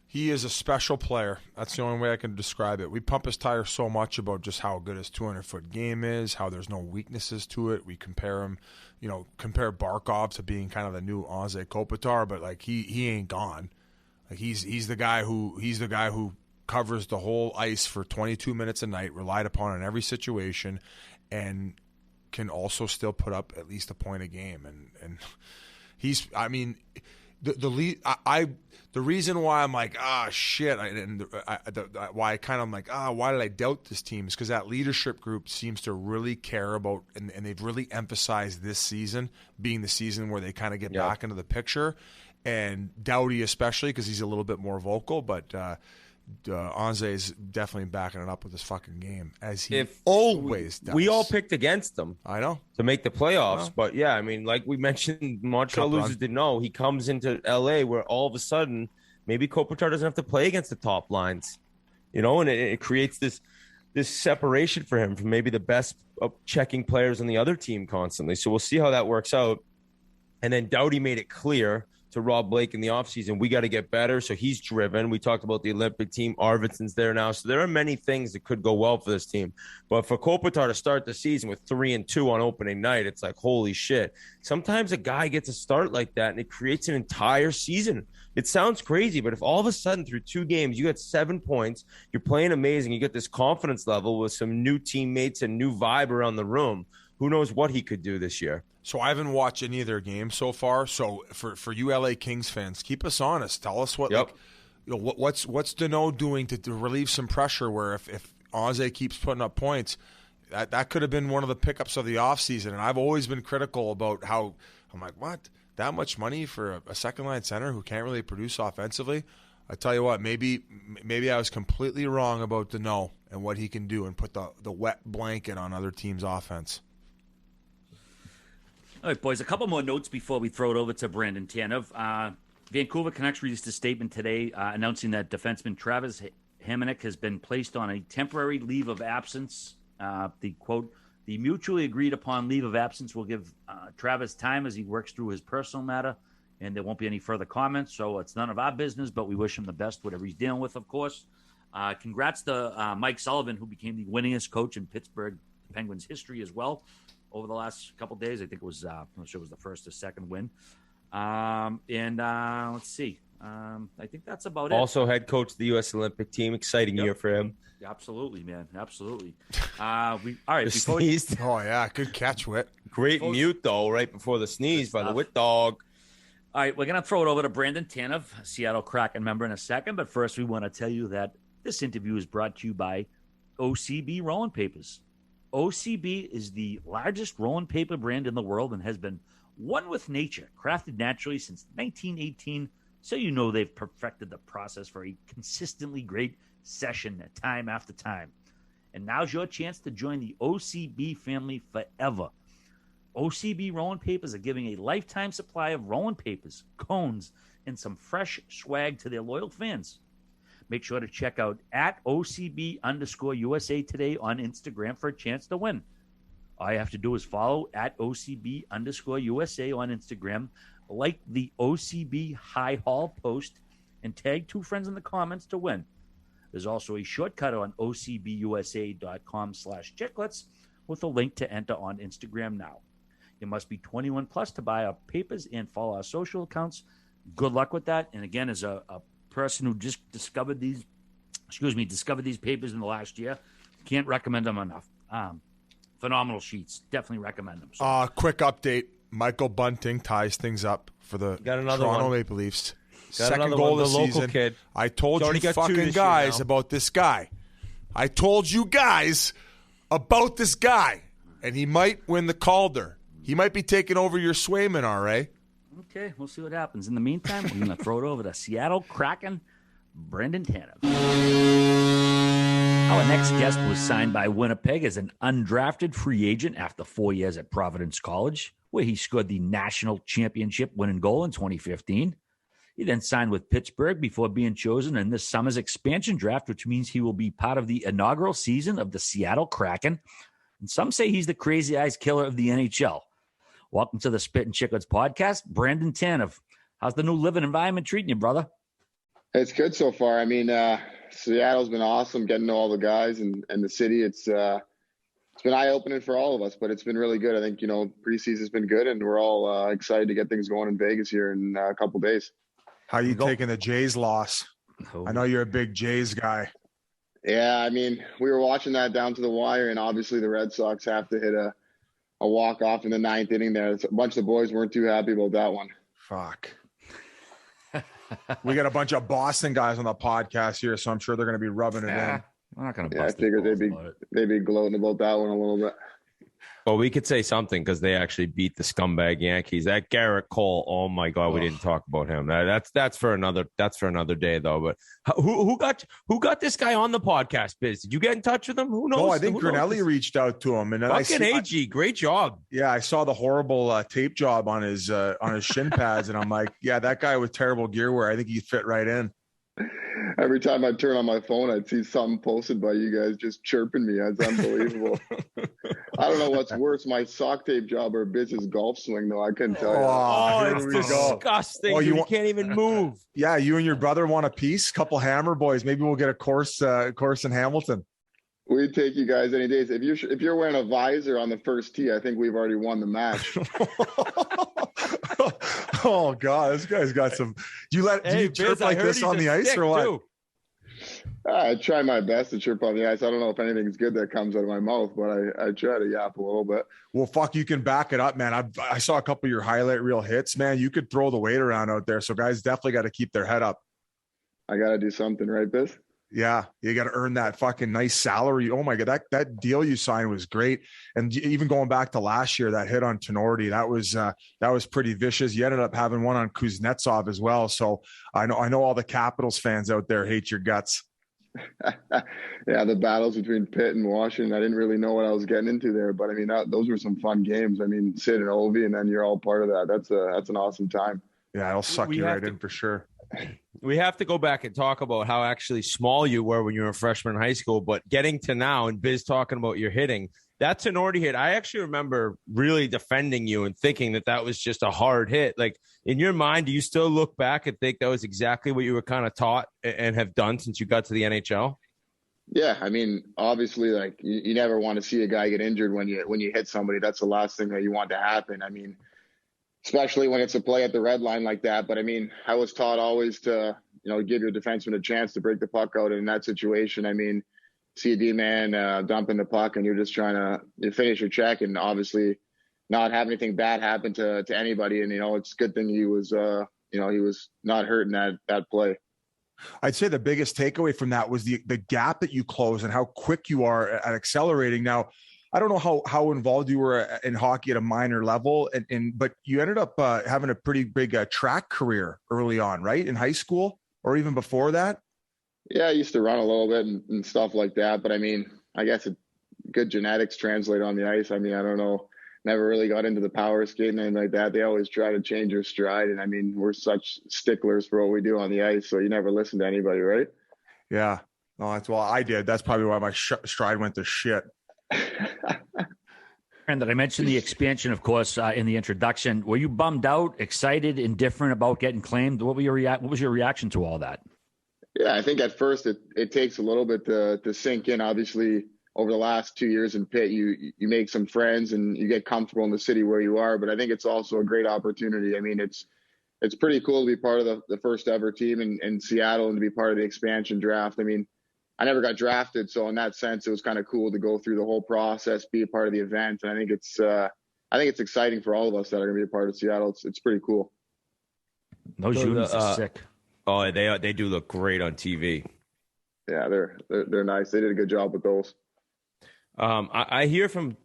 He is a special player. That's the only way I can describe it. We pump his tires so much about just how good his 200-foot game is, how there's no weaknesses to it. We compare him, compare Barkov to being kind of the new Anze Kopitar, but like he ain't gone. Like he's the guy who covers the whole ice for 22 minutes a night, relied upon in every situation, and can also still put up at least a point a game. And he's, I mean, the reason why I'm like, shit, why I kind of like, why did I doubt this team is because that leadership group seems to really care about, and they've really emphasized this season being the season where they kind of get back into the picture, and Doughty especially because he's a little bit more vocal, but Anze is definitely backing it up with his fucking game, as he always does. We all picked against them. I know. To make the playoffs. But, yeah, I mean, like we mentioned, Montreal losers didn't know. He comes into L.A. where all of a sudden maybe Kopitar doesn't have to play against the top lines, and it creates this separation for him from maybe the best checking players on the other team constantly. So we'll see how that works out. And then Doughty made it clear to Rob Blake in the offseason, we got to get better. So he's driven. We talked about the Olympic team. Arvidsson's there now. So there are many things that could go well for this team. But for Kopitar to start the season with 3-2 on opening night, it's like, holy shit. Sometimes a guy gets a start like that, and it creates an entire season. It sounds crazy, but if all of a sudden through 2 games, you get 7 points, you're playing amazing, you get this confidence level with some new teammates and new vibe around the room, who knows what he could do this year. So I haven't watched any of their games so far. So for you LA Kings fans, keep us honest. Tell us what what's Dano doing to relieve some pressure. Where if Anze keeps putting up points, that could have been one of the pickups of the offseason. And I've always been critical about how I'm like, what, that much money for a second line center who can't really produce offensively? I tell you what, maybe I was completely wrong about Dano and what he can do and put the wet blanket on other teams' offense. All right, boys, a couple more notes before we throw it over to Brandon Tanev. Vancouver Canucks released a statement today announcing that defenseman Travis Hamonic has been placed on a temporary leave of absence. The mutually agreed upon leave of absence will give Travis time as he works through his personal matter, and there won't be any further comments, so it's none of our business, but we wish him the best, whatever he's dealing with, of course. Congrats to Mike Sullivan, who became the winningest coach in Pittsburgh Penguins history as well. Over the last couple of days, I think it was, I'm not sure it was the first or second win. Let's see. I think that's about it. Also head coach of the U.S. Olympic team. Exciting year for him. Absolutely, man. Absolutely. All right. Sneezed. Oh, yeah. Good catch, Whit. Great mute, though, right before the sneeze by the Whit dog. All right, we're going to throw it over to Brandon Tanev, Seattle Kraken member, in a second. But first, we want to tell you that this interview is brought to you by OCB Rolling Papers. OCB is the largest rolling paper brand in the world and has been one with nature, crafted naturally since 1918, so you know they've perfected the process for a consistently great session time after time. And now's your chance to join the OCB family forever. OCB rolling papers are giving a lifetime supply of rolling papers, cones, and some fresh swag to their loyal fans. Make sure to check out at OCB_USA today on Instagram for a chance to win. All you have to do is follow at OCB_USA on Instagram. like the OCB High Hall post, and tag 2 friends in the comments to win. There's also a shortcut on ocbusa.com/chiclets with a link to enter on Instagram now. You must be 21 plus to buy our papers and follow our social accounts. Good luck with that. And again, as a person who just discovered these papers in the last year, can't recommend them enough. Phenomenal sheets. Definitely recommend them. So. Quick update. Michael Bunting ties things up for the Toronto Maple Leafs. Second goal of the season. Local kid. I told you fucking guys about this guy. I told you guys about this guy. And he might win the Calder. He might be taking over your Swayman, RA. Okay, we'll see what happens. In the meantime, we're going to throw it over to Seattle Kraken, Brandon Tanev. Our next guest was signed by Winnipeg as an undrafted free agent after 4 years at Providence College, where he scored the national championship winning goal in 2015. He then signed with Pittsburgh before being chosen in this summer's expansion draft, which means he will be part of the inaugural season of the Seattle Kraken. And some say he's the crazy eyes killer of the NHL. Welcome to the Spittin Chiclets podcast, Brandon Tanev. How's the new living environment treating you, brother? It's good so far. I mean, Seattle's been awesome getting to all the guys and the city. It's been eye-opening for all of us, but it's been really good. I think, preseason's been good, and we're all excited to get things going in Vegas here in a couple days. How are you taking the Jays loss? I know you're a big Jays guy. Yeah, I mean, we were watching that down to the wire, and obviously the Red Sox have to hit a walk-off in the 9th inning there. A bunch of the boys weren't too happy about that one. Fuck. We got a bunch of Boston guys on the podcast here, so I'm sure they're going to be rubbing it in. We're not going to. Yeah, I figured they'd be gloating about that one a little bit. Well, we could say something because they actually beat the scumbag Yankees. That Garrett Cole, oh my God, we didn't talk about him. That's for another day though. But who got this guy on the podcast, Biz? Did you get in touch with him? Who knows? Oh, I think Grinelli reached out to him, and fucking AG, great job. Yeah, I saw the horrible tape job on his shin pads, and I'm like, yeah, that guy with terrible gear wear. I think he fit right in. Every time I turn on my phone, I'd see something posted by you guys just chirping me. It's unbelievable. I don't know what's worse, my sock tape job or Biz's golf swing, though. I couldn't tell you. Oh, it's disgusting. You can't even move. Yeah, you and your brother want a piece? Couple Hammer boys. Maybe we'll get a course in Hamilton. We'd take you guys any days. If you're wearing a visor on the first tee, I think we've already won the match. Oh God, this guy's got some. Do you chirp like this on the ice or what? Too. I try my best to chirp on the ice. I don't know if anything's good that comes out of my mouth, but I try to yap a little bit. Well, fuck, you can back it up, man. I saw a couple of your highlight reel hits, man. You could throw the weight around out there. So guys definitely got to keep their head up. I got to do something, right, Biz? Yeah, you got to earn that fucking nice salary. Oh my God, that deal you signed was great. And even going back to last year, that hit on Tenorti, that was pretty vicious. You ended up having one on Kuznetsov as well. So I know all the Capitals fans out there hate your guts. Yeah, the battles between Pitt and Washington, I didn't really know what I was getting into there, but I mean, those were some fun games. I mean, Sid and Ovi, and then you're all part of that. That's an awesome time. Yeah, it'll suck you right in for sure. We have to go back and talk about how actually small you were when you were a freshman in high school, but getting to now and Biz talking about your hitting, that Tenorti hit, I actually remember really defending you and thinking that was just a hard hit. Like, in your mind, do you still look back and think that was exactly what you were kind of taught and have done since you got to the NHL? Yeah, I mean, obviously, like you never want to see a guy get injured when you hit somebody. That's the last thing that you want to happen. I mean, especially when it's a play at the red line like that. But I mean, I was taught always to, give your defenseman a chance to break the puck out. And in that situation, I mean, see a D-man dumping the puck and you're just trying to finish your check and obviously not have anything bad happen to anybody. And, it's a good thing he was not hurt in that play. I'd say the biggest takeaway from that was the gap that you close and how quick you are at accelerating. Now, I don't know how involved you were in hockey at a minor level, but you ended up having a pretty big track career early on, right? In high school or even before that? Yeah, I used to run a little bit and stuff like that. But I mean, I guess good genetics translate on the ice. I mean, I don't know. Never really got into the power skating and anything like that. They always try to change your stride. And I mean, we're such sticklers for what we do on the ice. So you never listen to anybody, right? Yeah. No, I did. That's probably why my stride went to shit. Brandon, I mentioned the expansion, of course, in the introduction. Were you bummed out, excited, indifferent about getting claimed? What was your reaction to all that? Yeah, I think at first it takes a little bit to sink in. Obviously, over the last 2 years in Pitt, you make some friends and you get comfortable in the city where you are. But I think it's also a great opportunity. I mean, it's pretty cool to be part of the first ever team in Seattle and to be part of the expansion draft. I mean, I never got drafted, so in that sense, it was kind of cool to go through the whole process, be a part of the event, and I think it's exciting for all of us that are going to be a part of Seattle. It's pretty cool. Those units are sick. Oh, they do look great on TV. Yeah, they're nice. They did a good job with those. I hear from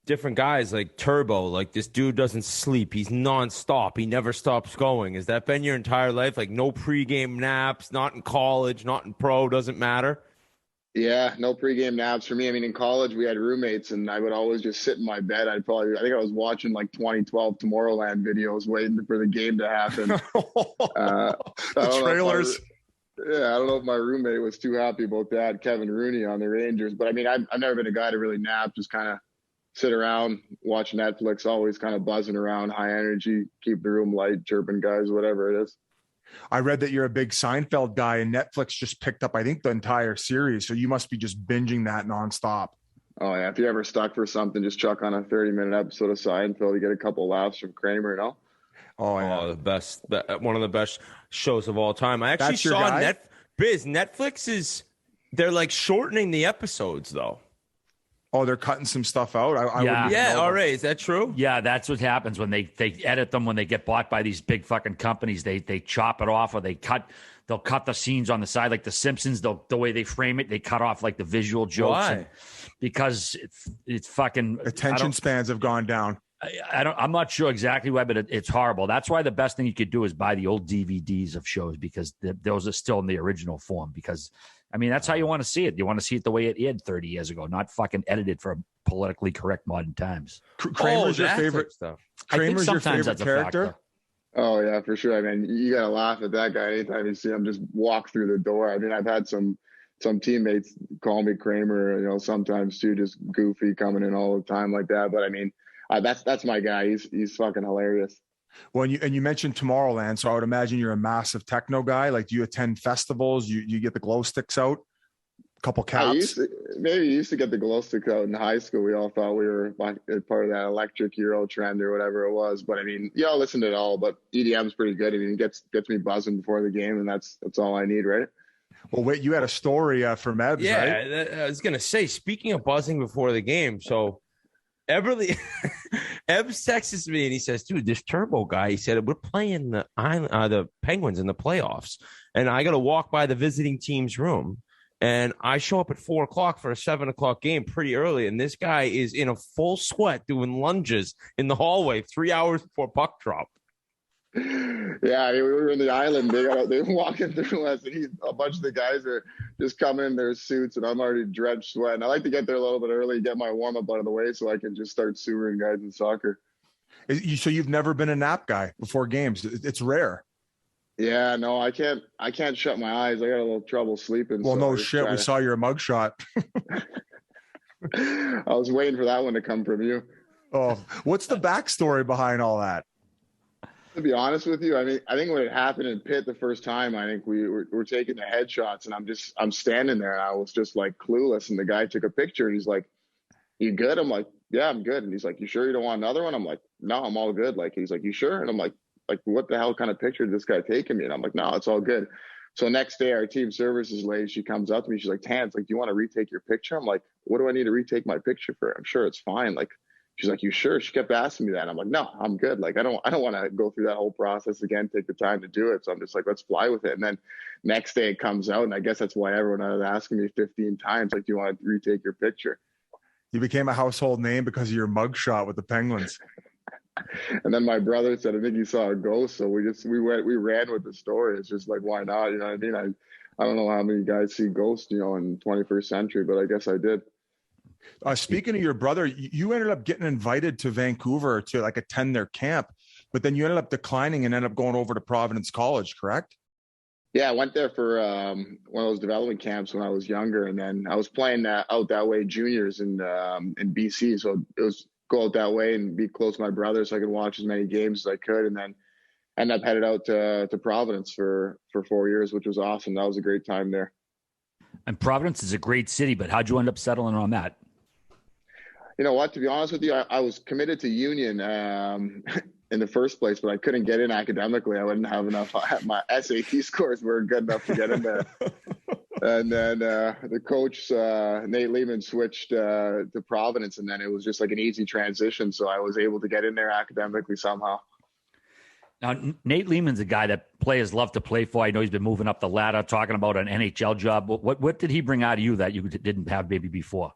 different guys like Turbo, like this dude doesn't sleep. He's nonstop. He never stops going. Has that been your entire life? Like no pregame naps, not in college, not in pro, doesn't matter? Yeah, no pregame naps for me. I mean, in college, we had roommates, and I would always just sit in my bed. I think I was watching like 2012 Tomorrowland videos waiting for the game to happen. The trailers. I don't know if my roommate was too happy about that, Kevin Rooney on the Rangers. But, I mean, I've never been a guy to really nap, just kind of sit around, watch Netflix, always kind of buzzing around, high energy, keep the room light, chirping guys, whatever it is. I read that you're a big Seinfeld guy, and Netflix just picked up, I think, the entire series. So you must be just binging that nonstop. Oh, yeah. If you're ever stuck for something, just chuck on a 30-minute episode of Seinfeld. You get a couple laughs from Kramer, you know? Oh, yeah. Oh, the best. One of the best shows of all time. I actually saw Netflix they're like shortening the episodes, though. Oh, they're cutting some stuff out? All right. Is that true? Yeah, that's what happens when they edit them. When they get bought by these big fucking companies, they chop it off, or they'll cut the scenes on the side, like The Simpsons. The way they frame it, they cut off like the visual jokes. Why? Because it's fucking attention spans have gone down. I'm not sure exactly why, but it's horrible. That's why the best thing you could do is buy the old DVDs of shows, because those are still in the original form. Because I mean, that's how you want to see it. You want to see it the way it aired 30 years ago, not fucking edited for politically correct modern times. Kramer's your favorite stuff. Kramer's your favorite character. Oh yeah, for sure. I mean, you gotta laugh at that guy anytime you see him just walk through the door. I mean, I've had some teammates call me Kramer, you know, sometimes too, just goofy, coming in all the time like that. But I mean, that's my guy. He's fucking hilarious. Well, you mentioned Tomorrowland, so I would imagine you're a massive techno guy. Like, do you attend festivals? You get the glow sticks out? A couple caps? I used to get the glow sticks out in high school. We all thought we were part of that electric Euro trend or whatever it was. But I mean, yeah, I'll listen to it all. But EDM's pretty good. I mean, it gets me buzzing before the game, and that's all I need, right? Well, wait, you had a story for Mebs, right? Yeah, I was gonna say. Speaking of buzzing before the game, so Ebbs texts me and he says, dude, this Turbo guy, he said, we're playing the Penguins in the playoffs. And I got to walk by the visiting team's room. And I show up at 4:00 for a 7:00 game pretty early. And this guy is in a full sweat doing lunges in the hallway 3 hours before puck drop. Yeah, I mean, we were in the island. They were walking through us, and a bunch of the guys are just coming in their suits, and I'm already drenched sweat. And I like to get there a little bit early, get my warm up out of the way, so I can just start sewering guys in soccer. So you've never been a nap guy before games? It's rare. Yeah, no, I can't shut my eyes. I got a little trouble sleeping. Well, so no shit. We saw your mugshot. I was waiting for that one to come from you. Oh, what's the backstory behind all that? To be honest with you, I mean, I think when it happened in Pitt the first time, I think we were taking the headshots, and I'm standing there, and I was just like clueless. And the guy took a picture, and he's like, "You good?" I'm like, "Yeah, I'm good." And he's like, "You sure you don't want another one?" I'm like, "No, I'm all good." Like, he's like, "You sure?" And I'm like, what the hell kind of picture did this guy taking me? And I'm like, "No, it's all good." So next day, our team services lady, she comes up to me, she's like, "Tans, like, do you want to retake your picture?" I'm like, "What do I need to retake my picture for? I'm sure it's fine." Like, she's like, "You sure?" She kept asking me that. And I'm like, "No, I'm good. Like, I don't want to go through that whole process again, take the time to do it." So I'm just like, let's fly with it. And then next day it comes out, and I guess that's why everyone was asking me 15 times, like, "Do you want to retake your picture?" You became a household name because of your mugshot with the Penguins. And then my brother said, "I think he saw a ghost." So we ran with the story. It's just like, why not? You know what I mean? I don't know how many guys see ghosts, you know, in 21st century, but I guess I did. Speaking of your brother, you ended up getting invited to Vancouver to like attend their camp, but then you ended up declining and ended up going over to Providence College, correct? Yeah, I went there for one of those development camps when I was younger, and then I was playing out that way juniors in BC. So it go out that way and be close to my brother so I could watch as many games as I could, and then end up headed out to Providence for 4 years, which was awesome. That was a great time there. And Providence is a great city, but how'd you end up settling on that? You know what? To be honest with you, I was committed to Union in the first place, but I couldn't get in academically. I wouldn't have enough. My SAT scores weren't good enough to get in there. And then the coach, Nate Lehman, switched to Providence, and then it was just like an easy transition. So I was able to get in there academically somehow. Now, Nate Lehman's a guy that players love to play for. I know he's been moving up the ladder, talking about an NHL job. What did he bring out of you that you didn't have maybe before?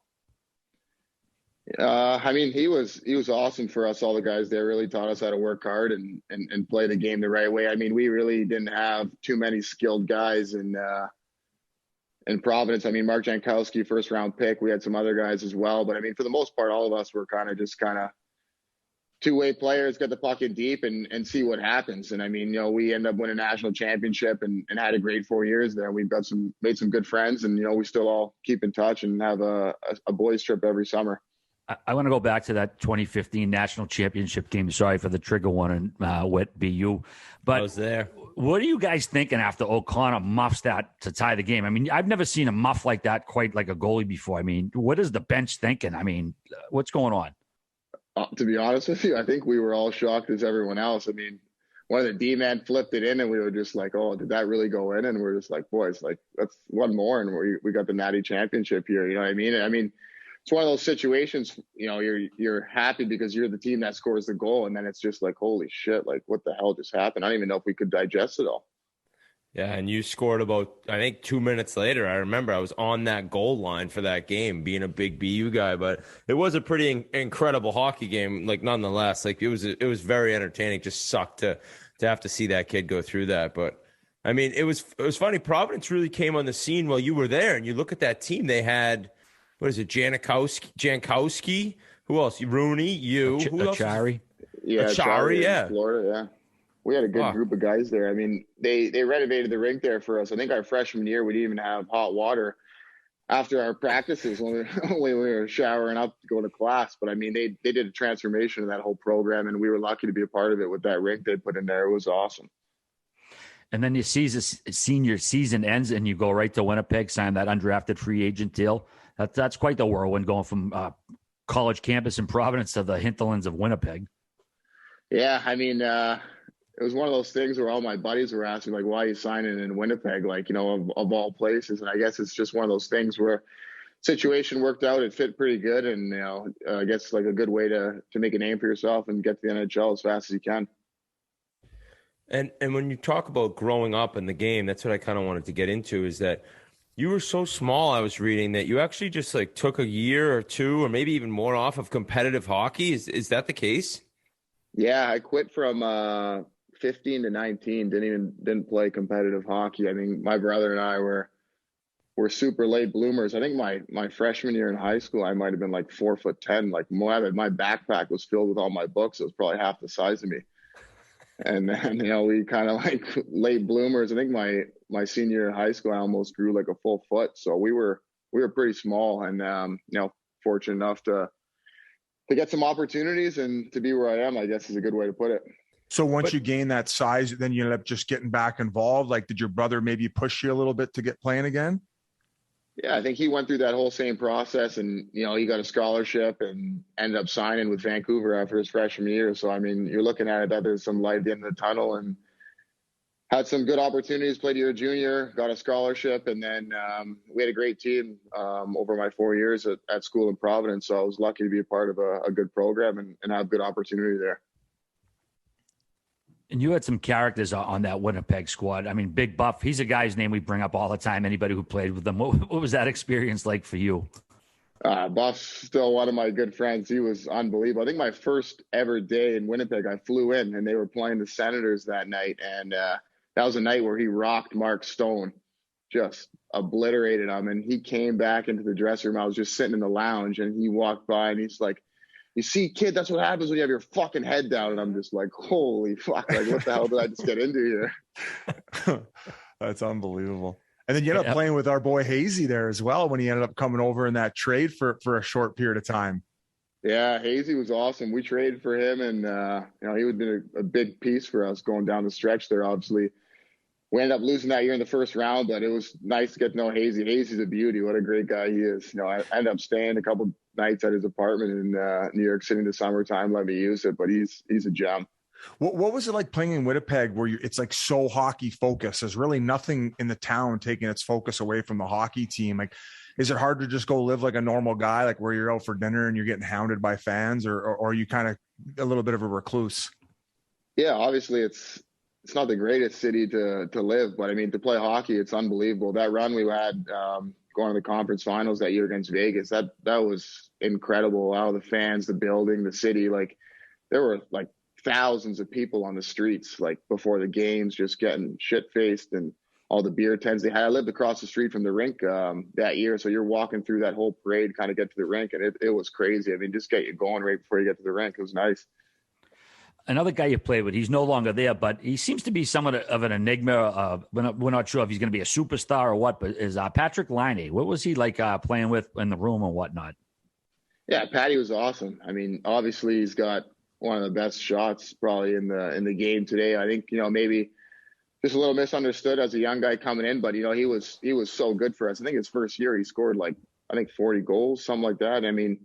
I mean, he was awesome for us. All the guys there really taught us how to work hard and play the game the right way. I mean, we really didn't have too many skilled guys in Providence. I mean, Mark Jankowski, first round pick. We had some other guys as well, but I mean, for the most part, all of us were kind of two-way players, get the puck in deep and see what happens. And I mean, you know, we end up winning a national championship and had a great 4 years there. We've made some good friends, and you know, we still all keep in touch and have a boys trip every summer. I want to go back to that 2015 national championship game. Sorry for the trigger one and with BU, but I was there. What are you guys thinking after O'Connor muffs that to tie the game? I mean, I've never seen a muff like that quite like a goalie before. I mean, what is the bench thinking? I mean, what's going on? To be honest with you, I think we were all shocked as everyone else. I mean, one of the D-men flipped it in, and we were just like, oh, did that really go in? And we're just like, boys, like, that's one more, and we got the Natty championship here. You know what I mean? I mean, it's one of those situations, you know, you're happy because you're the team that scores the goal, and then it's just like, holy shit, like, what the hell just happened? I don't even know if we could digest it all. Yeah, and you scored about, I think, 2 minutes later. I remember I was on that goal line for that game, being a big BU guy, but it was a pretty incredible hockey game, like, nonetheless. Like, it was very entertaining. Just sucked to have to see that kid go through that. But, I mean, it was funny. Providence really came on the scene while you were there, and you look at that team. They had, what is it, Jankowski? Who else? Rooney, you. Who else? Achari. Yeah, Achari, yeah. Florida, yeah. We had a good group of guys there. I mean, they renovated the rink there for us. I think our freshman year, we didn't even have hot water after our practices when we were showering up to go to class. But I mean, they did a transformation of that whole program, and we were lucky to be a part of it with that rink they put in there. It was awesome. And then your senior season ends, and you go right to Winnipeg, sign that undrafted free agent deal. That's quite the whirlwind going from college campus in Providence to the hinterlands of Winnipeg. Yeah, I mean, it was one of those things where all my buddies were asking, like, why are you signing in Winnipeg, like, you know, of all places? And I guess it's just one of those things where situation worked out. It fit pretty good. And, you know, I guess like a good way to make a name for yourself and get to the NHL as fast as you can. And when you talk about growing up in the game, that's what I kind of wanted to get into, is that you were so small, I was reading, that you actually just like took a year or two or maybe even more off of competitive hockey. Is that the case? Yeah, I quit from 15 to 19, didn't play competitive hockey. I mean, my brother and I were super late bloomers. I think my freshman year in high school, I might have been like 4'10". Like my backpack was filled with all my books. It was probably half the size of me. And then, you know, we kind of like late bloomers. I think my senior year in high school, I almost grew like a full foot. So we were pretty small, and you know, fortunate enough to get some opportunities and to be where I am, I guess, is a good way to put it. So once you gain that size, then you end up just getting back involved. Like, did your brother maybe push you a little bit to get playing again? Yeah, I think he went through that whole same process, and, you know, he got a scholarship and ended up signing with Vancouver after his freshman year. So, I mean, you're looking at it that there's some light at the end of the tunnel, and had some good opportunities, played year junior, got a scholarship. And then we had a great team over my 4 years at school in Providence. So I was lucky to be a part of a good program and have good opportunity there. And you had some characters on that Winnipeg squad. I mean, Big Buff, he's a guy's name we bring up all the time, anybody who played with them. What was that experience like for you? Buff's still one of my good friends. He was unbelievable. I think my first ever day in Winnipeg, I flew in, and they were playing the Senators that night. And that was a night where he rocked Mark Stone, just obliterated him. And he came back into the dressing room. I was just sitting in the lounge, and he walked by, and he's like, "You see, kid, that's what happens when you have your fucking head down." And I'm just like, holy fuck, like, what the hell did I just get into here? That's unbelievable. And then you ended up playing with our boy Hazy there as well when he ended up coming over in that trade for a short period of time. Yeah, Hazy was awesome. We traded for him, and he would have been a big piece for us going down the stretch there. Obviously, we ended up losing that year in the first round, but it was nice to get to know Hazy. Hazy's a beauty. What a great guy he is. I ended up staying a couple nights at his apartment in New York City in the summertime. Let me use it, but he's a gem. What was it like playing in Winnipeg, where it's like so hockey focused? There's really nothing in the town taking its focus away from the hockey team. Like, is it hard to just go live like a normal guy, like where you're out for dinner and you're getting hounded by fans, or are you kind of a little bit of a recluse? Yeah, obviously it's not the greatest city to live, but I mean, to play hockey, it's unbelievable. That run we had going to the conference finals that year against Vegas, that was incredible. All the fans, the building, the city, like there were like thousands of people on the streets, like before the games, just getting shit-faced, and all the beer tents they had. I lived across the street from the rink that year, so you're walking through that whole parade, kind of get to the rink, and it was crazy. I mean, just get you going right before you get to the rink. It was nice. Another guy you played with, he's no longer there, but he seems to be somewhat of an enigma. We're not sure if he's going to be a superstar or what, but is Patrick Laine. What was he like playing with in the room and whatnot? Yeah, Patty was awesome. I mean, obviously he's got one of the best shots probably in the game today. I think, maybe just a little misunderstood as a young guy coming in, but he was so good for us. I think his first year he scored 40 goals, something like that. I mean,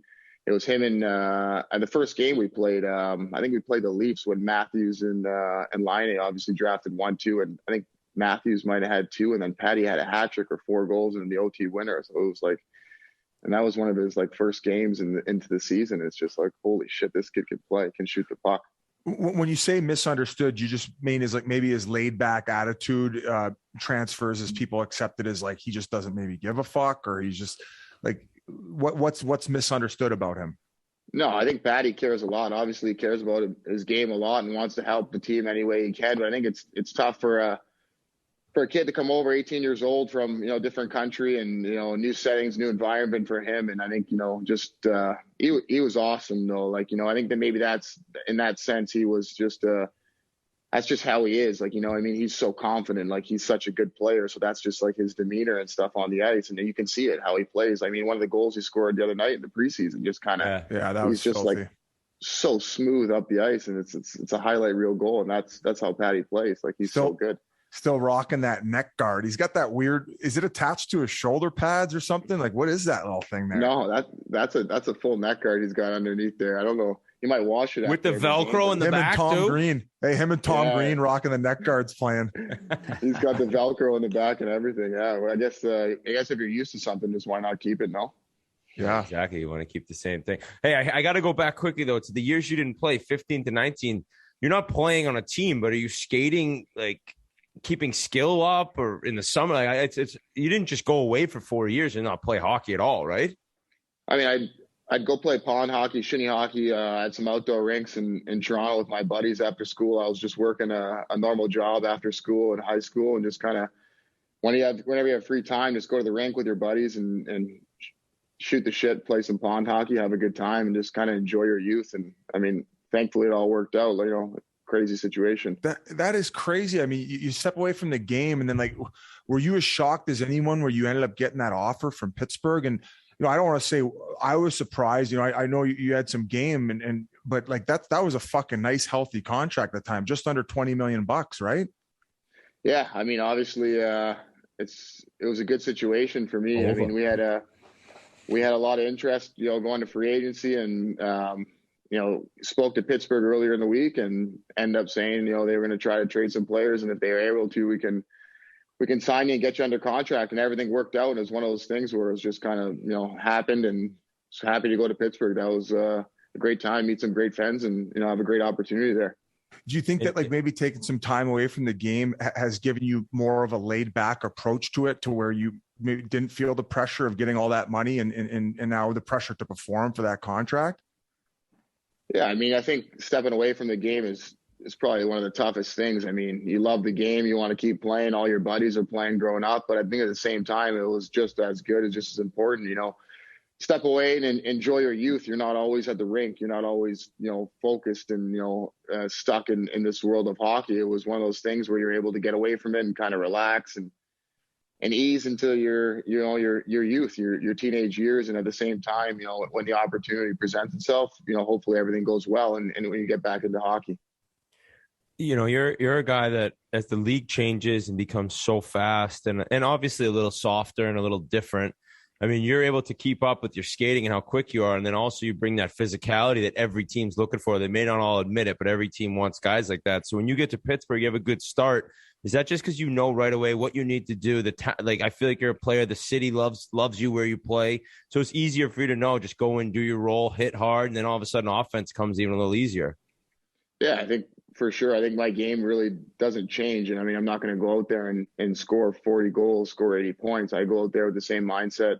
it was him and the first game we played. I think we played the Leafs when Matthews and Laine obviously drafted 1-2, and I think Matthews might have had 2, and then Patty had a hat trick or 4 goals in the OT winner. So it was like, and that was one of his first games into the season. It's just like, holy shit, this kid can play, can shoot the puck. When you say misunderstood, you just mean is like maybe his laid back attitude transfers as people accept it as like he just doesn't maybe give a fuck, or he's just like, what's misunderstood about him? No, I think Patty cares a lot. Obviously, he cares about his game a lot and wants to help the team any way he can. But I think it's tough for a kid to come over, 18 years old, from different country and new settings, new environment for him. And I think just he was awesome though. I think that maybe that's in that sense he was just that's just how he is. He's so confident. He's such a good player. So that's just his demeanor and stuff on the ice. And you can see it, how he plays. I mean, one of the goals he scored the other night in the preseason, just kind of, that was just filthy. So smooth up the ice. And it's a highlight reel goal. And that's how Patty plays. He's so good. Still rocking that neck guard. He's got that weird, is it attached to his shoulder pads or something? What is that little thing there? No, that's a full neck guard he's got underneath there. I don't know. You might wash it with the Velcro in the back too. Him and Tom Green rocking the neck guards playing. He's got the Velcro in the back and everything. Yeah, well, I guess if you're used to something, just why not keep it? No. Yeah, exactly. You want to keep the same thing. Hey, I got to go back quickly though. To the years you didn't play, 15 to 19. You're not playing on a team, but are you skating keeping skill up, or in the summer? It's you didn't just go away for 4 years and not play hockey at all, right? I mean, I'd go play pond hockey, shinny hockey at some outdoor rinks in Toronto with my buddies after school. I was just working a normal job after school in high school, and just kind of whenever you have free time, just go to the rink with your buddies and shoot the shit, play some pond hockey, have a good time, and just kind of enjoy your youth. And I mean, thankfully it all worked out. Crazy situation. That is crazy. I mean, you step away from the game, and then were you as shocked as anyone where you ended up getting that offer from Pittsburgh? And I don't want to say I was surprised. I know you had some game, but that was a fucking nice, healthy contract at the time, just under $20 million, right? Yeah, I mean, obviously, it was a good situation for me. I mean, we had a lot of interest, going to free agency, and spoke to Pittsburgh earlier in the week and end up saying, they were going to try to trade some players, and if they were able to, we can sign you and get you under contract. And everything worked out. And it was one of those things where it was just kind of, happened, and just happy to go to Pittsburgh. That was a great time, meet some great friends, and, have a great opportunity there. Do you think that maybe taking some time away from the game has given you more of a laid back approach to it, to where you maybe didn't feel the pressure of getting all that money and now the pressure to perform for that contract? Yeah, I mean, I think stepping away from the game is probably one of the toughest things. I mean, you love the game, you want to keep playing. All your buddies are playing growing up, but I think at the same time, it was just as good, as just as important. Step away and enjoy your youth. You're not always at the rink. You're not always focused and stuck in this world of hockey. It was one of those things where you're able to get away from it and kind of relax and ease into your youth, your teenage years. And at the same time, when the opportunity presents itself, hopefully everything goes well. And when you get back into hockey. You're a guy that as the league changes and becomes so fast and obviously a little softer and a little different, I mean, you're able to keep up with your skating and how quick you are. And then also you bring that physicality that every team's looking for. They may not all admit it, but every team wants guys like that. So when you get to Pittsburgh, you have a good start. Is that just because you know right away what you need to do? I feel like you're a player. The city loves you where you play. So it's easier for you to know, just go in, do your role, hit hard, and then all of a sudden offense comes even a little easier. Yeah, I think for sure. I think my game really doesn't change. And I mean, I'm not going to go out there and score 40 goals, score 80 points. I go out there with the same mindset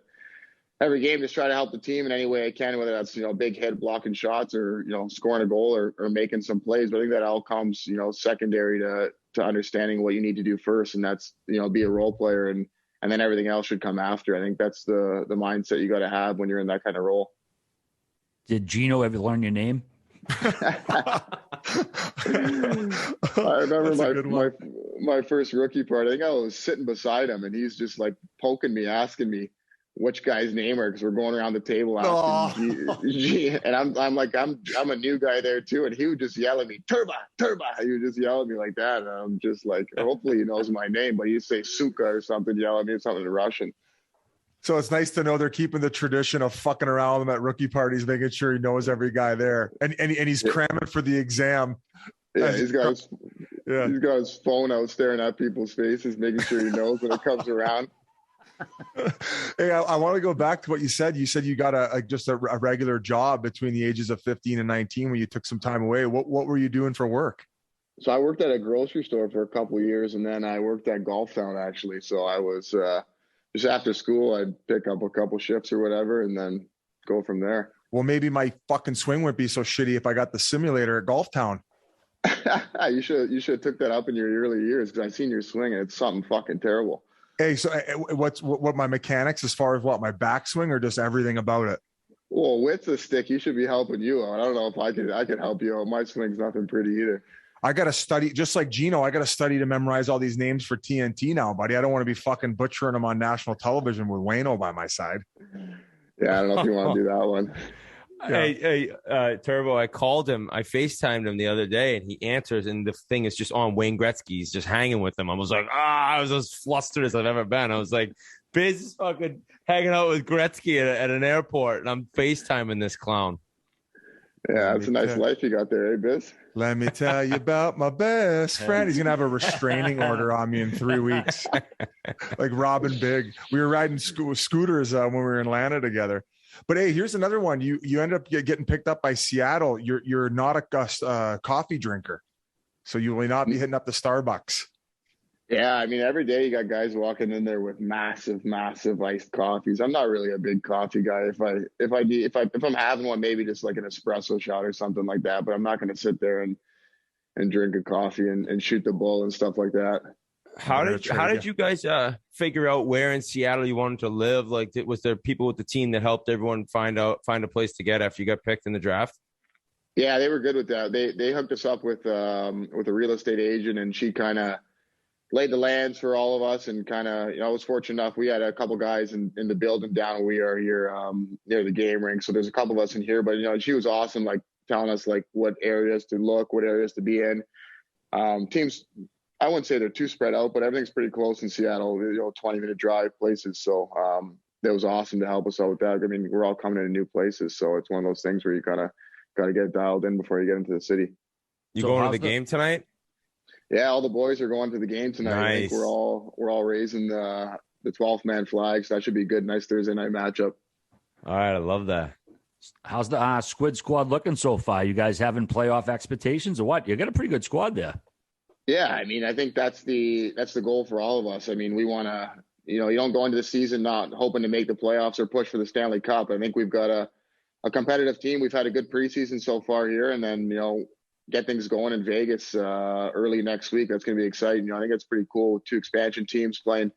every game, just try to help the team in any way I can, whether that's, big hit blocking shots or, scoring a goal or making some plays. But I think that all comes, secondary to understanding what you need to do first. And that's, be a role player and then everything else should come after. I think that's the mindset you got to have when you're in that kind of role. Did Gino ever learn your name? I remember my first rookie part. I think I was sitting beside him and he's just like poking me, asking me which guy's name are, because we're going around the table asking and I'm like, I'm a new guy there too, and he would just yell at me, Turba. He would just yell at me like that, and I'm just like, hopefully he knows my name, but he'd say Suka or something, yell at me something in Russian. So it's nice to know they're keeping the tradition of fucking around with him at rookie parties, making sure he knows every guy there, and he's cramming for the exam. Yeah, he's got his phone out staring at people's faces, making sure he knows when it comes around. Hey, I want to go back to what you said. You said you got just a regular job between the ages of 15 and 19 when you took some time away. What were you doing for work? So I worked at a grocery store for a couple of years, and then I worked at Golf Town, actually. So I was just after school, I'd pick up a couple shifts or whatever and then go from there. Well, maybe my fucking swing wouldn't be so shitty if I got the simulator at Golf Town. You should have took that up in your early years, because I've seen your swing and it's something fucking terrible. Hey, so what my mechanics as far as what my backswing or just everything about it? Well, with the stick, you should be helping you out. I don't know if I could help you out. My swing's nothing pretty either. I got to study, just like Gino, I got to study to memorize all these names for TNT now, buddy. I don't want to be fucking butchering them on national television with Wayno by my side. Yeah, I don't know if you want to do that one. Yeah. Hey, Turbo, I called him. I FaceTimed him the other day, and he answers, and the thing is just on Wayne Gretzky. He's just hanging with him. I was like, I was as flustered as I've ever been. I was like, Biz is fucking hanging out with Gretzky at an airport, and I'm FaceTiming this clown. Yeah, it's a nice life you got there, eh, Biz? Let me tell you about my best friend. He's going to have a restraining order on me in 3 weeks. Like Robin Big. We were riding scooters when we were in Atlanta together. But hey, here's another one. You end up getting picked up by Seattle. You're not a coffee drinker, so you will not be hitting up the Starbucks. Yeah, I mean, every day you got guys walking in there with massive iced coffees. I'm not really a big coffee guy. If I'm having one, maybe just like an espresso shot or something like that. But I'm not going to sit there and drink a coffee and shoot the bull and stuff like that. How did you guys figure out where in Seattle you wanted to live? Like, was there people with the team that helped everyone find a place to get after you got picked in the draft? Yeah, they were good with that. They hooked us up with a real estate agent, and she kind of laid the lands for all of us. And kind of, I was fortunate enough. We had a couple guys in the building down where we are here near the game rink. So there's a couple of us in here, but she was awesome, like telling us like what areas to look, what areas to be in. Teams, I wouldn't say they're too spread out, but everything's pretty close in Seattle, 20-minute drive places. So that was awesome to help us out with that. I mean, we're all coming into new places. So it's one of those things where you kind of got to get dialed in before you get into the city. You going to the game tonight? Yeah, all the boys are going to the game tonight. Nice. I think we're all raising the 12th man flag. So that should be a good, nice Thursday night matchup. All right. I love that. How's the Squid squad looking so far? You guys having playoff expectations or what? You got a pretty good squad there. Yeah, I mean, I think that's the goal for all of us. I mean, we want to, you don't go into the season not hoping to make the playoffs or push for the Stanley Cup. I think we've got a competitive team. We've had a good preseason so far here, and then, get things going in Vegas early next week. That's going to be exciting. I think it's pretty cool with two expansion teams playing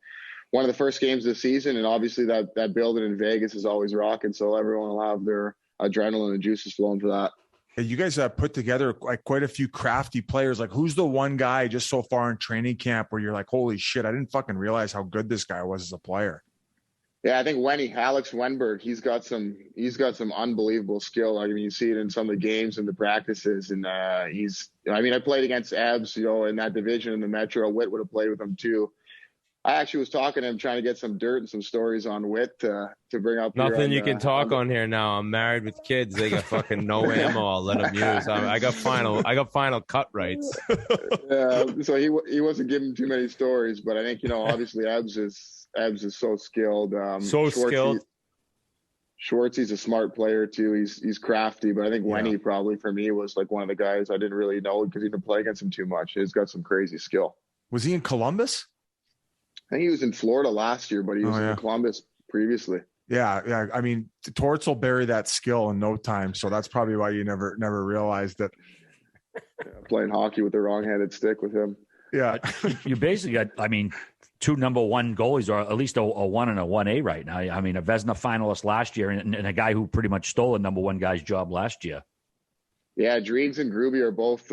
one of the first games of the season, and obviously that building in Vegas is always rocking, so everyone will have their adrenaline and juices flowing for that. You guys put together like quite a few crafty players. Like, who's the one guy just so far in training camp where you're like, holy shit, I didn't fucking realize how good this guy was as a player? Yeah, I think Alex Wenberg, he's got some unbelievable skill. I mean, you see it in some of the games and the practices, and I played against Abs, in that division in the Metro. Witt would have played with him too. I actually was talking to him, trying to get some dirt and some stories on Witt to bring up. Nothing you can talk on here now. I'm married with kids. They got fucking no ammo. I'll let them use. I got final cut rights. Yeah, so he wasn't giving too many stories, but I think obviously Abs is so skilled. Schwartz, he's a smart player too. He's crafty, but I think Wenny probably for me was like one of the guys I didn't really know because he didn't play against him too much. He's got some crazy skill. Was he in Columbus? I think he was in Florida last year, but he was in Columbus previously. Yeah. I mean, Torts will bury that skill in no time, so that's probably why you never realized it. Playing hockey with the wrong-handed stick with him. Yeah, you basically got, two number one goalies, or at least a 1 and a 1A right now. I mean, a Vezina finalist last year and a guy who pretty much stole a number one guy's job last year. Yeah, Driegs and Gruby are both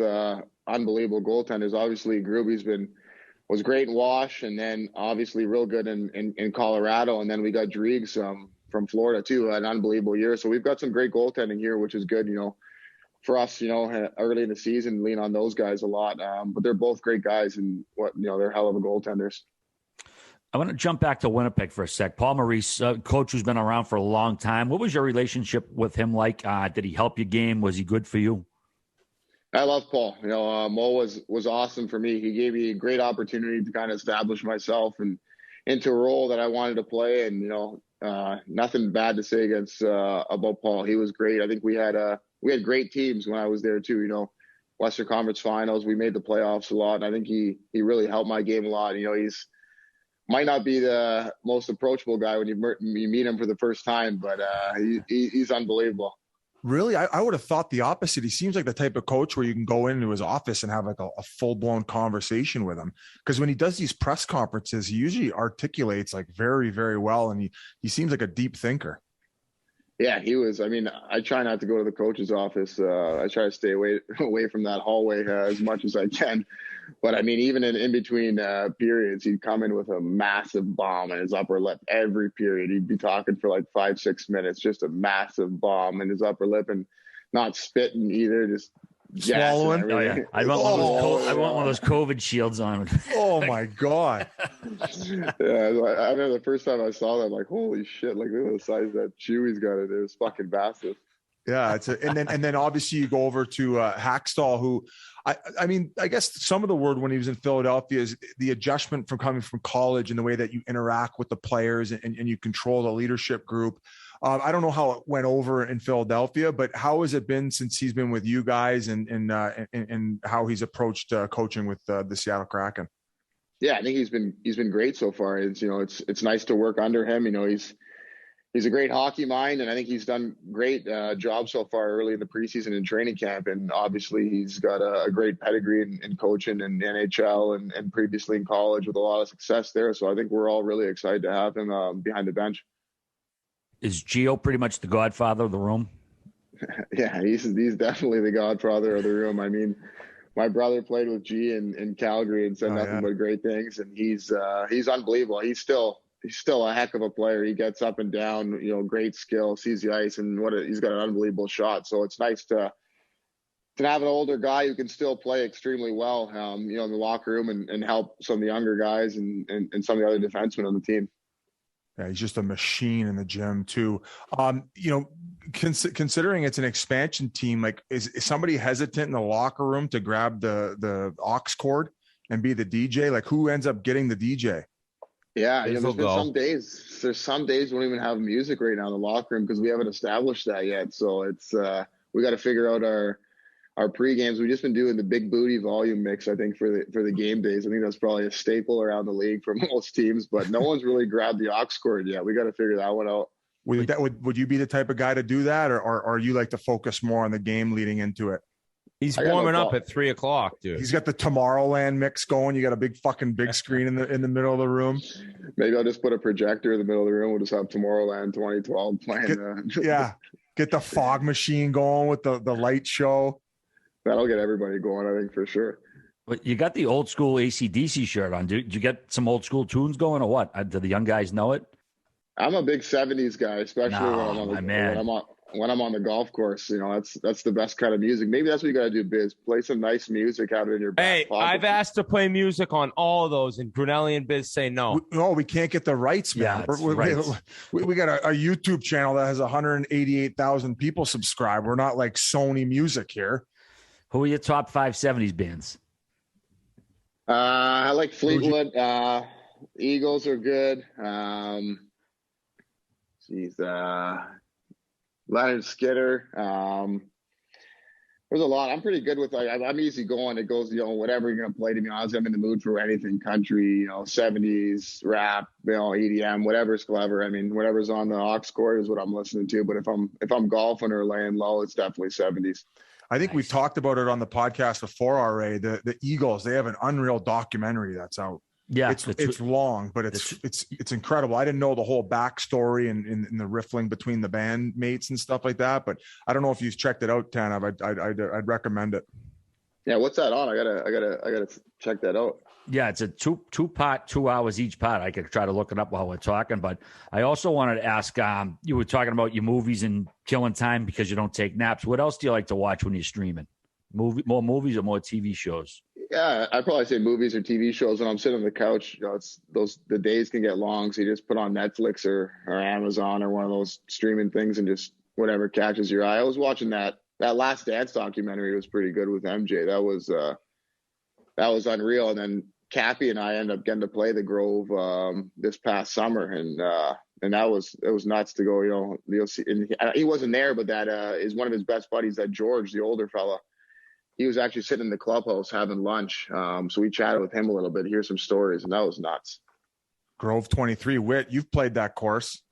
unbelievable goaltenders. Obviously, Gruby's was great in Wash, and then obviously real good in Colorado. And then we got Driegs from Florida too, an unbelievable year. So we've got some great goaltending here, which is good, for us, early in the season, lean on those guys a lot. But they're both great guys, and they're hell of a goaltenders. I want to jump back to Winnipeg for a sec. Paul Maurice, coach who's been around for a long time. What was your relationship with him like? Did he help your game? Was he good for you? I love Paul. Mo was awesome for me. He gave me a great opportunity to kind of establish myself and into a role that I wanted to play. And nothing bad to say about Paul. He was great. I think we had great teams when I was there too. Western Conference Finals. We made the playoffs a lot. And I think he really helped my game a lot. He's might not be the most approachable guy when you meet him for the first time, but he's unbelievable. Really? I would have thought the opposite. He seems like the type of coach where you can go into his office and have like a full-blown conversation with him. Because when he does these press conferences, he usually articulates like very, very well. And he seems like a deep thinker. Yeah, he was. I try not to go to the coach's office. I try to stay away from that hallway as much as I can. But even in between periods, he'd come in with a massive bomb in his upper lip every period. He'd be talking for like 5-6 minutes, just a massive bomb in his upper lip, and not spitting either, just swallowing. Oh yeah, I want one of those COVID shields on. Oh my god. Yeah, I remember the first time I saw that, I'm like, holy shit! Like, look at the size of that chew he's got in there. It's fucking massive. Yeah, and then obviously you go over to Hackstall, who I guess some of the word when he was in Philadelphia is the adjustment from coming from college and the way that you interact with the players and you control the leadership group. I don't know how it went over in Philadelphia, but how has it been since he's been with you guys and how he's approached coaching with the Seattle Kraken? Yeah, I think he's been great so far. It's nice to work under him. He's a great hockey mind, and I think he's done great job so far early in the preseason and training camp. And obviously, he's got a great pedigree in coaching in the NHL and previously in college with a lot of success there. So I think we're all really excited to have him behind the bench. Is Gio pretty much the godfather of the room? Yeah, he's definitely the godfather of the room. My brother played with G in Calgary and said nothing but great things, and he's unbelievable. He's still a heck of a player. He gets up and down, great skill, sees the ice, and he's got an unbelievable shot. So it's nice to have an older guy who can still play extremely well, in the locker room and help some of the younger guys and some of the other defensemen on the team. Yeah, he's just a machine in the gym too. Considering it's an expansion team, like is somebody hesitant in the locker room to grab the aux cord and be the DJ? Like, who ends up getting the DJ? Yeah, there's been some days we don't even have music right now in the locker room because we haven't established that yet. So it's we got to figure out our pre-games. We've just been doing the big booty volume mix, I think, for the game days. I think that's probably a staple around the league for most teams, but no one's really grabbed the aux cord yet. We got to figure that one out. Would you be the type of guy to do that, or are you like to focus more on the game leading into it? He's warming up at 3:00, dude. He's got the Tomorrowland mix going. You got a big screen in the middle of the room. Maybe I'll just put a projector in the middle of the room. We'll just have Tomorrowland 2012 playing. Yeah. Get the fog machine going with the light show. That'll get everybody going, I think, for sure. But you got the old school AC/DC shirt on. Did you get some old school tunes going or what? Do the young guys know it? I'm a big 70s guy, especially when I'm on the golf course. You know, that's the best kind of music. Maybe that's what you got to do, Biz. Play some nice music, have it in your back pocket. I've asked to play music on all of those, and Brunelli and Biz say no. We can't get the rights, man. We got a YouTube channel that has 188,000 people subscribed. We're not like Sony Music here. Who are your top 5 70s bands? I like Fleetwood. Eagles are good. Leonard Skinner. There's a lot. I'm pretty good with I'm easy going. It goes, whatever you're gonna play. To be honest, I'm in the mood for anything country, 70s rap, EDM, whatever's clever. I mean, whatever's on the aux cord is what I'm listening to. But if I'm golfing or laying low, it's definitely 70s. I think we've talked about it on the podcast before, RA. The Eagles, they have an unreal documentary that's out. Yeah, it's long, but it's incredible. I didn't know the whole backstory and the riffling between the bandmates and stuff like that. But I don't know if you've checked it out, Tanev. I'd recommend it. Yeah, what's that on? I gotta check that out. Yeah, it's a two-part, 2 hours each part. I could try to look it up while we're talking, but I also wanted to ask, you were talking about your movies and killing time because you don't take naps. What else do you like to watch when you're streaming? More movies or more TV shows? Yeah, I'd probably say movies or TV shows. When I'm sitting on the couch, the days can get long, so you just put on Netflix or Amazon or one of those streaming things and just whatever catches your eye. I was watching that Last Dance documentary was pretty good with MJ. That was unreal. And then Cappy and I ended up getting to play the Grove this past summer, and it was nuts to go. You'll see, and he wasn't there, but that is one of his best buddies, that George, the older fella. He was actually sitting in the clubhouse having lunch, so we chatted with him a little bit, hear some stories, and that was nuts. Grove 23, Whit, you've played that course.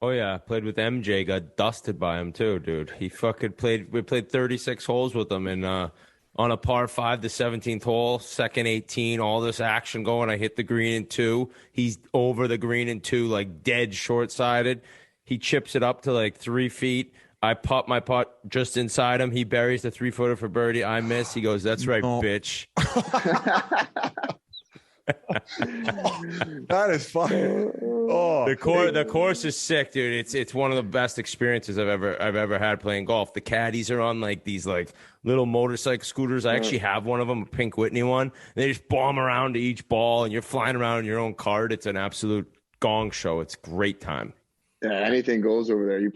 Oh yeah, played with MJ, got dusted by him too, dude. He fucking played. We played 36 holes with him, and on a par 5, the 17th hole, second 18, all this action going. I hit the green in 2. He's over the green in 2, like dead short-sided. He chips it up to like 3 feet. I pop my putt just inside him. He buries the 3-footer for birdie. I miss. He goes, "That's right, bitch." That is fun. Oh, the course is sick, dude. It's one of the best experiences I've ever had playing golf. The caddies are on like these like little motorcycle scooters. I actually have one of them, a Pink Whitney one. They just bomb around to each ball, and you're flying around in your own cart. It's an absolute gong show. It's a great time. Yeah, anything goes over there. You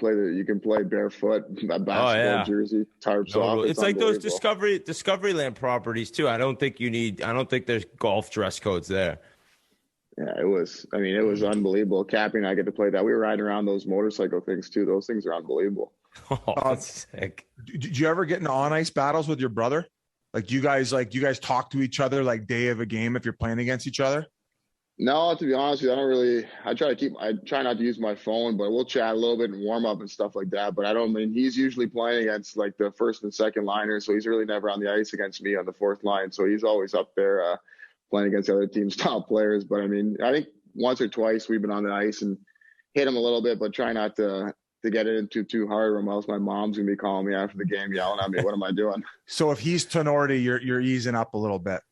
can play barefoot, a basketball jersey, tarps off. It's like those Discoveryland properties too. I don't think there's golf dress codes there. Yeah, it was unbelievable. Cappy and I get to play that. We were riding around those motorcycle things too. Those things are unbelievable. Oh, that's sick. Did you ever get into on ice battles with your brother? Do you guys talk to each other like day of a game if you're playing against each other? No, to be honest with you, I try not to use my phone, but we'll chat a little bit and warm up and stuff like that. But he's usually playing against like the first and second liners. So he's really never on the ice against me on the fourth line. So he's always up there playing against the other team's top players. But I think once or twice we've been on the ice and hit him a little bit, but try not to get it into too hard, or else my mom's going to be calling me after the game, yelling at me. What am I doing? So if he's Tenorti, you're easing up a little bit.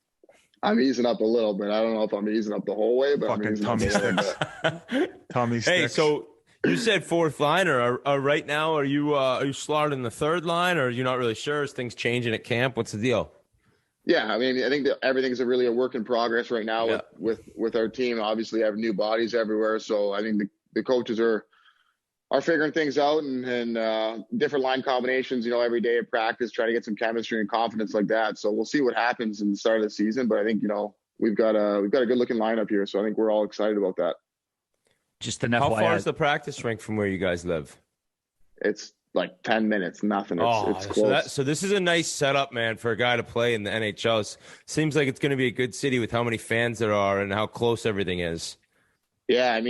I'm easing up a little bit. I don't know if I'm easing up the whole way, but fucking I'm easing tummy up a little sticks. Tummy sticks. Hey, so you said fourth liner. Right now, are you slotted in the third line, or are you not really sure? Is things changing at camp? What's the deal? Yeah, I think that everything's really a work in progress right now with our team. Obviously, have new bodies everywhere, so I think the coaches are figuring things out and different line combinations, every day at practice, try to get some chemistry and confidence like that. So we'll see what happens in the start of the season. But I think, we've got a good looking lineup here. So I think we're all excited about that. Just an How FYI. far is the practice rink from where you guys live? It's like 10 minutes, nothing. It's close. So this is a nice setup, man, for a guy to play in the NHL. It seems like it's going to be a good city with how many fans there are and how close everything is. Yeah,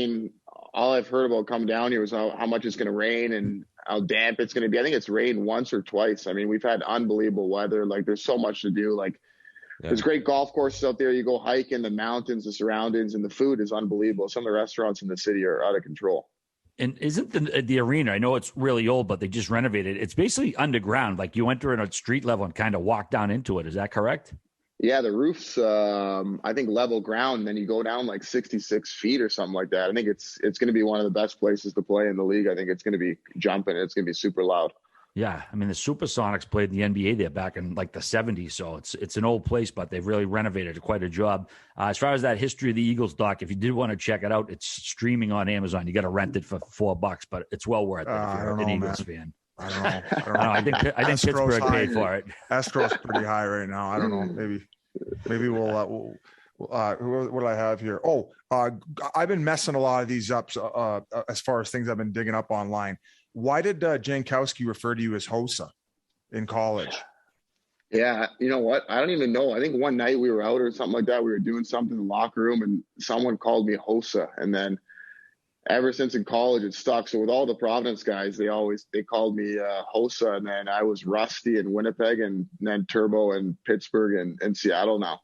all I've heard about coming down here was how much it's going to rain and how damp it's going to be. I think it's rained once or twice. We've had unbelievable weather. There's so much to do. There's great golf courses out there. You go hike in the mountains, the surroundings, and the food is unbelievable. Some of the restaurants in the city are out of control. And isn't the arena, I know it's really old, but they just renovated it. It's basically underground. Like you enter in a street level and kind of walk down into it. Is that correct? Yeah, the roof's I think level ground. Then you go down like 66 feet or something like that. I think it's going to be one of the best places to play in the league. I think it's going to be jumping. It's going to be super loud. Yeah, I mean the Supersonics played in the NBA there back in like the 70s, so it's an old place, but they've really renovated it, quite a job. As far as that history of the Eagles doc, if you did want to check it out, it's streaming on Amazon. You got to rent it for $4, but it's well worth it if you're an Eagles fan. I don't know. I think Pittsburgh paid for it. Escrow's pretty high right now. I don't know. Maybe we'll what do I have here? I've been messing a lot of these up as far as things I've been digging up online. Why did Jankowski refer to you as Hossa in college? Yeah, you know what? I don't even know. I think one night we were out or something like that. We were doing something in the locker room, and someone called me Hossa. And then ever since in college, it stuck. So with all the Providence guys, they called me Hossa. And then I was Rusty in Winnipeg, and then Turbo in Pittsburgh and Seattle now.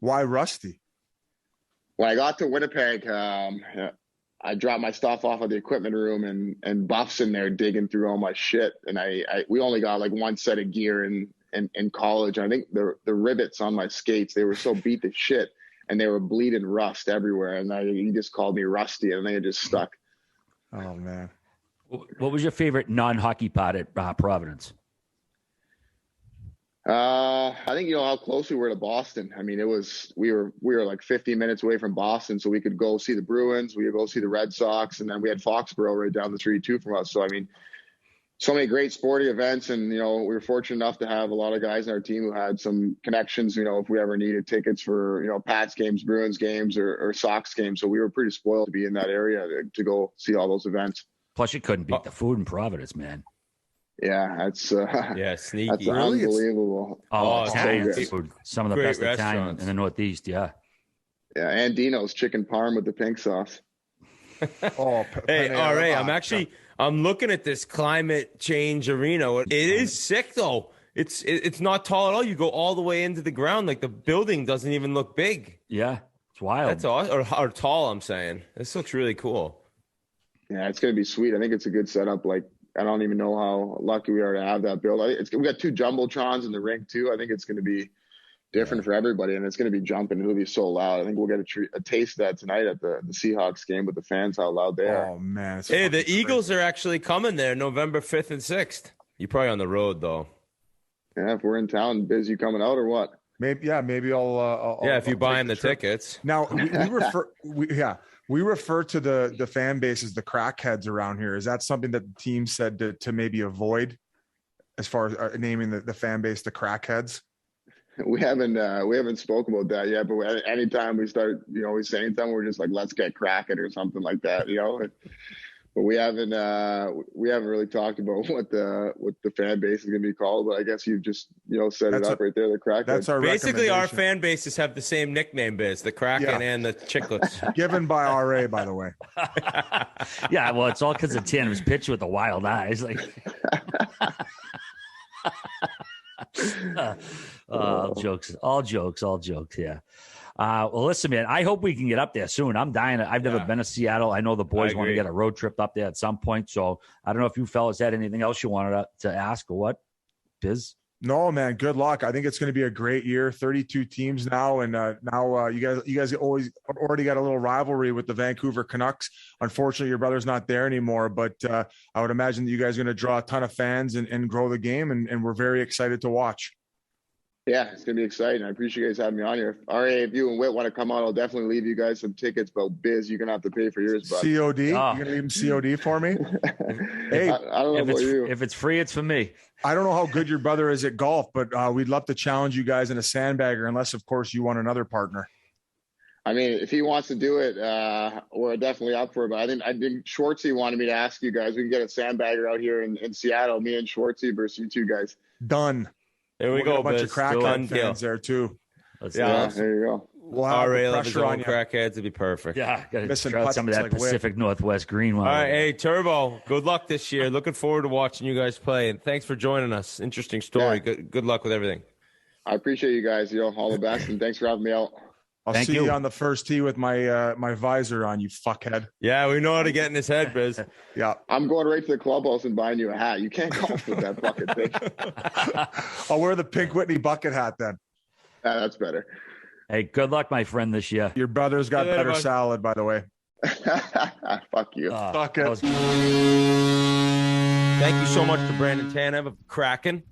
Why Rusty? When I got to Winnipeg, I dropped my stuff off at the equipment room, and Buff's in there digging through all my shit. And we only got like one set of gear in college. I think the rivets on my skates, they were so beat to shit, and they were bleeding rust everywhere. And he just called me Rusty, and they just stuck. Oh man. What was your favorite non-hockey part at Providence? I think, how close we were to Boston. I mean, we were like 15 minutes away from Boston, so we could go see the Bruins, we could go see the Red Sox, and then we had Foxborough right down the street too from us. So, I mean, so many great sporting events, and, we were fortunate enough to have a lot of guys in our team who had some connections, if we ever needed tickets for, Pats games, Bruins games, or Sox games. So we were pretty spoiled to be in that area to go see all those events. Plus, you couldn't beat the food in Providence, man. Yeah, that's sneaky. That's unbelievable. Italian so food, some of the best Italian in the Northeast. Yeah, and Dino's chicken parm with the pink sauce. Hey, RA, I'm looking at this climate change arena. It is sick though. It's not tall at all. You go all the way into the ground, like the building doesn't even look big. Yeah, it's wild. That's awesome. Or tall, I'm saying. This looks really cool. Yeah, it's gonna be sweet. I think it's a good setup. Like, I don't even know how lucky we are to have that build. We got 2 jumbotrons in the rink too. I think it's going to be different for everybody, and it's going to be jumping. It'll be so loud. I think we'll get a taste of that tonight at the Seahawks game with the fans, how loud they are. Oh man! Hey, the Eagles are actually coming there November 5th and 6th. You're probably on the road though. Yeah, if we're in town, Biz, you coming out or what? Maybe I'll if you buy the tickets. Now we refer to the fan base as the crackheads around here. Is that something that the team said to maybe avoid, as far as naming the fan base the crackheads? We haven't spoken about that yet. But anytime we start, we saying something, we're just like, let's get cracking or something like that, But we haven't really talked about what the fan base is going to be called. But I guess you've just set it up right there. The Kraken. That's our basically our fan bases have the same nickname, Biz, the Kraken and the Chiclets. Given by RA, by the way. Yeah, well, it's all because of Tanev's pitch with the wild eyes. Like, all jokes. Yeah. Well, listen, man, I hope we can get up there soon. I'm dying. I've never been to Seattle. I know the boys want to get a road trip up there at some point. So I don't know if you fellas had anything else you wanted to ask or what, Biz? No, man. Good luck. I think it's going to be a great year. 32 teams now, and now you guys already got a little rivalry with the Vancouver Canucks. Unfortunately, your brother's not there anymore, but I would imagine that you guys are going to draw a ton of fans and grow the game, and we're very excited to watch. Yeah, it's going to be exciting. I appreciate you guys having me on here. RA, if you and Whit want to come on, I'll definitely leave you guys some tickets, but Biz, you're going to have to pay for yours. Bud. COD? You're going to leave him COD for me? Hey, I don't know about you. If it's free, it's for me. I don't know how good your brother is at golf, but we'd love to challenge you guys in a sandbagger, unless, of course, you want another partner. I mean, if he wants to do it, we're definitely up for it. But I think Schwartzy wanted me to ask you guys. We can get a sandbagger out here in Seattle, me and Schwartzy versus you two guys. Done. There we go. A bunch of crackhead fans there too. There you go. We'll have RA pressure on you. crackheads would be perfect. Yeah, got Missing to try some of that like Pacific Northwest green one. All right, hey Turbo, good luck this year. Looking forward to watching you guys play, and thanks for joining us. Interesting story. Yeah. Good luck with everything. I appreciate you guys. All the best, and thanks for having me out. I'll Thank see you. you on the first tee with my my visor on, you fuckhead. Yeah, we know how to get in his head, Biz. Yeah. I'm going right to the clubhouse and buying you a hat. You can't golf with that bucket thing. I'll wear the Pink Whitney bucket hat then. That's better. Hey, good luck, my friend, this year. Your brother's got better salad, by the way. Fuck you. Fuck it. Thank you so much to Brandon Tanev of the Kraken.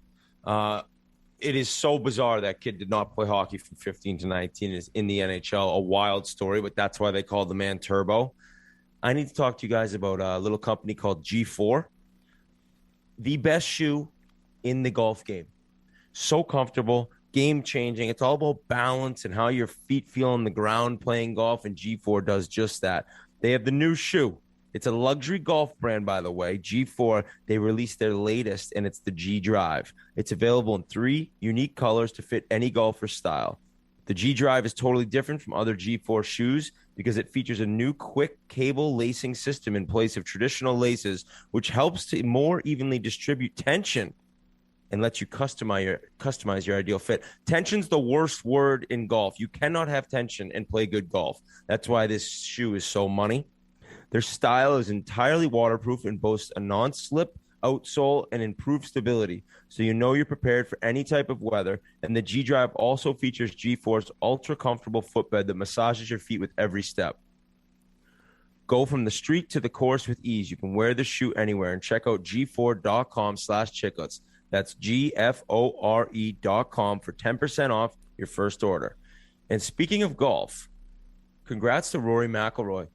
It is so bizarre that kid did not play hockey from 15 to 19 is in the NHL. A wild story, but that's why they call the man Turbo. I need to talk to you guys about a little company called G4. The best shoe in the golf game. So comfortable, game-changing. It's all about balance and how your feet feel on the ground playing golf, and G4 does just that. They have the new shoe. It's a luxury golf brand, by the way. G4, they released their latest, and it's the G Drive. It's available in 3 unique colors to fit any golfer's style. The G Drive is totally different from other G4 shoes because it features a new quick cable lacing system in place of traditional laces, which helps to more evenly distribute tension and lets you customize your ideal fit. Tension's the worst word in golf. You cannot have tension and play good golf. That's why this shoe is so money. Their style is entirely waterproof and boasts a non-slip outsole and improved stability, so you know you're prepared for any type of weather. And the G Drive also features G4's ultra-comfortable footbed that massages your feet with every step. Go from the street to the course with ease. You can wear the shoe anywhere, and check out g4.com/chiclets. That's GFORE.com for 10% off your first order. And speaking of golf, congrats to Rory McIlroy.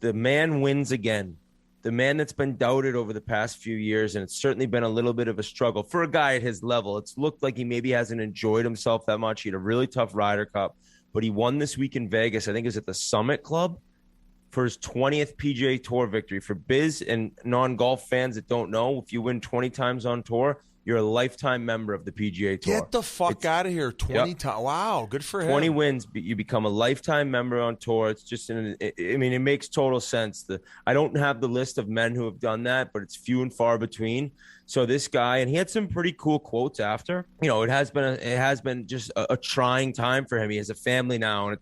The man wins again. The man that's been doubted over the past few years, and it's certainly been a little bit of a struggle for a guy at his level. It's looked like he maybe hasn't enjoyed himself that much. He had a really tough Ryder Cup, but he won this week in Vegas. I think it was at the Summit Club for his 20th PGA Tour victory. For Biz and non-golf fans that don't know, if you win 20 times on tour, you're a lifetime member of the PGA Tour. Get the fuck out of here. 20 times. Wow, good for him. 20 wins, you become a lifetime member on tour. It's just, it makes total sense. I don't have the list of men who have done that, but it's few and far between. So this guy, and he had some pretty cool quotes after. You know, it has been just a trying time for him. He has a family now, and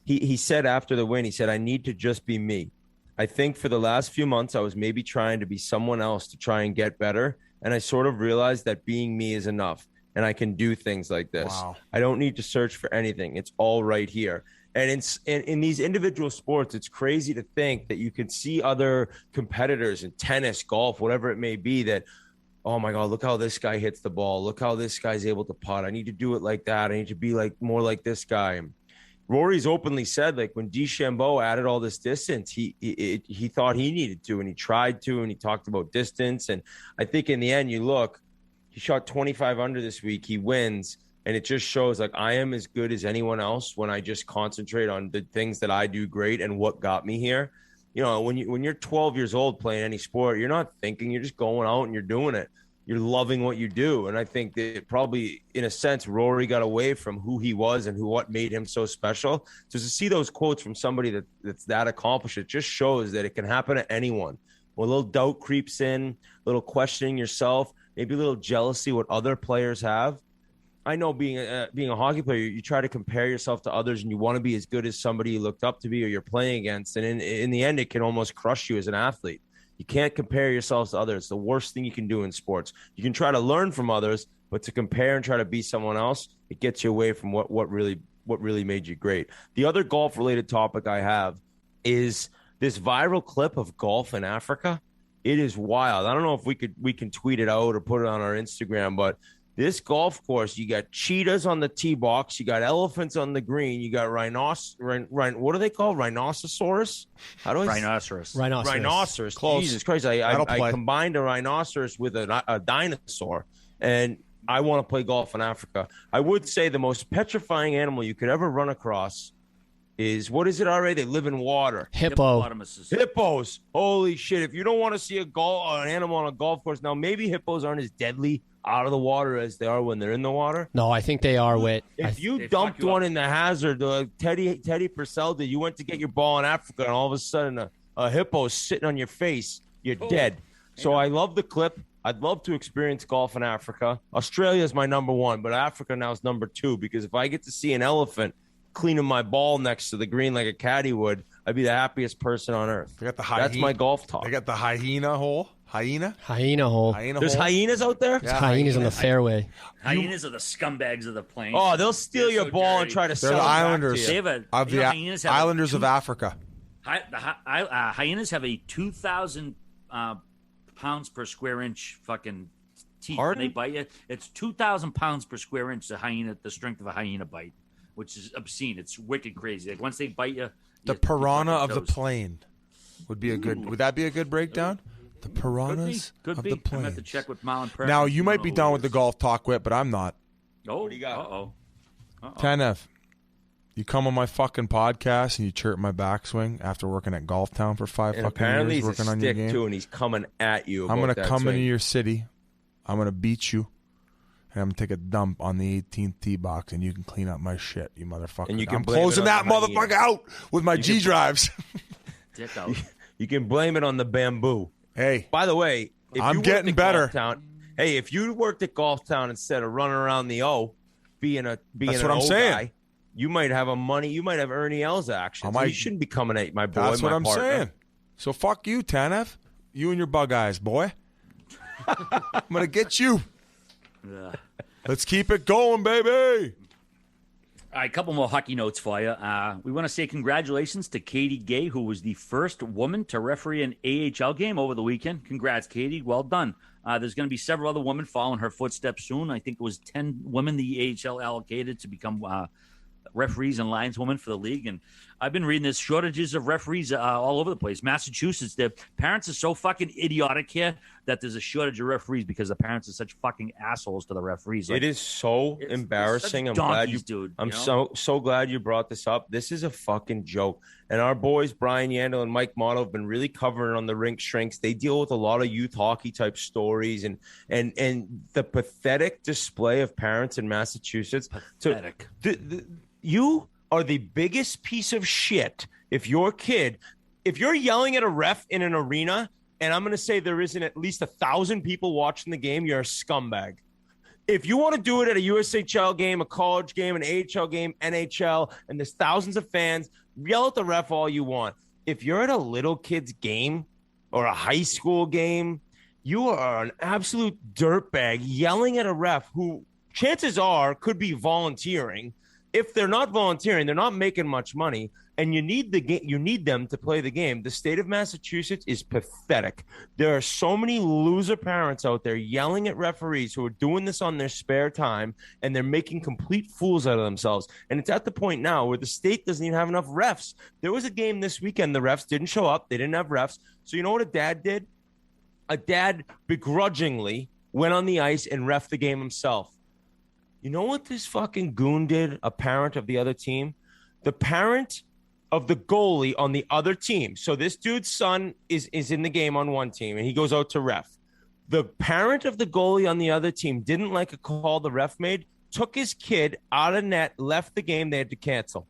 he said after the win, he said, "I need to just be me. I think for the last few months, I was maybe trying to be someone else to try and get better. And I sort of realized that being me is enough, and I can do things like this. Wow. I don't need to search for anything. It's all right here." And in these individual sports, it's crazy to think that you can see other competitors in tennis, golf, whatever it may be, that, oh my God, look how this guy hits the ball. Look how this guy's able to putt. I need to do it like that. I need to be more like this guy. And Rory's openly said, like, when DeChambeau added all this distance, he thought he needed to, and he tried to, and he talked about distance. And I think in the end, you look, he shot 25 under this week. He wins, and it just shows, like, I am as good as anyone else when I just concentrate on the things that I do great and what got me here. You know, when you're 12 years old playing any sport, you're not thinking, you're just going out and you're doing it. You're loving what you do. And I think that probably, in a sense, Rory got away from who he was and what made him so special. So to see those quotes from somebody that's that accomplished, it just shows that it can happen to anyone. When a little doubt creeps in, a little questioning yourself, maybe a little jealousy what other players have. I know being a hockey player, you try to compare yourself to others, and you want to be as good as somebody you looked up to be or you're playing against. And in the end, it can almost crush you as an athlete. You can't compare yourselves to others. It's the worst thing you can do in sports. You can try to learn from others, but to compare and try to be someone else, it gets you away from what really made you great. The other golf-related topic I have is this viral clip of golf in Africa. It is wild. I don't know if we can tweet it out or put it on our Instagram, but this golf course, you got cheetahs on the tee box, you got elephants on the green, you got what are they called? Rhinoceros? How do I Rhinoceros. Rhinoceros. Close. Jesus Christ! I combined a rhinoceros with a dinosaur, and I want to play golf in Africa. I would say the most petrifying animal you could ever run across is, what is it already? They live in water. Hippos. Holy shit! If you don't want to see an animal on a golf course, now maybe hippos aren't as deadly out of the water as they are when they're in the water. No, I think they are, Whit. If you dumped one in the hazard, Teddy Purcell did, you went to get your ball in Africa, and all of a sudden a hippo is sitting on your face, you're dead. So I love the clip. I'd love to experience golf in Africa. Australia is my number one, but Africa now is number two, because if I get to see an elephant cleaning my ball next to the green like a caddy would, I'd be the happiest person on earth. They got the That's my golf talk. They got the hyena hole. Hyena hole. There's hyenas out there? There's hyenas on the fairway. Hyenas are the scumbags of the plains. Oh, they'll steal your ball and try to sell it. They're the back islanders to you. of the islanders of Africa. Hyenas have a 2,000 pounds per square inch fucking teeth. When they bite you, it's 2,000 pounds per square inch. The strength of a hyena bite, which is obscene. It's wicked crazy. Like once they bite you, the piranha of the plain would be a good. Would that be a good breakdown? The piranhas could of be. the plains. I'm going to have to check with Marlon Prep. Now you might be done with the golf talk, Whit, but I'm not. Oh, what do you got? Uh-oh. Tanev, you come on my fucking podcast and you chirp my backswing after working at Golf Town for 5 and fucking apparently years, he's working a on your stick game. too, and he's coming at you. I'm going to come swing. into your city. I'm going to beat you. And I'm going to take a dump on the 18th tee box, and you can clean up my shit, you motherfucker. And you can I'm blame closing it on that the hyena. motherfucker out with my G drives. Dick out. You can blame it on the bamboo. Hey. By the way, if I'm you getting worked at better. Golf Town, hey, if you worked at Golf Town instead of running around the O, being That's an what I'm O saying. guy, you might have Ernie Els action. So you shouldn't be coming at my boy. That's what my I'm partner. saying. So fuck you, Tanev. You and your bug eyes, boy. I'm going to get you. Let's keep it going, baby. All right, a couple more hockey notes for you. We want to say congratulations to Katie Gay, who was the first woman to referee an AHL game over the weekend. Congrats, Katie. Well done. There's going to be several other women following her footsteps soon. I think it was 10 women the AHL allocated to become referees and lineswomen for the league. And I've been reading this shortages of referees all over the place. Massachusetts, the parents are so fucking idiotic here that there's a shortage of referees because the parents are such fucking assholes to the referees. Like, it is so embarrassing. I'm glad you, dude. I'm so glad you brought this up. This is a fucking joke. And our boys Brian Yandel and Mike Motto have been really covering on the rink shrinks. They deal with a lot of youth hockey type stories and the pathetic display of parents in Massachusetts. Pathetic. You are the biggest piece of shit if you're yelling at a ref in an arena, and I'm going to say there isn't at least 1,000 people watching the game, you're a scumbag. If you want to do it at a USHL game, a college game, an AHL game, NHL, and there's thousands of fans, yell at the ref all you want. If you're at a little kid's game or a high school game, you are an absolute dirtbag yelling at a ref who chances are could be volunteering. If they're not volunteering, they're not making much money, and you need them to play the game. The state of Massachusetts is pathetic. There are so many loser parents out there yelling at referees who are doing this on their spare time, and they're making complete fools out of themselves. And it's at the point now where the state doesn't even have enough refs. There was a game this weekend. The refs didn't show up. They didn't have refs. So you know what a dad did? A dad begrudgingly went on the ice and reffed the game himself. You know what this fucking goon did, a parent of the other team? The parent of the goalie on the other team. So this dude's son is in the game on one team, and he goes out to ref. The parent of the goalie on the other team didn't like a call the ref made, took his kid out of net, left the game, they had to cancel.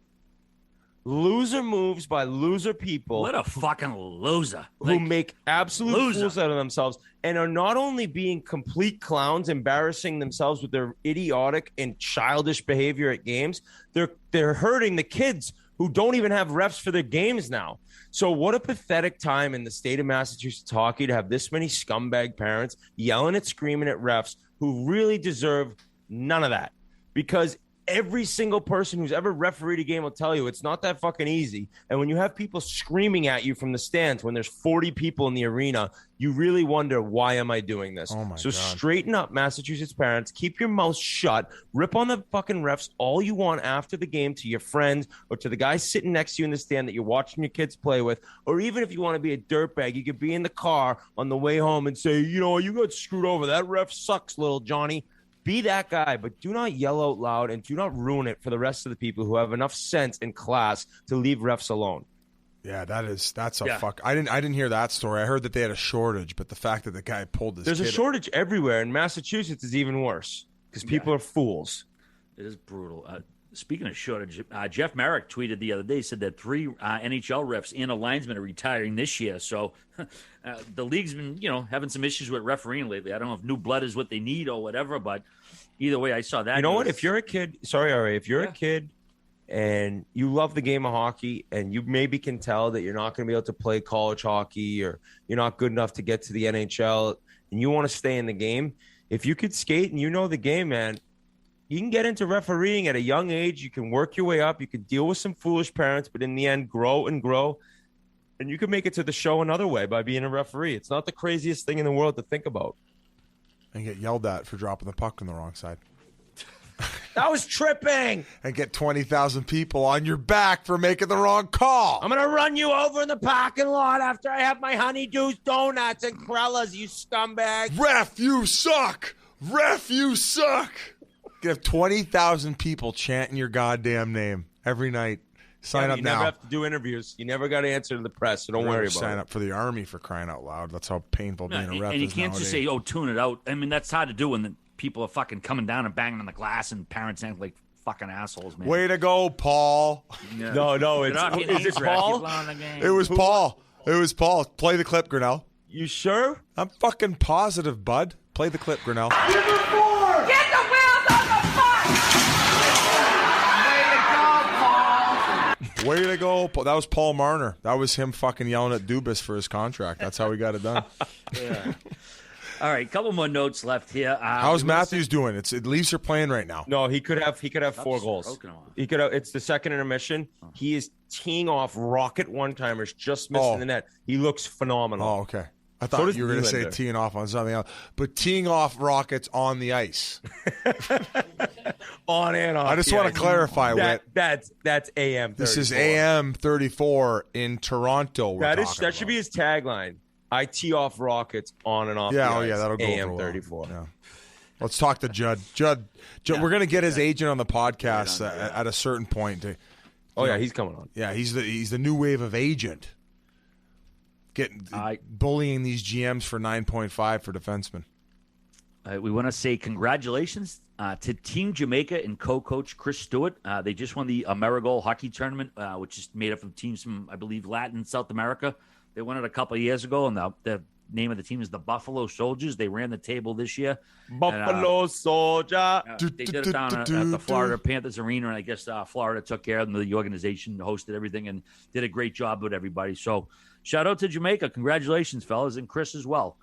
Loser moves by loser people. What a fucking loser. Who make absolute fools out of themselves and are not only being complete clowns, embarrassing themselves with their idiotic and childish behavior at games, they're hurting the kids who don't even have refs for their games now. So what a pathetic time in the state of Massachusetts hockey to have this many scumbag parents yelling and screaming at refs who really deserve none of that. Because every single person who's ever refereed a game will tell you it's not that fucking easy. And when you have people screaming at you from the stands when there's 40 people in the arena, you really wonder, why am I doing this? Oh my So God. straighten up, Massachusetts parents. Keep your mouth shut. Rip on the fucking refs all you want after the game to your friends or to the guy sitting next to you in the stand that you're watching your kids play with. Or even if you want to be a dirtbag, you could be in the car on the way home and say, you know, you got screwed over. That ref sucks, little Johnny. Be that guy, but do not yell out loud and do not ruin it for the rest of the people who have enough sense and class to leave refs alone. Yeah, that's a fuck. I didn't hear that story. I heard that they had a shortage, but the fact that the guy pulled this, there's a shortage everywhere, and Massachusetts is even worse because people are fools. It is brutal. Speaking of shortage, Jeff Merrick tweeted the other day, said that 3 NHL refs and a linesman are retiring this year. So the league's been, having some issues with refereeing lately. I don't know if new blood is what they need or whatever, but either way, I saw that. You know what? If you're a kid, sorry, Ari, if you're a kid and you love the game of hockey, and you maybe can tell that you're not going to be able to play college hockey, or you're not good enough to get to the NHL, and you want to stay in the game, if you could skate and you know the game, man, you can get into refereeing at a young age. You can work your way up. You can deal with some foolish parents, but in the end, grow and grow. And you can make it to the show another way by being a referee. It's not the craziest thing in the world to think about. And get yelled at for dropping the puck on the wrong side. That was tripping. And get 20,000 people on your back for making the wrong call. I'm going to run you over in the parking lot after I have my Honeydews donuts and Krellas, you scumbag. Ref, you suck. Ref, you suck. You have 20,000 people chanting your goddamn name every night. Sign up you now. You never have to do interviews. You never got to answer to the press, so don't worry about it. Sign up for the Army, for crying out loud. That's how painful being a ref is. And you can't nowadays. just say, tune it out. I mean, that's hard to do when the people are fucking coming down and banging on the glass and parents act like fucking assholes, man. Way to go, Paul. Yeah. No, is it Paul? It was Paul. It was Paul. Play the clip, Grinnell. You sure? I'm fucking positive, bud. Play the clip, Grinnell. Get the wheels on the bus! Way to go, Paul. That was Paul Marner. That was him fucking yelling at Dubas for his contract. That's how we got it done. Yeah. All right, couple more notes left here. How's Matthews doing? The Leafs are playing right now. No, he could have 4 goals. He could have. It's the second intermission. He is teeing off rocket one-timers, just missing the net. He looks phenomenal. Oh, okay. I thought you were going to say teeing off on something else, but teeing off rockets on the ice. On and off. I just want to clarify, Whit. That's AM 34. This is AM 34 in Toronto. That should be his tagline. I tee off rockets on and off. Yeah, the ice. that'll go AM over 34. Yeah. Let's talk to Judd. Judd, we're going to get his agent on the podcast at a certain point. He's coming on. Yeah, he's the new wave of agent. Bullying these GMs for 9.5 for defensemen. We want to say congratulations to Team Jamaica and co-coach Chris Stewart. They just won the Amerigol hockey tournament, which is made up of teams from, I believe, Latin and South America. They won it a couple of years ago, and the name of the team is the Buffalo Soldiers. They ran the table this year. Buffalo Soldier. They did it down at the Florida Panthers Arena, and I guess Florida took care of them. The organization hosted everything and did a great job with everybody. So shout out to Jamaica. Congratulations, fellas, and Chris as well.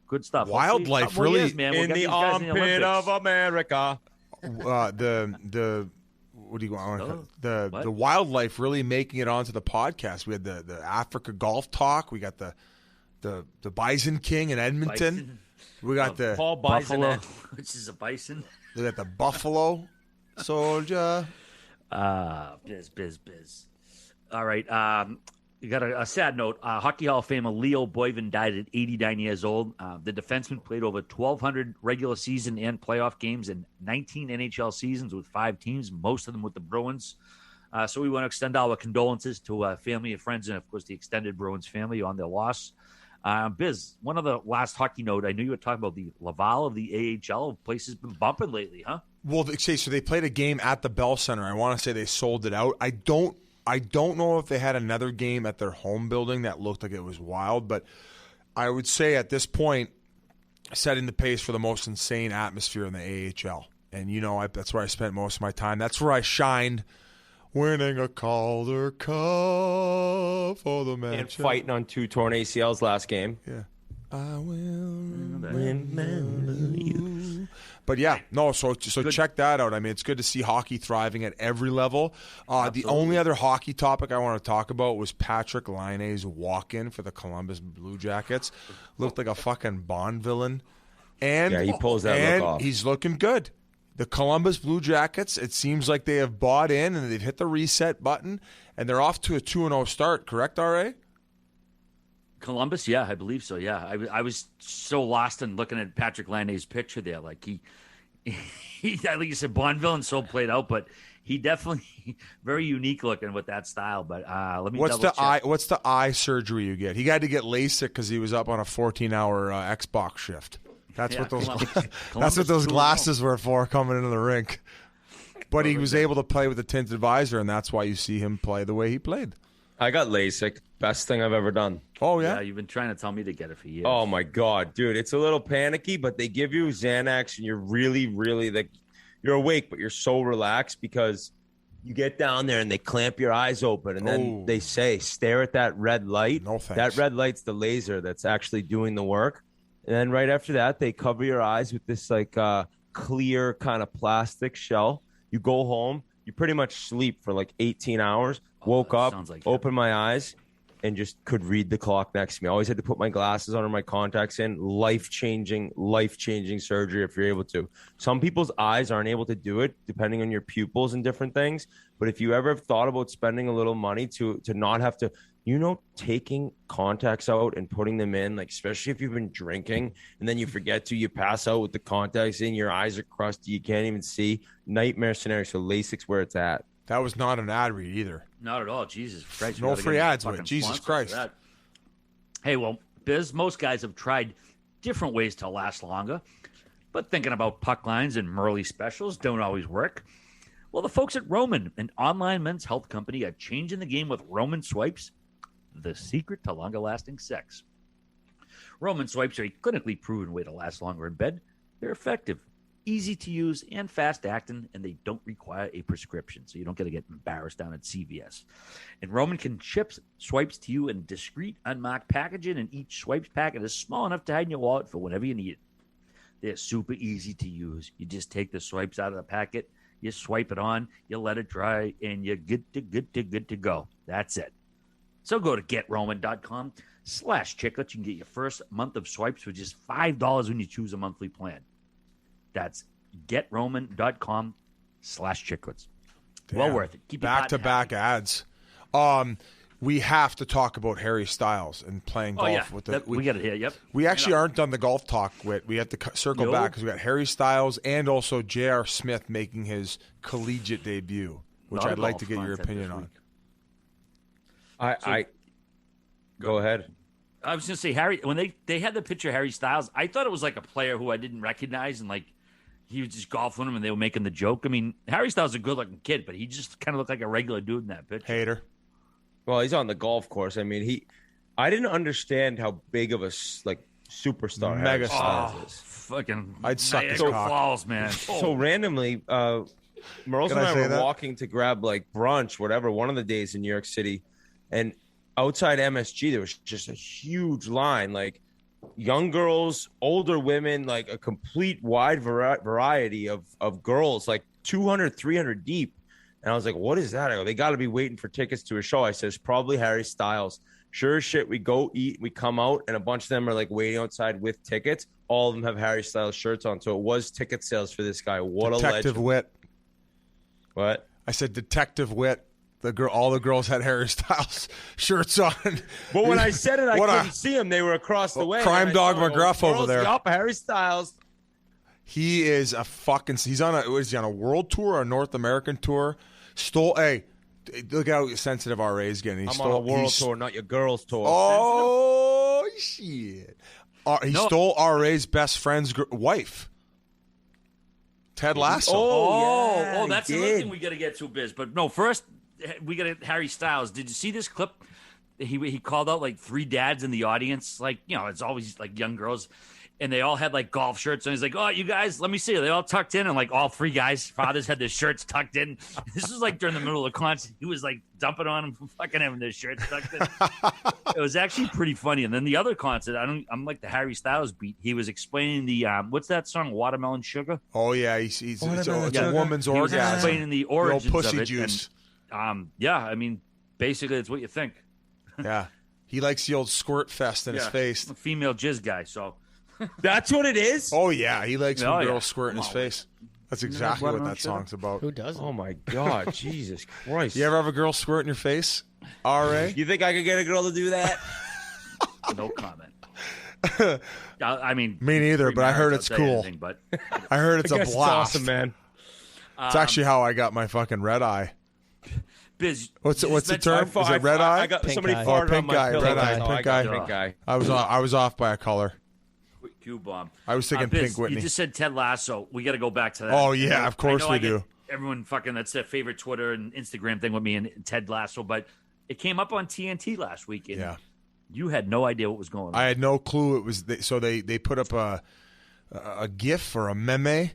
Good stuff. Wildlife really years, man. In the armpit of America. What do you want? The wildlife really making it onto the podcast. We had the Africa Golf Talk. We got the Bison King in Edmonton. We got the Paul Bison, Buffalo, which is a bison. We got the Buffalo Soldier. Biz. All right. You got a sad note. Hockey Hall of Famer Leo Boyven died at 89 years old. The defenseman played over 1,200 regular season and playoff games and 19 NHL seasons with 5 teams, most of them with the Bruins. So we want to extend our condolences to family and friends and, of course, the extended Bruins family on their loss. Biz, one of the last hockey note, I knew you were talking about the Laval of the AHL. Place has been bumping lately, huh? Well, so they played a game at the Bell Center. I want to say they sold it out. I don't know if they had another game at their home building that looked like it was wild, but I would say at this point, setting the pace for the most insane atmosphere in the AHL. And, that's where I spent most of my time. That's where I shined, winning a Calder Cup for the match. And fighting on 2 torn ACLs last game. Yeah. I will remember you. But yeah, no, so check that out. I mean, it's good to see hockey thriving at every level. The only other hockey topic I want to talk about was Patrick Laine's walk-in for the Columbus Blue Jackets. Looked like a fucking Bond villain. And he pulls that look off. He's looking good. The Columbus Blue Jackets, it seems like they have bought in and they've hit the reset button, and they're off to a 2-0 start. Correct, R.A.? Columbus, yeah, I believe so. Yeah, I was so lost in looking at Patrick Laine's picture there. Like he like you said, Bond villain, so played out, but he definitely very unique looking with that style. But let me. What's the eye surgery you get? He had to get LASIK because he was up on a 14-hour Xbox shift. That's what those. That's what those glasses were for coming into the rink. But he was able to play with a tinted visor, and that's why you see him play the way he played. I got LASIK. Best thing I've ever done. Oh, yeah? Yeah, you've been trying to tell me to get it for years. Oh, my God, dude. It's a little panicky, but they give you Xanax, and you're really, really you're awake, but you're so relaxed because You get down there and they clamp your eyes open, and then they say, stare at that red light. No thanks. That red light's the laser that's actually doing the work. And then right after that, they cover your eyes with this like clear kind of plastic shell. You go home, you pretty much sleep for like 18 hours. Woke up, opened my eyes, and just could read the clock next to me. I always had to put my glasses on or my contacts in. Life-changing surgery if you're able to. Some people's eyes aren't able to do it depending on your pupils and different things. But if you ever have thought about spending a little money to not have to, taking contacts out and putting them in, like especially if you've been drinking and then you forget to, you pass out with the contacts in, your eyes are crusty, you can't even see. Nightmare scenario. So LASIK's where it's at. That was not an ad read either. Not at all. Jesus Christ. No free ads with it. Jesus Christ. Hey, well, Biz, most guys have tried different ways to last longer, but thinking about puck lines and Murley specials don't always work. Well, the folks at Roman, an online men's health company, are changing the game with Roman Swipes, the secret to longer-lasting sex. Roman Swipes are a clinically proven way to last longer in bed. They're effective, easy to use, and fast-acting, and they don't require a prescription, so you don't got to get embarrassed down at CVS. And Roman can ship swipes to you in discreet, unmarked packaging, and each swipes packet is small enough to hide in your wallet for whenever you need it. They're super easy to use. You just take the swipes out of the packet, you swipe it on, you let it dry, and you're good to go. That's it. So go to GetRoman.com/Chiclets. You can get your first month of swipes for just $5 when you choose a monthly plan. That's GetRoman.com/Chiclets. Well worth it. Keep back-to-back ads. We have to talk about Harry Styles and playing golf with the. We got it here. Yep. We actually aren't done the golf talk with. We have to circle back because we got Harry Styles and also J.R. Smith making his collegiate debut, which I'd like to get your opinion on. I go ahead. I was going to say, Harry, when they had the picture of Harry Styles, I thought it was like a player who I didn't recognize, and like he was just golfing him and they were making the joke. I mean, Harry Styles is a good-looking kid, but he just kind of looked like a regular dude in that picture. Hater. Well, he's on the golf course. I mean, I didn't understand how big of a superstar Harry Styles is. Fucking I'd suck his cock. Falls, man. So randomly, Merles and I were walking to grab like brunch, whatever, one of the days in New York City, and outside MSG there was just a huge line, like young girls, older women, like a complete wide variety of girls, like 200, 300 deep. And I was like, what is that? I go, they got to be waiting for tickets to a show. I says, probably Harry Styles. Sure as shit, we go eat, we come out, and a bunch of them are like waiting outside with tickets. All of them have Harry Styles shirts on. So it was ticket sales for this guy. What a legend. Detective Wit. What? I said Detective Wit. All the girls had Harry Styles shirts on. But when I said it, I couldn't see them. They were across the way. Crime Dog McGruff over there. Yup, Harry Styles. He is a fucking. He's on a world tour or a North American tour? Hey, look how sensitive RA is getting. I'm on a world tour, not your girls' tour. Oh shit! He stole RA's best friend's wife. Ted Lasso. Oh, that's another thing we got to get to, Biz. But no, first we got Harry Styles. Did you see this clip? He called out like 3 dads in the audience. Like, it's always like young girls. And they all had like golf shirts. And he's like, oh, you guys, let me see. They all tucked in. And like all 3 guys' fathers had their shirts tucked in. This was like during the middle of the concert. He was like dumping on them, fucking having their shirts tucked in. It was actually pretty funny. And then the other concert, I'm like the Harry Styles beat. He was explaining the, what's that song? Watermelon Sugar? Oh, yeah. It's a woman's orgasm. He was explaining the origins pussy of it. Juice. And, yeah, I mean, basically it's what you think. Yeah. He likes the old squirt fest in his face. I'm a female jizz guy, so. That's what it is? Oh, yeah. He likes when girls squirt in his face. That's exactly what that song's about. Who doesn't? Oh, my God. Jesus Christ. You ever have a girl squirt in your face? RA? You think I could get a girl to do that? No comment. I mean, me neither, but I heard it's cool. Anything, but I heard it's a blast. It's awesome, man. It's actually how I got my fucking red eye. Biz, what's the term? Is it red eye? I got pink somebody eye. farted pink on my eye, pillow. red eye, pink eye. Pink eye. I was off by a color. Q-bomb. I was thinking Biz, Pink Whitney. You just said Ted Lasso. We got to go back to that. Oh, yeah, of course we do. Everyone fucking, that's their favorite Twitter and Instagram thing with me and Ted Lasso. But it came up on TNT last week. And yeah. You had no idea what was going on. I had no clue it was. So they put up a GIF or a meme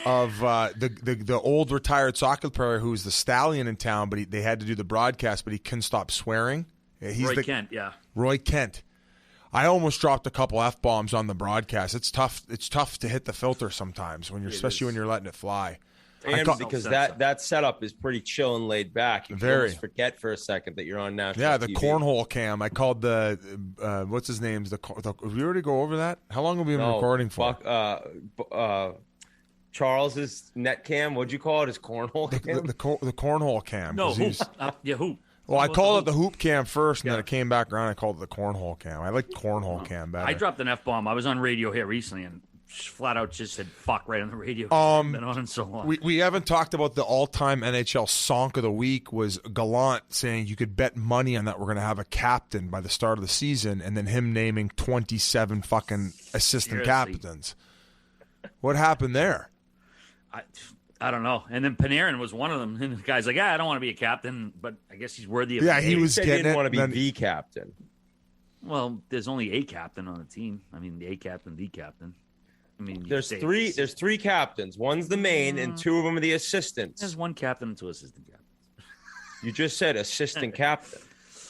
of the old retired soccer player who was the stallion in town, but they had to do the broadcast, but he couldn't stop swearing. He's Roy Kent, yeah. Roy Kent. I almost dropped a couple F-bombs on the broadcast. It's tough. It's tough to hit the filter sometimes especially when you're letting it fly. And because that setup is pretty chill and laid back. You can almost forget for a second that you're on national Yeah, the TV. cornhole cam. I called the what's his name? Did we already go over that? How long have we been recording for? Charles's net cam. What'd you call it? His cornhole cam? The cornhole cam. No, hoop. Hoop. Well, I called it the hoop cam first, and then it came back around. I called it the cornhole cam. I like cornhole cam better. I dropped an F-bomb. I was on radio here recently, and flat out just said fuck right on the radio. Been on so long. We haven't talked about the all-time NHL sonk of the week was Gallant saying you could bet money on that we're going to have a captain by the start of the season, and then him naming 27 fucking assistant captains. What happened there? I don't know. And then Panarin was one of them. And the guy's like, I don't want to be a captain, but I guess he's worthy of he was he didn't want to be the captain. Well, there's only a captain on the team. I mean, the captain. I mean, there's three captains. One's the main, and two of them are the assistants. There's one captain and two assistant captains. You just said assistant captain.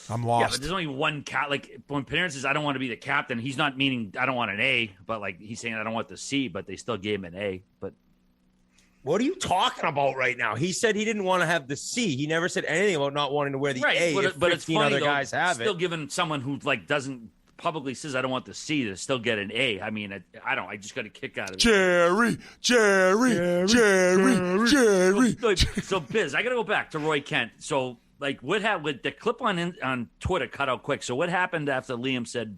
I'm lost. Yeah, but there's only one cat. Like when Panarin says, "I don't want to be the captain," he's not meaning I don't want an A, but like he's saying I don't want the C, but they still gave him an A. But what are you talking about right now? He said he didn't want to have the C. He never said anything about not wanting to wear the A. But it's funny, other guys have still giving someone who like doesn't publicly says I don't want the C to still get an A. I mean, I just got a kick out of it. Jerry. So Biz, I got to go back to Roy Kent. So like what happened with the clip on Twitter cut out quick. So what happened after Liam said,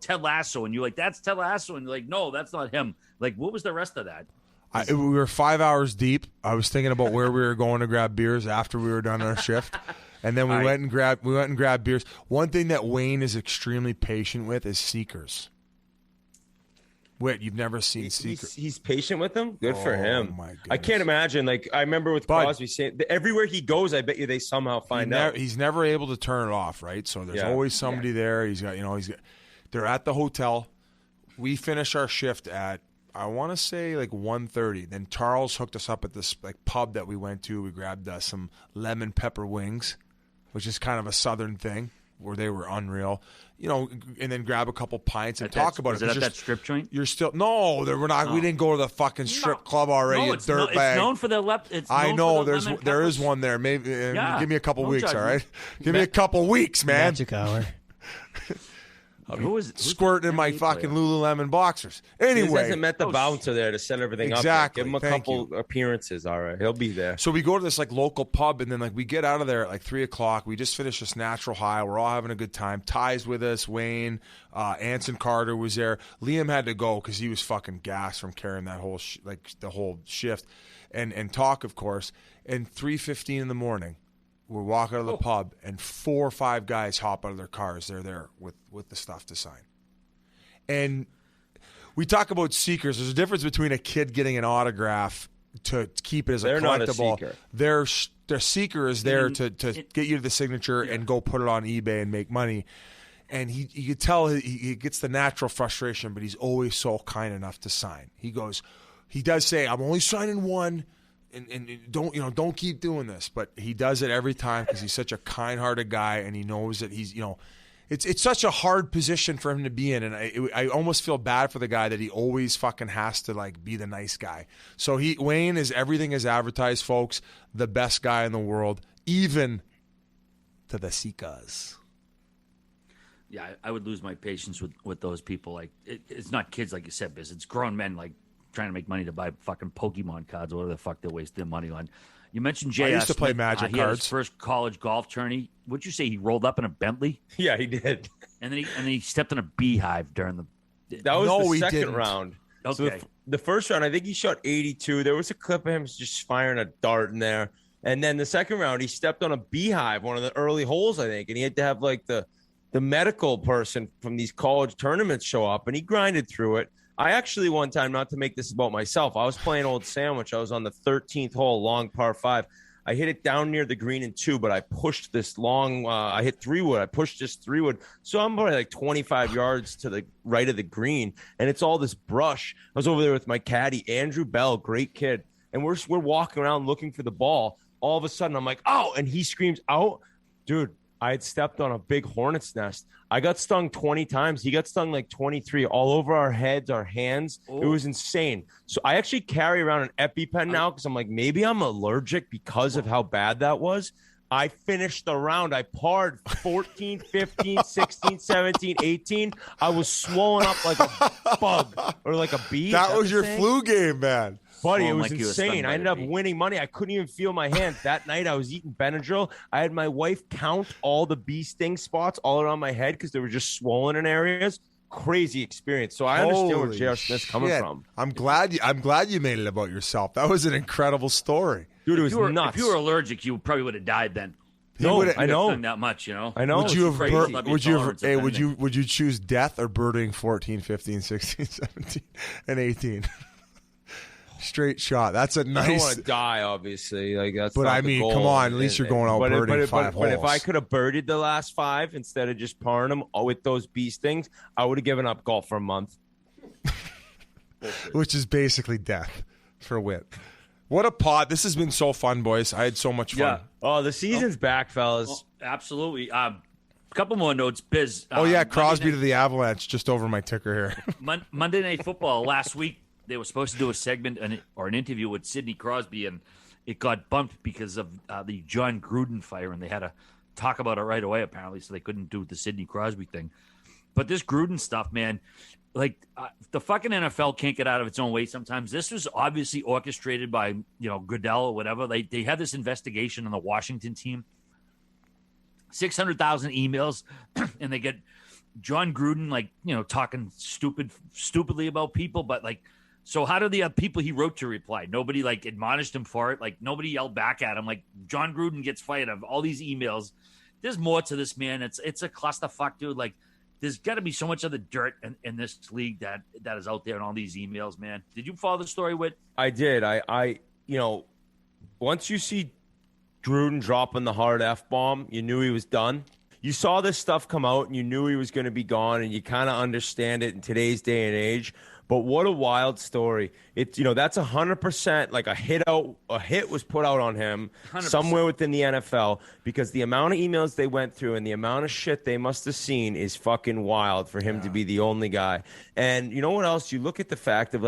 Ted Lasso, and you're like, that's Ted Lasso, and you're like, no, that's not him. Like, what was the rest of that? We were 5 hours deep. I was thinking about where we were going to grab beers after we were done our shift. And then we went and grabbed beers. One thing that Wayne is extremely patient with is Seekers. Whit, you've never seen Seekers. He's patient with them? Good for him. My goodness. I can't imagine. Like, I remember with Crosby saying, everywhere he goes, I bet you they somehow find out. He's never able to turn it off, right? So there's always somebody there. He's got, they're at the hotel. We finish our shift at, I want to say like 1:30. Then Charles hooked us up at this like pub that we went to. We grabbed some lemon pepper wings, which is kind of a southern thing where they were unreal, and then grab a couple pints and talk about it. Is it at that strip joint? You're still we're not. Oh. We didn't go to the fucking strip club already. No, it's known for the I know there is one there. Maybe give me a couple weeks, all right? Give me a couple weeks, man. Magic hour. Who's squirting in my fucking Lululemon boxers? Anyway, he hasn't met the bouncer there to set everything up. Exactly. Give him a couple appearances. All right, he'll be there. So we go to this like local pub, and then like we get out of there at like 3:00. We just finished this natural high. We're all having a good time. Ty's with us. Wayne, Anson Carter was there. Liam had to go because he was fucking gassed from carrying that whole the whole shift, and talk of course. And 3:15 in the morning. We're walking out of the pub, and 4 or 5 guys hop out of their cars. They're there with the stuff to sign. And we talk about seekers. There's a difference between a kid getting an autograph to keep it as a collectible. Not a seeker. Their seeker is there to get you to the signature and go put it on eBay and make money. And you could tell he gets the natural frustration, but he's always so kind enough to sign. He does say, I'm only signing one. And don't keep doing this, but he does it every time because he's such a kind-hearted guy, and he knows that he's it's such a hard position for him to be in, and I almost feel bad for the guy that he always fucking has to like be the nice guy. So Wayne is everything is advertised, folks. The best guy in the world, even to the Seekers. Yeah, I would lose my patience with those people. Like it's not kids like you said, Biz. It's grown men like trying to make money to buy fucking Pokemon cards or whatever the fuck they waste their money on. You mentioned J.S. I used to play Magic he had cards. his first college golf tourney. What'd you say? He rolled up in a Bentley? Yeah, he did. And then he stepped in a beehive during the. That was the second round. Okay. So the first round, I think he shot 82. There was a clip of him just firing a dart in there. And then the second round, he stepped on a beehive, one of the early holes, I think, and he had to have like the medical person from these college tournaments show up, and he grinded through it. I actually one time, not to make this about myself, I was playing Old Sandwich. I was on the 13th hole, long par 5. I hit it down near the green in 2, but I pushed this long. I hit 3-wood. I pushed this 3-wood. So I'm probably like 25 yards to the right of the green, and it's all this brush. I was over there with my caddy, Andrew Bell, great kid, and we're walking around looking for the ball. All of a sudden, I'm like, oh, and he screams out. Dude, I had stepped on a big hornet's nest. I got stung 20 times. He got stung like 23 all over our heads, our hands. Oh. It was insane. So I actually carry around an EpiPen now because I'm like, maybe I'm allergic because of how bad that was. I finished the round. I parred 14, 15, 16, 17, 18. I was swollen up like a bug or like a bee. That was your flu game, man. Buddy, it was insane. I ended up winning money. I couldn't even feel my hands. That night, I was eating Benadryl. I had my wife count all the bee sting spots all around my head because they were just swollen in areas. Crazy experience. So I understand where J.R. Smith's coming from. I'm glad you made it about yourself. That was an incredible story. Dude, it was nuts. If you were allergic, you probably would have died then. No, I know that much, you know. I know. Would you choose death or birding 14, 15, 16, 17, and 18? Straight shot. That's a nice. I don't want to die, obviously. Like that's. But not I the mean, goal. come on. At least you're going out birding 5 holes. But if I could have birdied the last 5 instead of just parring them with those bee stings, I would have given up golf for a month. Which is basically death for Whit. What a pod. This has been so fun, boys. I had so much fun. Yeah. Oh, the season's back, fellas. Oh, absolutely. A couple more notes, Biz. Crosby to the Avalanche, just over my ticker here. Monday Night Football last week, they were supposed to do a segment or an interview with Sidney Crosby, and it got bumped because of the John Gruden fire, and they had to talk about it right away, apparently, so they couldn't do the Sidney Crosby thing. But this Gruden stuff, man, the fucking NFL can't get out of its own way sometimes. This was obviously orchestrated by, Goodell or whatever. They had this investigation on the Washington team, 600,000 emails, and they get John Gruden, talking stupidly about people, but so how do the people he wrote to reply? Nobody admonished him for it. Nobody yelled back at him. John Gruden gets fired of all these emails. There's more to this, man. It's a clusterfuck, dude. There's got to be so much other dirt in this league that is out there in all these emails, man. Did you follow the story, Whit? I did. I once you see Gruden dropping the hard F-bomb, you knew he was done. You saw this stuff come out and you knew he was going to be gone, and you kind of understand it in today's day and age. But what a wild story. It's, that's 100% a hit was put out on him 100%. Somewhere within the NFL, because the amount of emails they went through and the amount of shit they must have seen is fucking wild for him to be the only guy. And you know what else? You look at the fact of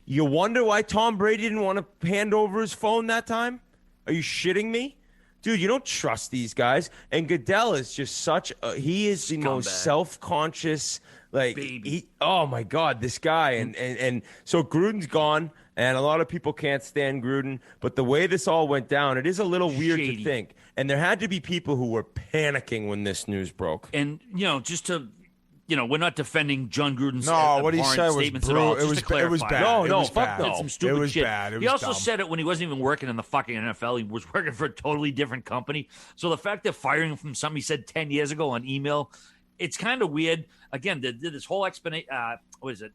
you wonder why Tom Brady didn't want to hand over his phone that time? Are you shitting me? Dude, you don't trust these guys. And Goodell is just he is the most self-conscious, oh my God, this guy. And so Gruden's gone, and a lot of people can't stand Gruden. But the way this all went down, it is a little weird to think. And there had to be people who were panicking when this news broke. And, just to... we're not defending John Gruden's what he said was brutal. It was bad. No, fuck no. Some stupid it was shit. Bad. It was he also dumb. said it when he wasn't even working in the fucking NFL. He was working for a totally different company. So the fact they're firing him from something he said 10 years ago on email, it's kind of weird. Again, they did this whole explanation. What is it?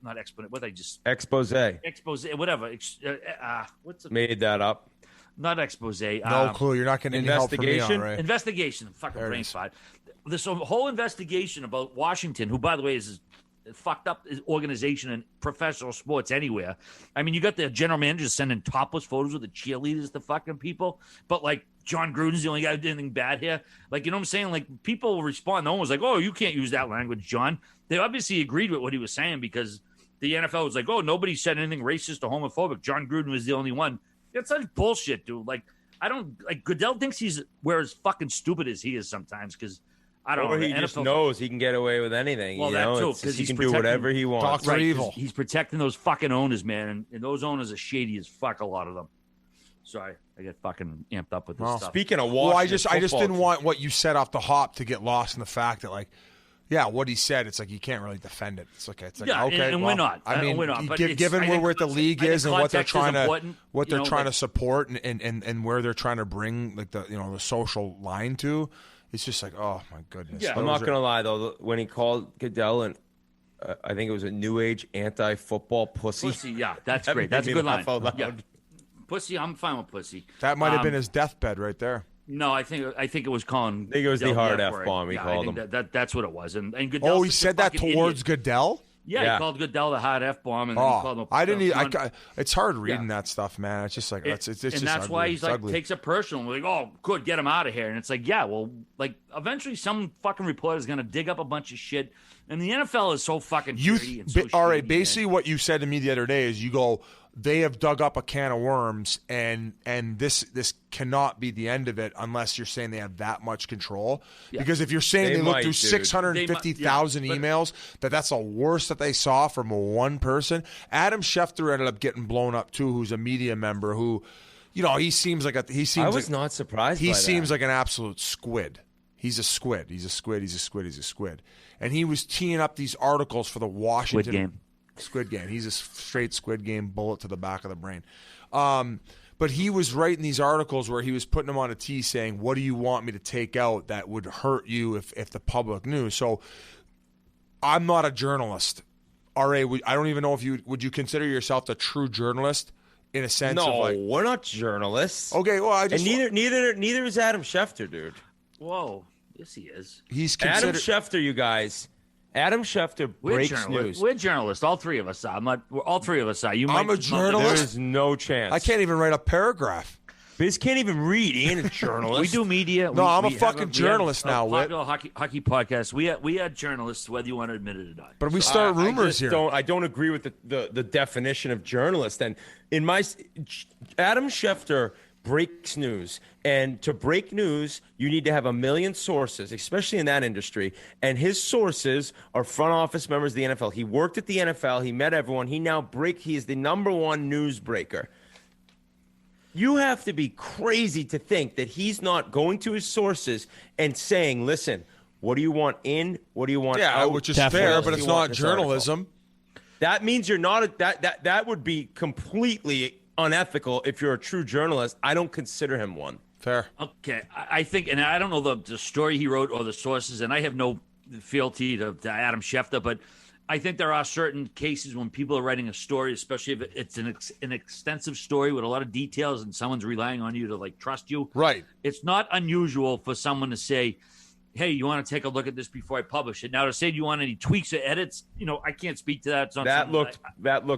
Not explanation. What they just expose. Expose. Whatever. What's it? Made that up? Not expose. No clue. You're not getting any help from me on, right? Investigation. Fucking brain spot. This whole investigation about Washington, who, by the way, is a fucked up organization in professional sports anywhere. I mean, you got the general manager sending topless photos with the cheerleaders to fucking people, but John Gruden's the only guy who did anything bad here. You know what I'm saying? People will respond. No one was like, oh, you can't use that language, John. They obviously agreed with what he was saying because the NFL was like, oh, nobody said anything racist or homophobic. John Gruden was the only one. That's such bullshit, dude. I don't Goodell thinks we're as fucking stupid as he is sometimes because I don't know. He just knows he can get away with anything. Well, that too, because he can do whatever he wants. Dr. Evil. He's protecting those fucking owners, man, and those owners are shady as fuck. A lot of them. Sorry, I get fucking amped up with this stuff. Speaking of Washington, I just didn't want what you said off the hop to get lost in the fact that what he said, it's you can't really defend it. It's okay, and we're not. I mean, we're not. But given where the league is and what they're trying to support and where they're trying to bring the social line to. It's just oh, my goodness. Yeah, I'm not going to lie, though. When he called Goodell and I think it was a new age anti-football pussy. Yeah, that's great. That's a good line. Yeah. Pussy. I'm fine with pussy. That might have been his deathbed right there. No, I think it was Colin. I think it was the hard F-bomb he called him. That's what it was. And Goodell. Oh, he said that towards Goodell? Yeah, he called Goodell the hard F-bomb, and then he called him. I didn't. It's hard reading that stuff, man. It's just like it's and just that's ugly. why he's like ugly. takes it personal. We're like, oh, good, get him out of here. And it's like, yeah, well, like eventually some fucking reporter is gonna dig up a bunch of shit. And the NFL is so fucking dirty and so all right, shady, basically what you said to me the other day is you go, they have dug up a can of worms, and this cannot be the end of it unless you're saying they have that much control. Yeah. Because if you're saying they looked through 650,000 emails, that's the worst that they saw from one person. Adam Schefter ended up getting blown up too, who's a media member who, he seems like I was not surprised. He seems like an absolute squid. He's a squid. He's a squid. He's a squid. He's a squid. And he was teeing up these articles for the Washington Squid Game. He's a straight Squid Game bullet to the back of the brain. But he was writing these articles where he was putting them on a tee saying, what do you want me to take out that would hurt you if the public knew? So I'm not a journalist. R.A., I don't even know if would you consider yourself a true journalist in a sense of like... No, we're not journalists. Okay, well, I just... And neither is Adam Schefter, dude. Whoa. Yes, he is. He's considered... Adam Schefter, you guys... Adam Schefter breaks news. We're journalists. All three of us are. All three of us are. I'm a journalist. There's no chance. I can't even write a paragraph. Biz can't even read. He ain't a journalist. We do media. No, I'm a fucking journalist now, Whit. Hockey podcast. We are journalists, whether you want to admit it or not. But we start rumors here. I don't agree with the definition of journalist. And in my Adam Schefter breaks news, and to break news you need to have a million sources, especially in that industry, and his sources are front office members of the NFL. He worked at the NFL, he met everyone, he is the number one news breaker. You have to be crazy to think that he's not going to his sources and saying, listen, what do you want in, what do you want out? Which is fair, but it's not journalism. That means you're not that would be completely unethical. If you're a true journalist, I don't consider him one. Fair. Okay, I think, and I don't know the story he wrote or the sources, and I have no fealty to Adam Schefter, but I think there are certain cases when people are writing a story, especially if it's an extensive story with a lot of details and someone's relying on you to like trust you. Right. It's not unusual for someone to say, hey, you want to take a look at this before I publish it? Now, to say, do you want any tweaks or edits? I can't speak to that. It's not that looked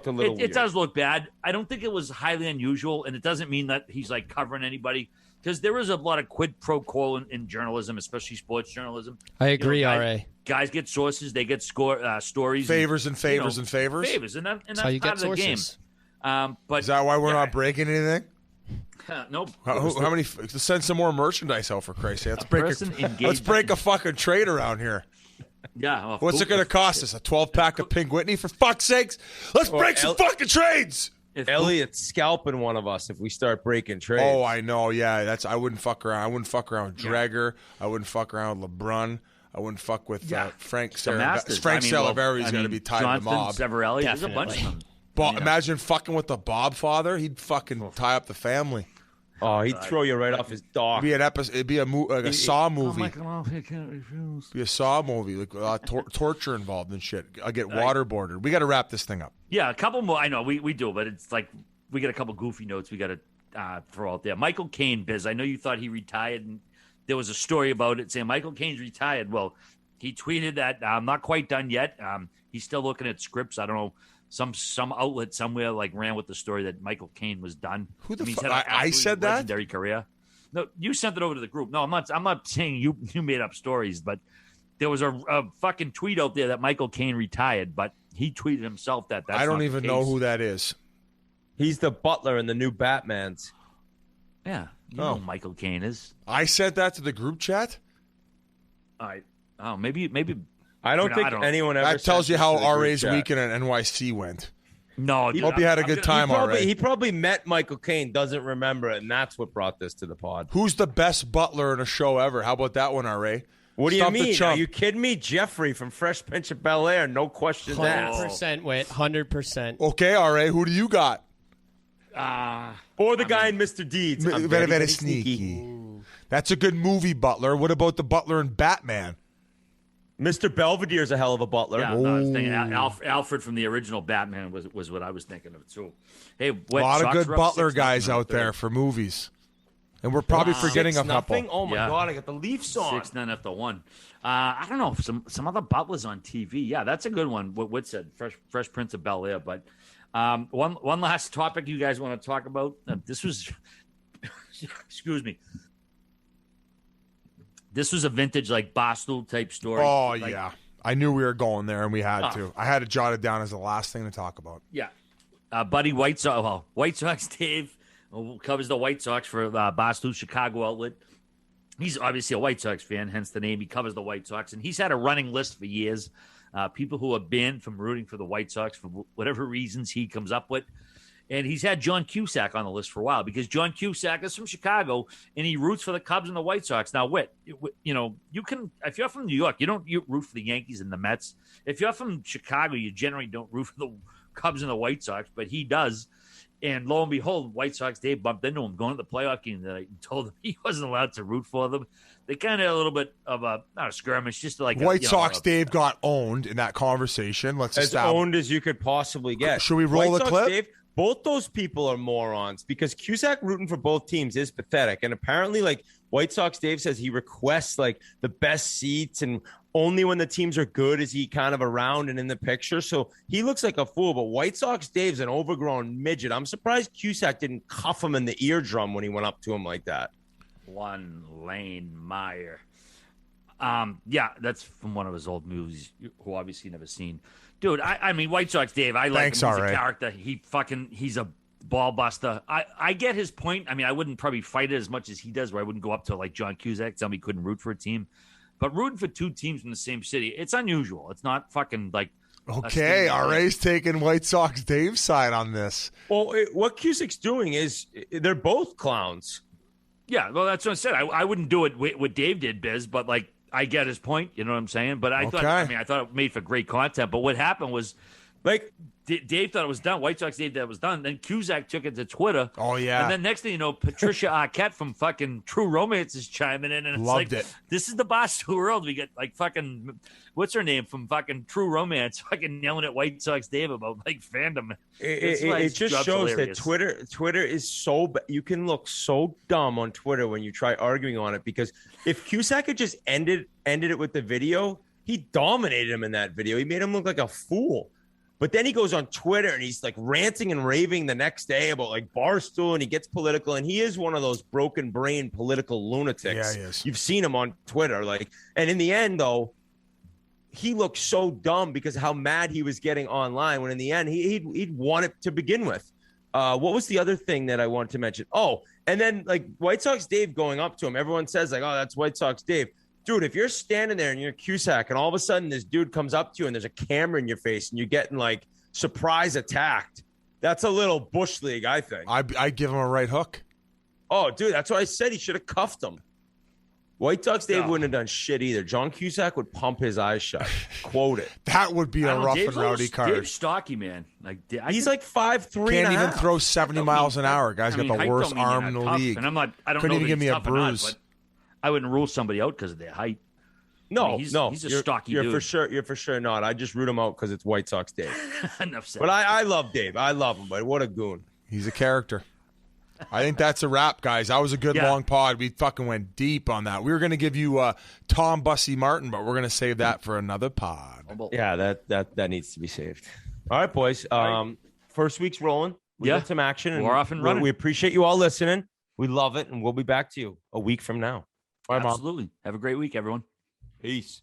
a little weird. It does look bad. I don't think it was highly unusual, and it doesn't mean that he's like covering anybody, because there is a lot of quid pro quo in journalism, especially sports journalism. I agree, R.A. Guys get sources, they get stories. Favors and favors and favors. Favors, and that's how you part get of the game. But is that why we're not breaking anything? Nope. How many? Let's send some more merchandise out, for Christ's sake. Let's break a fucking trade around here. Yeah. Well, what's it going to cost us? A 12-pack of Pink Whitney, for fuck's sakes? Let's break some fucking trades. Elliot's scalping one of us if we start breaking trades. Oh, I know. Yeah, I wouldn't fuck around. I wouldn't fuck around with Dreger. I wouldn't fuck around with LeBrun. I wouldn't fuck with Frank Saravari. Frank Saravari is going to be tied to the mob. Severelli, there's a bunch of them. Imagine fucking with the Bob father. He'd fucking tie up the family. Oh, he'd throw you right off his dock. It'd be a Saw movie. Oh, I can't refuse. Be a Saw movie, like torture involved and shit. I get waterboarded. We got to wrap this thing up. Yeah, a couple more. I know we do, but it's like we got a couple goofy notes we got to throw out there. Michael Caine, Biz. I know you thought he retired, and there was a story about it saying Michael Caine's retired. Well, he tweeted that I'm not quite done yet. He's still looking at scripts. I don't know. Some outlet somewhere like ran with the story that Michael Caine was done. Who the fuck? I said that? Legendary career. No, you sent it over to the group. No, I'm not saying you made up stories, but there was a fucking tweet out there that Michael Caine retired, but he tweeted himself that's I don't even know who that is. He's the butler in the new Batmans. Yeah, you know who Michael Caine is. I sent that to the group chat. All right. Oh, maybe. I don't think anyone ever. That tells you how RA's weekend at NYC went. No, hope you had a good time, RA. He probably met Michael Caine, doesn't remember it, and that's what brought this to the pod. Who's the best butler in a show ever? How about that one, RA? What do you mean? Are you kidding me? Jeffrey from Fresh Prince of Bel-Air, no question asked. 100%, Whit, 100%. Okay, RA, who do you got? Or the guy in Mr. Deeds. I'm very, very sneaky. That's a good movie, Butler. What about the Butler in Batman? Mr. Belvedere's a hell of a butler. Yeah, no, I was thinking Alfred from the original Batman was what I was thinking of too. Hey, a lot of good butler guys out there for movies, and we're probably forgetting a couple. Oh my God, I got the Leafs on 6-9 after 1. I don't know, some other butlers on TV. Yeah, that's a good one. What Whit said, Fresh Prince of Bel-Air. But one last topic you guys want to talk about. This was, excuse me. This was a vintage, like, Barstool type story. Oh, yeah. I knew we were going there, and we had to. I had to jot it down as the last thing to talk about. Yeah. Buddy White Sox Dave, who covers the White Sox for Barstool Chicago outlet. He's obviously a White Sox fan, hence the name. He covers the White Sox, and he's had a running list for years. People who are banned from rooting for the White Sox for whatever reasons he comes up with. And he's had John Cusack on the list for a while because John Cusack is from Chicago and he roots for the Cubs and the White Sox. Now, you can, if you're from New York, you root for the Yankees and the Mets. If you're from Chicago, you generally don't root for the Cubs and the White Sox, but he does. And lo and behold, White Sox Dave bumped into him going to the playoff game tonight and told him he wasn't allowed to root for them. They kind of had a little bit of not a skirmish, just like White Sox Dave got owned in that conversation. As owned as you could possibly get. Should we roll the clip? Dave, both those people are morons because Cusack rooting for both teams is pathetic. And apparently, like, White Sox Dave says he requests, like, the best seats and only when the teams are good is he kind of around and in the picture. So he looks like a fool. But White Sox Dave's an overgrown midget. I'm surprised Cusack didn't cuff him in the eardrum when he went up to him like that. One Lane Meyer. Yeah, that's from one of his old movies, who obviously never seen. Dude, I mean, White Sox Dave, I like him as a character. He's a ball buster. I get his point. I mean, I wouldn't probably fight it as much as he does, where I wouldn't go up to, like, John Cusack, tell me he couldn't root for a team. But rooting for two teams from the same city, it's unusual. It's not fucking like. Okay, RA's taking White Sox Dave's side on this. Well, what Cusack's doing is they're both clowns. Yeah, well, that's what I said. I wouldn't do it what Dave did, Biz, but, like, I get his point. You know what I'm saying? But I thought it made for great content. But what happened was, like, Dave thought it was done. White Sox Dave thought it was done. Then Cusack took it to Twitter. Oh, yeah. And then next thing you know, Patricia Arquette from fucking True Romance is chiming in. And it's Loved it. This is the Barstool world. We get, like, fucking, what's her name from fucking True Romance, fucking yelling at White Sox Dave about, like, fandom. It just shows hilarious. that Twitter is so you can look so dumb on Twitter when you try arguing on it, because if Cusack had just ended it with the video, he dominated him in that video. He made him look like a fool. But then he goes on Twitter and he's, like, ranting and raving the next day about, like, Barstool, and he gets political. And he is one of those broken brain political lunatics. Yeah, he is. You've seen him on Twitter. Like, and in the end, though, he looked so dumb because of how mad he was getting online, when in the end he'd won it to begin with. What was the other thing that I wanted to mention? Oh, and then, like, White Sox Dave going up to him. Everyone says, like, oh, that's White Sox Dave. Dude, if you're standing there and you're Cusack and all of a sudden this dude comes up to you and there's a camera in your face and you're getting, like, surprise attacked, that's a little Bush League, I think. I give him a right hook. Oh, dude, that's what I said. He should have cuffed him. White Sox Dave wouldn't have done shit either. John Cusack would pump his eyes shut. Quote it. That would be a rough and rowdy card. Dave's stocky, man. Like, he's like 5'3". Can't even throw 70 miles an hour. Guy's got the worst arm in the league. And I don't Couldn't know even give me a bruise. But I wouldn't rule somebody out because of their height. No, he's a stocky dude. You're for sure not. I just root him out because it's White Sox Dave. Enough said. But I love Dave. I love him, but what a goon. He's a character. I think that's a wrap, guys. That was a good long pod. We fucking went deep on that. We were going to give you Tom Bussy Martin, but we're going to save that for another pod. Yeah, that needs to be saved. All right, boys. First week's rolling. We got some action. And we're off and running. We appreciate you all listening. We love it, and we'll be back to you a week from now. All right, Absolutely. Have a great week, everyone. Peace.